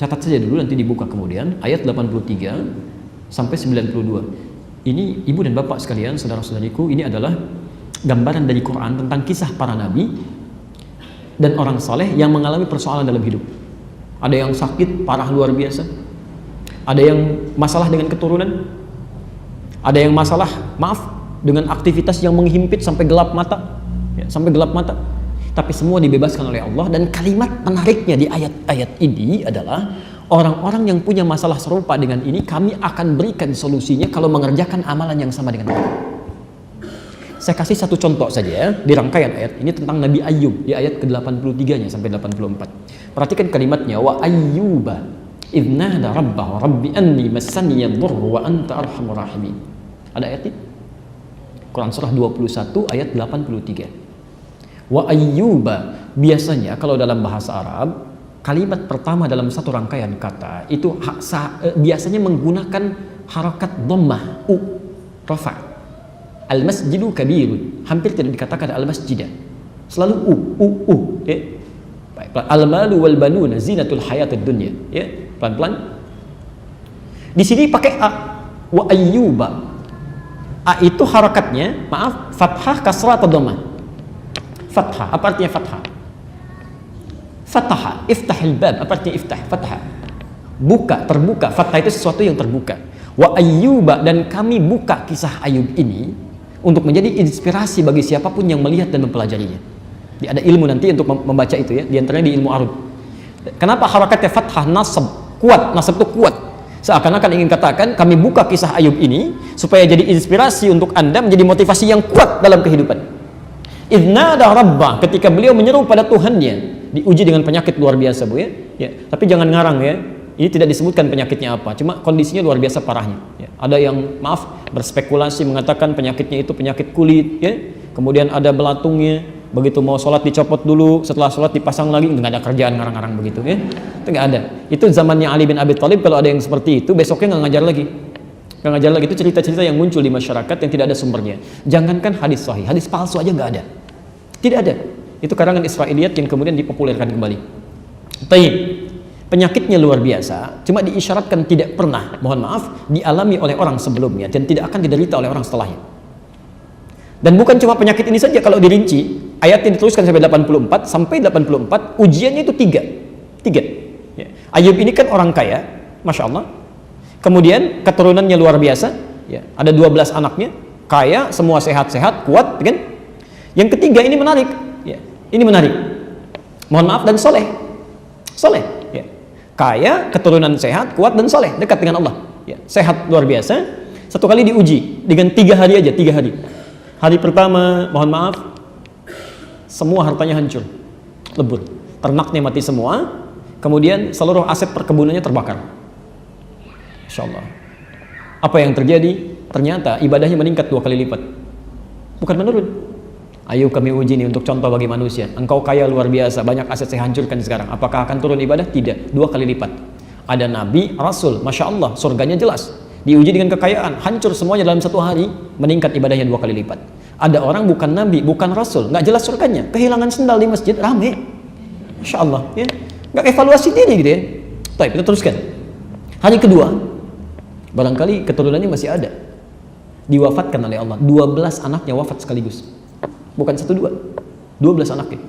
Catat saja dulu, nanti dibuka kemudian ayat 83 sampai 92. Ini ibu dan bapak sekalian, saudara-saudariku, ini adalah gambaran dari Quran tentang kisah para nabi dan orang saleh yang mengalami persoalan dalam hidup. Ada yang sakit parah luar biasa, ada yang masalah dengan keturunan, ada yang masalah dengan aktivitas yang menghimpit sampai gelap mata, sampai gelap mata. Tapi semua dibebaskan oleh Allah. Dan kalimat menariknya di ayat-ayat ini adalah orang-orang yang punya masalah serupa dengan ini, kami akan berikan solusinya kalau mengerjakan amalan yang sama dengan mereka. Saya kasih satu contoh saja ya, di rangkaian ayat ini tentang Nabi Ayyub di ayat ke-83-nya sampai 84. Perhatikan kalimatnya, wa ayyuba idh nada rabbahu rabbi anni massani yadhurru wa anta arhamur rahimin. Ada ayat ini? Quran surah 21 ayat 83. Wa ayyuba, biasanya kalau dalam bahasa Arab kalimat pertama dalam satu rangkaian kata itu biasanya menggunakan harakat dhammah rafa. Al-masjidu kabirun, hampir tidak dikatakan al-masjidah, selalu al-malu wal banuna zinatul hayatid dunya, ya, pelan-pelan. Di sini pakai a, wa ayyuba. A itu harakatnya, fathah, kasrah atau dhammah? Fathah. Apa artinya fathah? Fataha, iftahil bab. Apa artinya iftah? Fathah. Buka, terbuka. Fathah itu sesuatu yang terbuka. Wa ayyuba, dan kami buka kisah Ayub ini untuk menjadi inspirasi bagi siapapun yang melihat dan mempelajarinya. Ada ilmu nanti untuk membaca itu ya, diantaranya di ilmu arud. Kenapa harakatnya fathah, nasab, kuat, nasab itu kuat. Seakan-akan ingin katakan kami buka kisah Ayub ini supaya jadi inspirasi untuk Anda, menjadi motivasi yang kuat dalam kehidupan. Idnada rabbah, ketika beliau menyeru pada Tuhannya, diuji dengan penyakit luar biasa, Bu ya. Tapi jangan ngarang ya. Ini tidak disebutkan penyakitnya apa, cuma kondisinya luar biasa parahnya. Ya. Ada yang berspekulasi mengatakan penyakitnya itu penyakit kulit, ya. Kemudian ada belatungnya, begitu mau sholat dicopot dulu, setelah sholat dipasang lagi, nggak ada kerjaan ngarang-ngarang begitu, ya. Itu nggak ada. Itu zamannya Ali bin Abi Thalib, kalau ada yang seperti itu, besoknya nggak ngajar lagi. Nggak ngajar lagi, itu cerita-cerita yang muncul di masyarakat yang tidak ada sumbernya. Jangankan hadis sahih, hadis palsu aja nggak ada. Tidak ada. Itu karangan Israiliyat yang kemudian dipopulerkan kembali. Taib. Penyakitnya luar biasa, cuma diisyaratkan tidak pernah, mohon maaf, dialami oleh orang sebelumnya dan tidak akan diderita oleh orang setelahnya. Dan bukan cuma penyakit ini saja, kalau dirinci, ayat yang dituliskan sampai 84, ujiannya itu tiga. Ya. Ayub ini kan orang kaya, Masya Allah. Kemudian keturunannya luar biasa, ya. Ada 12 anaknya, kaya, semua sehat-sehat, kuat, kan? Yang ketiga ini menarik, ya. Ini menarik. Mohon maaf, dan soleh. Ya. Kaya, keturunan sehat, kuat, dan soleh, dekat dengan Allah, ya. Sehat luar biasa. Satu kali diuji dengan 3 hari aja, 3 hari. Hari pertama, mohon maaf, semua hartanya hancur, lebur, ternaknya mati semua. Kemudian seluruh aset perkebunannya terbakar. Insya Allah. Apa yang terjadi? Ternyata ibadahnya meningkat 2 kali lipat, bukan menurun. Ayo kami uji ini untuk contoh bagi manusia. Engkau kaya luar biasa, banyak aset saya hancurkan sekarang. Apakah akan turun ibadah? Tidak, 2 kali lipat. Ada nabi, rasul, Masya Allah, surganya jelas. Diuji dengan kekayaan, hancur semuanya dalam 1 hari, meningkat ibadahnya 2 kali lipat. Ada orang bukan nabi, bukan rasul, nggak jelas surganya, kehilangan sendal di masjid, rame. Masya Allah, ya. Nggak evaluasi diri gitu ya. Baik, kita teruskan. Hari kedua, barangkali keturunannya masih ada, diwafatkan oleh Allah. 12 anaknya wafat sekaligus. Bukan 1-2, 12 anaknya.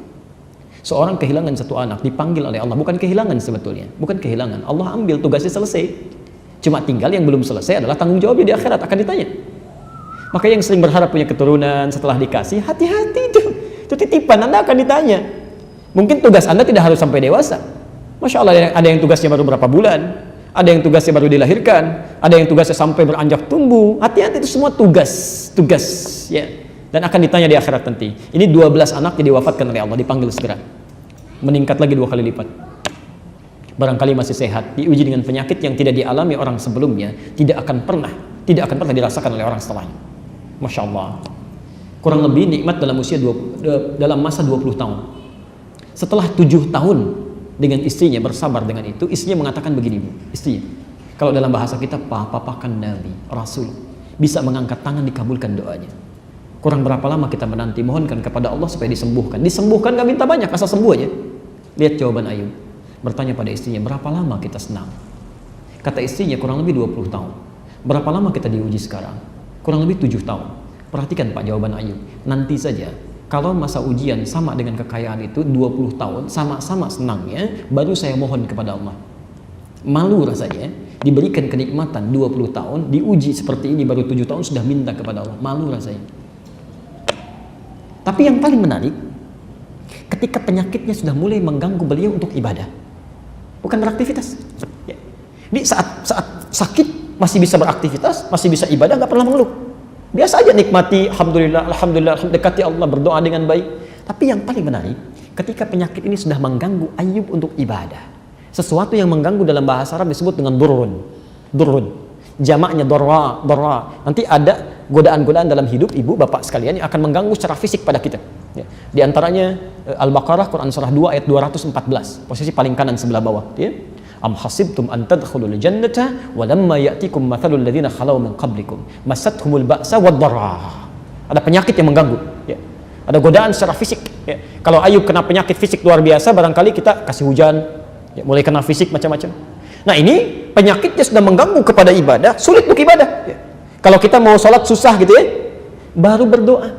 Seorang kehilangan 1 anak, dipanggil oleh Allah. Bukan kehilangan sebetulnya, bukan kehilangan. Allah ambil, tugasnya selesai. Cuma tinggal yang belum selesai adalah tanggung jawabnya di akhirat, akan ditanya. Maka yang sering berharap punya keturunan setelah dikasih, hati-hati itu titipan, Anda akan ditanya. Mungkin tugas Anda tidak harus sampai dewasa. Masya Allah, ada yang tugasnya baru berapa bulan, ada yang tugasnya baru dilahirkan, ada yang tugasnya sampai beranjak tumbuh. Hati-hati, itu semua tugas, ya. Dan akan ditanya di akhirat nanti. Ini 12 anak yang diwafatkan oleh Allah, dipanggil segera. Meningkat lagi 2 kali lipat. Barangkali masih sehat, diuji dengan penyakit yang tidak dialami orang sebelumnya, tidak akan pernah tidak akan pernah dirasakan oleh orang setelahnya. Masya Allah. Kurang lebih nikmat dalam dalam masa 20 tahun. Setelah 7 tahun dengan istrinya bersabar dengan itu, istrinya mengatakan begini, Bu, istrinya, kalau dalam bahasa kita, papa kan Nabi, Rasul, bisa mengangkat tangan dikabulkan doanya. Kurang berapa lama kita menanti, mohonkan kepada Allah supaya disembuhkan. Disembuhkan gak minta banyak, asal sembuh aja. Lihat jawaban Ayub. Bertanya pada istrinya, berapa lama kita senang? Kata istrinya, kurang lebih 20 tahun. Berapa lama kita diuji sekarang? Kurang lebih 7 tahun. Perhatikan Pak jawaban Ayub. Nanti saja, kalau masa ujian sama dengan kekayaan itu 20 tahun, sama-sama senangnya, baru saya mohon kepada Allah. Malu rasanya, diberikan kenikmatan 20 tahun, diuji seperti ini baru 7 tahun sudah minta kepada Allah. Malu rasanya. Tapi yang paling menarik, ketika penyakitnya sudah mulai mengganggu beliau untuk ibadah, bukan beraktivitas. Ya. Di saat sakit masih bisa beraktivitas, masih bisa ibadah, nggak pernah mengeluh. Biasa aja nikmati, alhamdulillah, dekati Allah, berdoa dengan baik. Tapi yang paling menarik, ketika penyakit ini sudah mengganggu Ayub untuk ibadah. Sesuatu yang mengganggu dalam bahasa Arab disebut dengan durrun. Jamaknya dorra. Nanti ada godaan-godaan dalam hidup ibu bapak sekalian yang akan mengganggu secara fisik pada kita. Ya. Di antaranya Al-Baqarah Quran surah 2 ayat 214, posisi paling kanan sebelah bawah. Ya. Am hasibtum an tadkhulul jannata wa lamma ya'tikum mathalul ladzina khalau min qablikum masathumul ba'sa wad-dharra. Ada penyakit yang mengganggu, ya. Ada godaan secara fisik, ya. Kalau Ayub kena penyakit fisik luar biasa, barangkali kita kasih hujan, ya, mulai kena fisik macam-macam. Nah, ini penyakitnya sudah mengganggu kepada ibadah, sulit untuk ibadah, ya. Kalau kita mau sholat susah gitu ya, baru berdoa.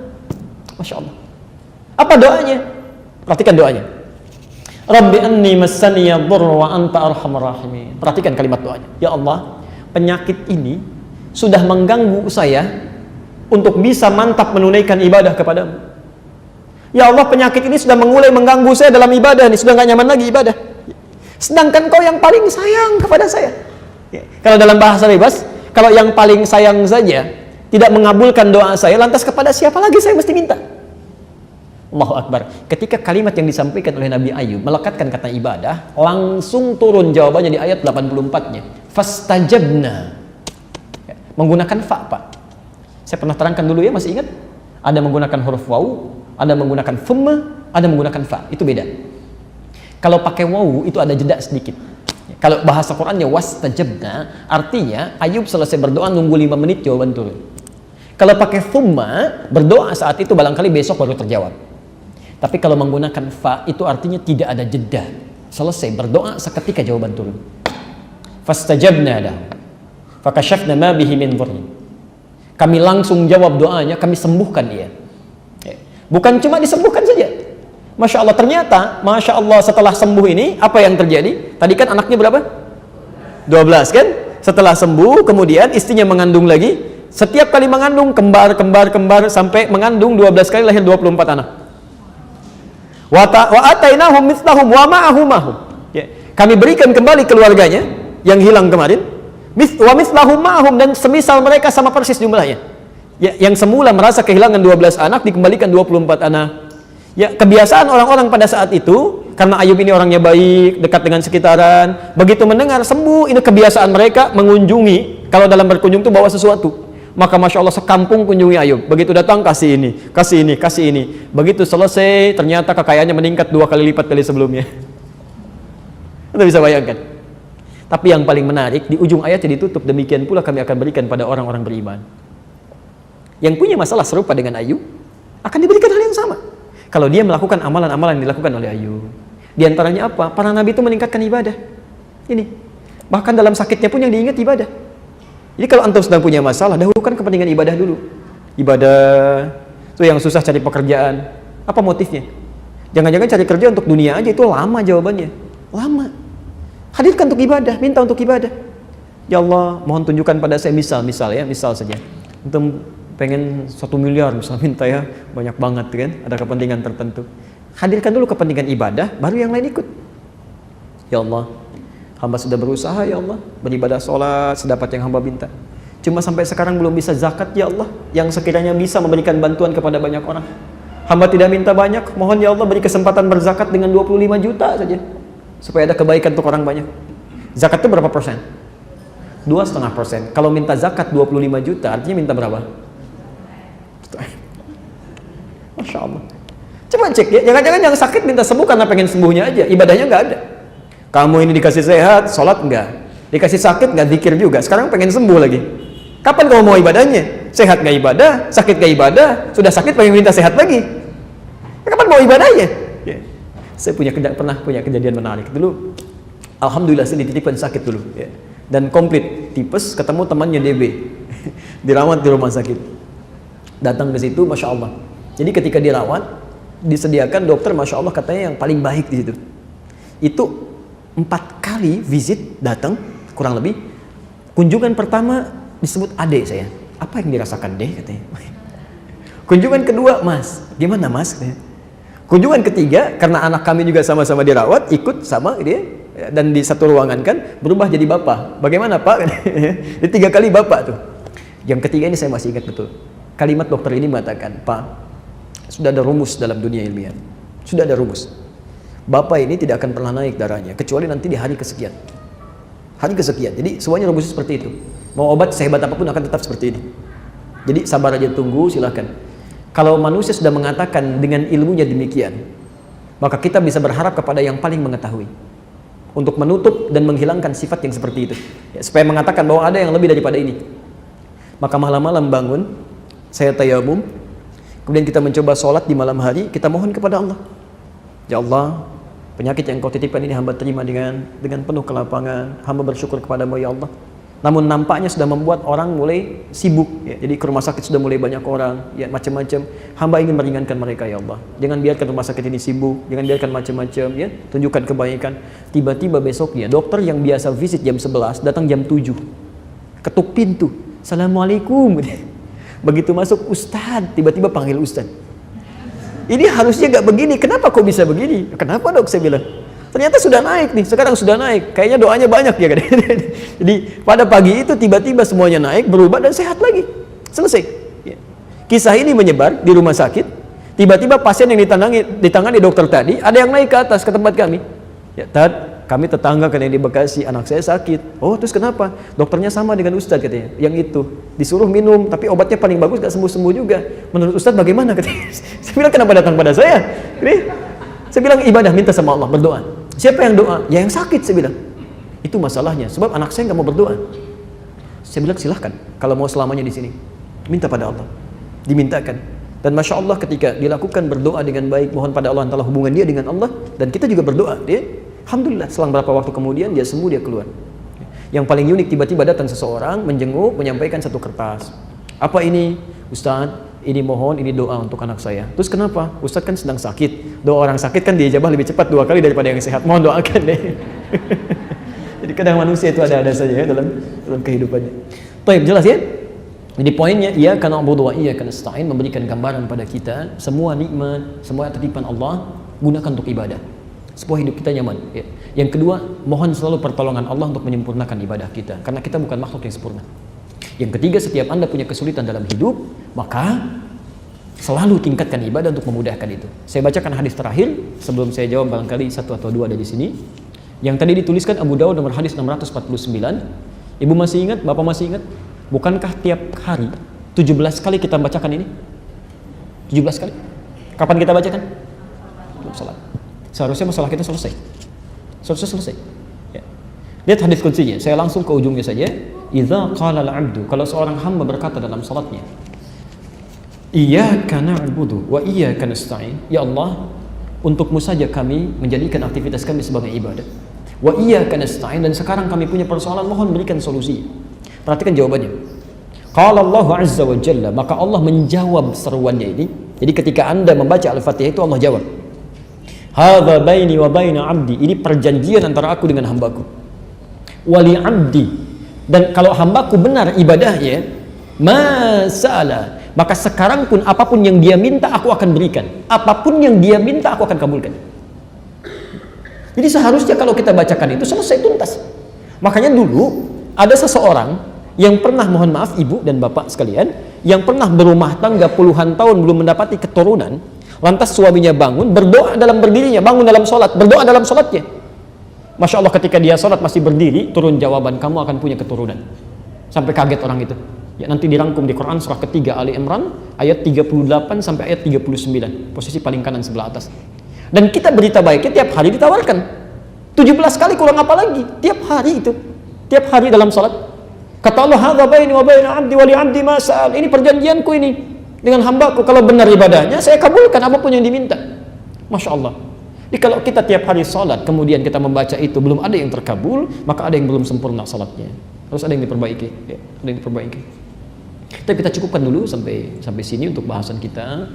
Masya Allah. Apa doanya? Perhatikan doanya. Rabbi anni massaniya dhurru wa anta arhamar rahimin. Perhatikan kalimat doanya. Ya Allah, penyakit ini sudah mengganggu saya untuk bisa mantap menunaikan ibadah kepadamu. Ya Allah, penyakit ini sudah mulai mengganggu saya dalam ibadah nih, sudah gak nyaman lagi ibadah. Sedangkan kau yang paling sayang kepada saya. Ya. Kalau dalam bahasa bebas, kalau yang paling sayang saja tidak mengabulkan doa saya, lantas kepada siapa lagi saya mesti minta? Allahu Akbar. Ketika kalimat yang disampaikan oleh Nabi Ayub melekatkan kata ibadah, langsung turun jawabannya di ayat 84-nya. Fastajabna. Ya, menggunakan fa, Pak. Saya pernah terangkan dulu ya, masih ingat? Ada menggunakan huruf waw, ada menggunakan thumma, ada menggunakan fa. Itu beda. Kalau pakai waw itu ada jeda sedikit. Kalau bahasa Qur'annya wastajabna, artinya Ayub selesai berdoa nunggu 5 menit jawaban turun. Kalau pakai thumma, berdoa saat itu barangkali besok baru terjawab. Tapi kalau menggunakan fa, itu artinya tidak ada jeda. Selesai berdoa, seketika jawaban turun. Fastajabna lahu fakashafna ma bihi min dhurrin. Kami langsung jawab doanya, kami sembuhkan dia. Bukan cuma disembuhkan saja. Masya Allah, ternyata Masya Allah setelah sembuh ini, apa yang terjadi? Tadi kan anaknya berapa? 12 kan? Setelah sembuh, kemudian istrinya mengandung lagi. Setiap kali mengandung, kembar, sampai mengandung 12 kali, lahir 24 anak. Wa atainahum mithlahum wa ma'ahum. Ya. Kami berikan kembali keluarganya yang hilang kemarin. Wa mithlahum ma'ahum, dan semisal mereka sama persis jumlahnya. Ya, yang semula merasa kehilangan 12 anak dikembalikan 24 anak. Ya, kebiasaan orang-orang pada saat itu, karena Ayub ini orangnya baik, dekat dengan sekitaran, begitu mendengar sembuh, ini kebiasaan mereka mengunjungi. Kalau dalam berkunjung itu bawa sesuatu. Maka Masya Allah sekampung kunjungi Ayub. Begitu datang kasih ini. Begitu selesai ternyata kekayaannya meningkat 2 kali lipat dari sebelumnya. Anda bisa bayangkan. Tapi yang paling menarik, di ujung ayatnya ditutup, demikian pula kami akan berikan pada orang-orang beriman. Yang punya masalah serupa dengan Ayub akan diberikan hal yang sama. Kalau dia melakukan amalan-amalan yang dilakukan oleh Ayub. Di antaranya apa? Para nabi itu meningkatkan ibadah. Ini. Bahkan dalam sakitnya pun yang diingat ibadah. Jadi kalau antum sedang punya masalah, dahulukan kepentingan ibadah dulu. Ibadah, itu yang susah cari pekerjaan. Apa motifnya? Jangan-jangan cari kerja untuk dunia aja, itu lama jawabannya. Lama. Hadirkan untuk ibadah, minta untuk ibadah. Ya Allah, mohon tunjukkan pada saya misal saja. Antum pengen 1 miliar, misal minta ya, banyak banget kan, ada kepentingan tertentu. Hadirkan dulu kepentingan ibadah, baru yang lain ikut. Ya Allah, hamba sudah berusaha ya Allah, beribadah sholat sedapat yang hamba minta. Cuma sampai sekarang belum bisa zakat ya Allah, yang sekiranya bisa memberikan bantuan kepada banyak orang. Hamba tidak minta banyak, mohon ya Allah beri kesempatan berzakat dengan 25 juta saja. Supaya ada kebaikan untuk orang banyak. Zakat itu berapa persen? 2,5%. Kalau minta zakat 25 juta, artinya minta berapa? Masya Allah. Coba cek ya, jangan-jangan yang sakit minta sembuh karena pengen sembuhnya aja, ibadahnya nggak ada. Kamu ini dikasih sehat, sholat enggak, dikasih sakit nggak, zikir juga, sekarang pengen sembuh lagi. Kapan kamu mau ibadahnya? Sehat nggak ibadah, sakit nggak ibadah, sudah sakit pengen minta sehat lagi. Kapan mau ibadahnya? Ya. Saya pernah punya kejadian menarik dulu. Alhamdulillah saya dititipkan sakit dulu, ya. Dan komplit tipes, ketemu temannya DB, dirawat di rumah sakit. Datang ke situ, masya Allah. Jadi ketika dirawat, disediakan dokter, masya Allah katanya yang paling baik di situ. Itu 4 kali visit datang, kurang lebih. Kunjungan pertama disebut adek saya. Apa yang dirasakan deh katanya. Kunjungan kedua, mas, gimana mas? Katanya. Kunjungan ketiga, karena anak kami juga sama-sama dirawat, ikut sama dia, dan di satu ruangan kan, berubah jadi bapak. Bagaimana pak? Jadi 3 kali bapak tuh. Yang ketiga ini saya masih ingat betul. Kalimat dokter ini mengatakan, Pak, sudah ada rumus dalam dunia ilmiah. Sudah ada rumus. Bapak ini tidak akan pernah naik darahnya, kecuali nanti di hari kesekian. Hari kesekian. Jadi semuanya rumusnya seperti itu. Mau obat sehebat apapun akan tetap seperti ini. Jadi sabar aja, tunggu, silakan. Kalau manusia sudah mengatakan dengan ilmunya demikian, maka kita bisa berharap kepada yang paling mengetahui untuk menutup dan menghilangkan sifat yang seperti itu, ya, supaya mengatakan bahwa ada yang lebih daripada ini. Maka malam-malam bangun, saya tayamum, kemudian kita mencoba sholat di malam hari, kita mohon kepada Allah, ya Allah, penyakit yang kau titipkan ini hamba terima dengan penuh kelapangan, hamba bersyukur kepadamu ya Allah. Namun nampaknya sudah membuat orang mulai sibuk, ya. Jadi ke rumah sakit sudah mulai banyak orang, ya, macam-macam. Hamba ingin meringankan mereka ya Allah. Jangan biarkan rumah sakit ini sibuk, jangan biarkan macam-macam, ya. Tunjukkan kebaikan. Tiba-tiba besoknya dokter yang biasa visit jam 11 datang jam 7. Ketuk pintu. Assalamualaikum. Begitu masuk, Ustadz, tiba-tiba panggil Ustadz. Ini harusnya gak begini. Kenapa kok bisa begini? Kenapa dok? Saya bilang. Ternyata sudah naik nih, sekarang sudah naik. Kayaknya doanya banyak ya kan. Jadi pada pagi itu tiba-tiba semuanya naik, berubah dan sehat lagi. Selesai. Kisah ini menyebar di rumah sakit. Tiba-tiba pasien yang ditangani dokter tadi, ada yang naik ke atas ke tempat kami. Ya, Tad, kami tetangga kan yang di Bekasi, anak saya sakit. Oh, terus kenapa? Dokternya sama dengan Ustadz katanya. Yang itu disuruh minum, tapi obatnya paling bagus gak sembuh-sembuh juga. Menurut Ustadz bagaimana katanya? Saya bilang kenapa datang pada saya? Ini, saya bilang ibadah, minta sama Allah, berdoa. Siapa yang doa? Ya yang sakit, saya bilang. Itu masalahnya, sebab anak saya nggak mau berdoa. Saya bilang silahkan, kalau mau selamanya di sini, minta pada Allah, dimintakan. Dan masya Allah ketika dilakukan berdoa dengan baik, mohon pada Allah antara hubungan dia dengan Allah, dan kita juga berdoa, dia, alhamdulillah, selang berapa waktu kemudian dia sembuh, dia keluar. Yang paling unik, tiba-tiba datang seseorang menjenguk, menyampaikan satu kertas. Apa ini, Ustadz? Ini mohon, ini doa untuk anak saya. Terus kenapa? Ustadz kan sedang sakit. Doa orang sakit kan diijabah lebih cepat 2 kali daripada yang sehat. Mohon doakan deh. Jadi kadang manusia itu ada-ada saja ya dalam kehidupannya. Baik, jelas ya? Jadi poinnya, iyyaka na'budu wa iyyaka nasta'in, memberikan gambaran pada kita semua nikmat, semua titipan Allah gunakan untuk ibadah. Supaya hidup kita nyaman. Ya. Yang kedua, mohon selalu pertolongan Allah untuk menyempurnakan ibadah kita, karena kita bukan makhluk yang sempurna. Yang ketiga, setiap Anda punya kesulitan dalam hidup, maka selalu tingkatkan ibadah untuk memudahkan itu. Saya bacakan hadis terakhir sebelum saya jawab barangkali 1 atau 2 dari sini. Yang tadi dituliskan Abu Dawud nomor hadis 649. Ibu masih ingat? Bapak masih ingat? Bukankah tiap hari 17 kali kita bacakan ini? 17 kali? Kapan kita bacakan? Belum salat. Seharusnya masalah kita selesai. Selesai. Ya. Lihat hadis kuncinya. Saya langsung ke ujungnya saja. Idza qala al-'abdu, kalau seorang hamba berkata dalam salatnya, iyyaka na'budu wa iyyaka nasta'in, ya Allah, untukmu saja kami menjadikan aktivitas kami sebagai ibadah. Wa iyyaka nasta'in, dan sekarang kami punya persoalan, mohon berikan solusi. Perhatikan jawabannya. Qala Allah azza wa jalla, maka Allah menjawab seruannya ini. Jadi ketika Anda membaca Al-Fatihah itu Allah jawab. Hadza baini wa baina 'abdi, ini perjanjian antara aku dengan hambaku. Wa li 'abdi, dan kalau hambaku benar ibadahnya, masa'ala, maka sekarang pun apapun yang dia minta aku akan berikan, apapun yang dia minta aku akan kabulkan. Jadi seharusnya kalau kita bacakan itu selesai tuntas. Makanya dulu ada seseorang yang pernah, mohon maaf ibu dan bapak sekalian, yang pernah berumah tangga puluhan tahun belum mendapati keturunan, lantas suaminya bangun, berdoa dalam berdirinya, bangun dalam sholat, berdoa dalam sholatnya. Masya Allah, ketika dia sholat masih berdiri, turun jawaban, kamu akan punya keturunan. Sampai kaget orang itu. Ya, nanti dirangkum di Quran surah ketiga Ali Imran ayat 38 sampai ayat 39, posisi paling kanan sebelah atas. Dan kita berita baiknya tiap hari ditawarkan. 17 kali kurang apa lagi? Tiap hari itu. Tiap hari dalam salat. Kata Allah, "Hadza baini wa baina 'abdi wa li 'abdi ma sa'al." Ini perjanjianku ini dengan hambaku, kalau benar ibadahnya saya kabulkan apapun yang diminta. Masya Allah. Jadi kalau kita tiap hari salat kemudian kita membaca itu belum ada yang terkabul, maka ada yang belum sempurna salatnya. Harus ada yang diperbaiki, ya, ada yang diperbaiki. Tapi kita cukupkan dulu sampai sini untuk bahasan kita.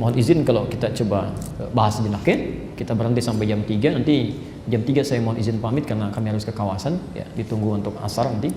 Mohon izin kalau kita coba bahas sejenak, ya. Kita berhenti sampai jam 3. Nanti jam 3 saya mohon izin pamit karena kami harus ke kawasan, ya, ditunggu untuk asar nanti.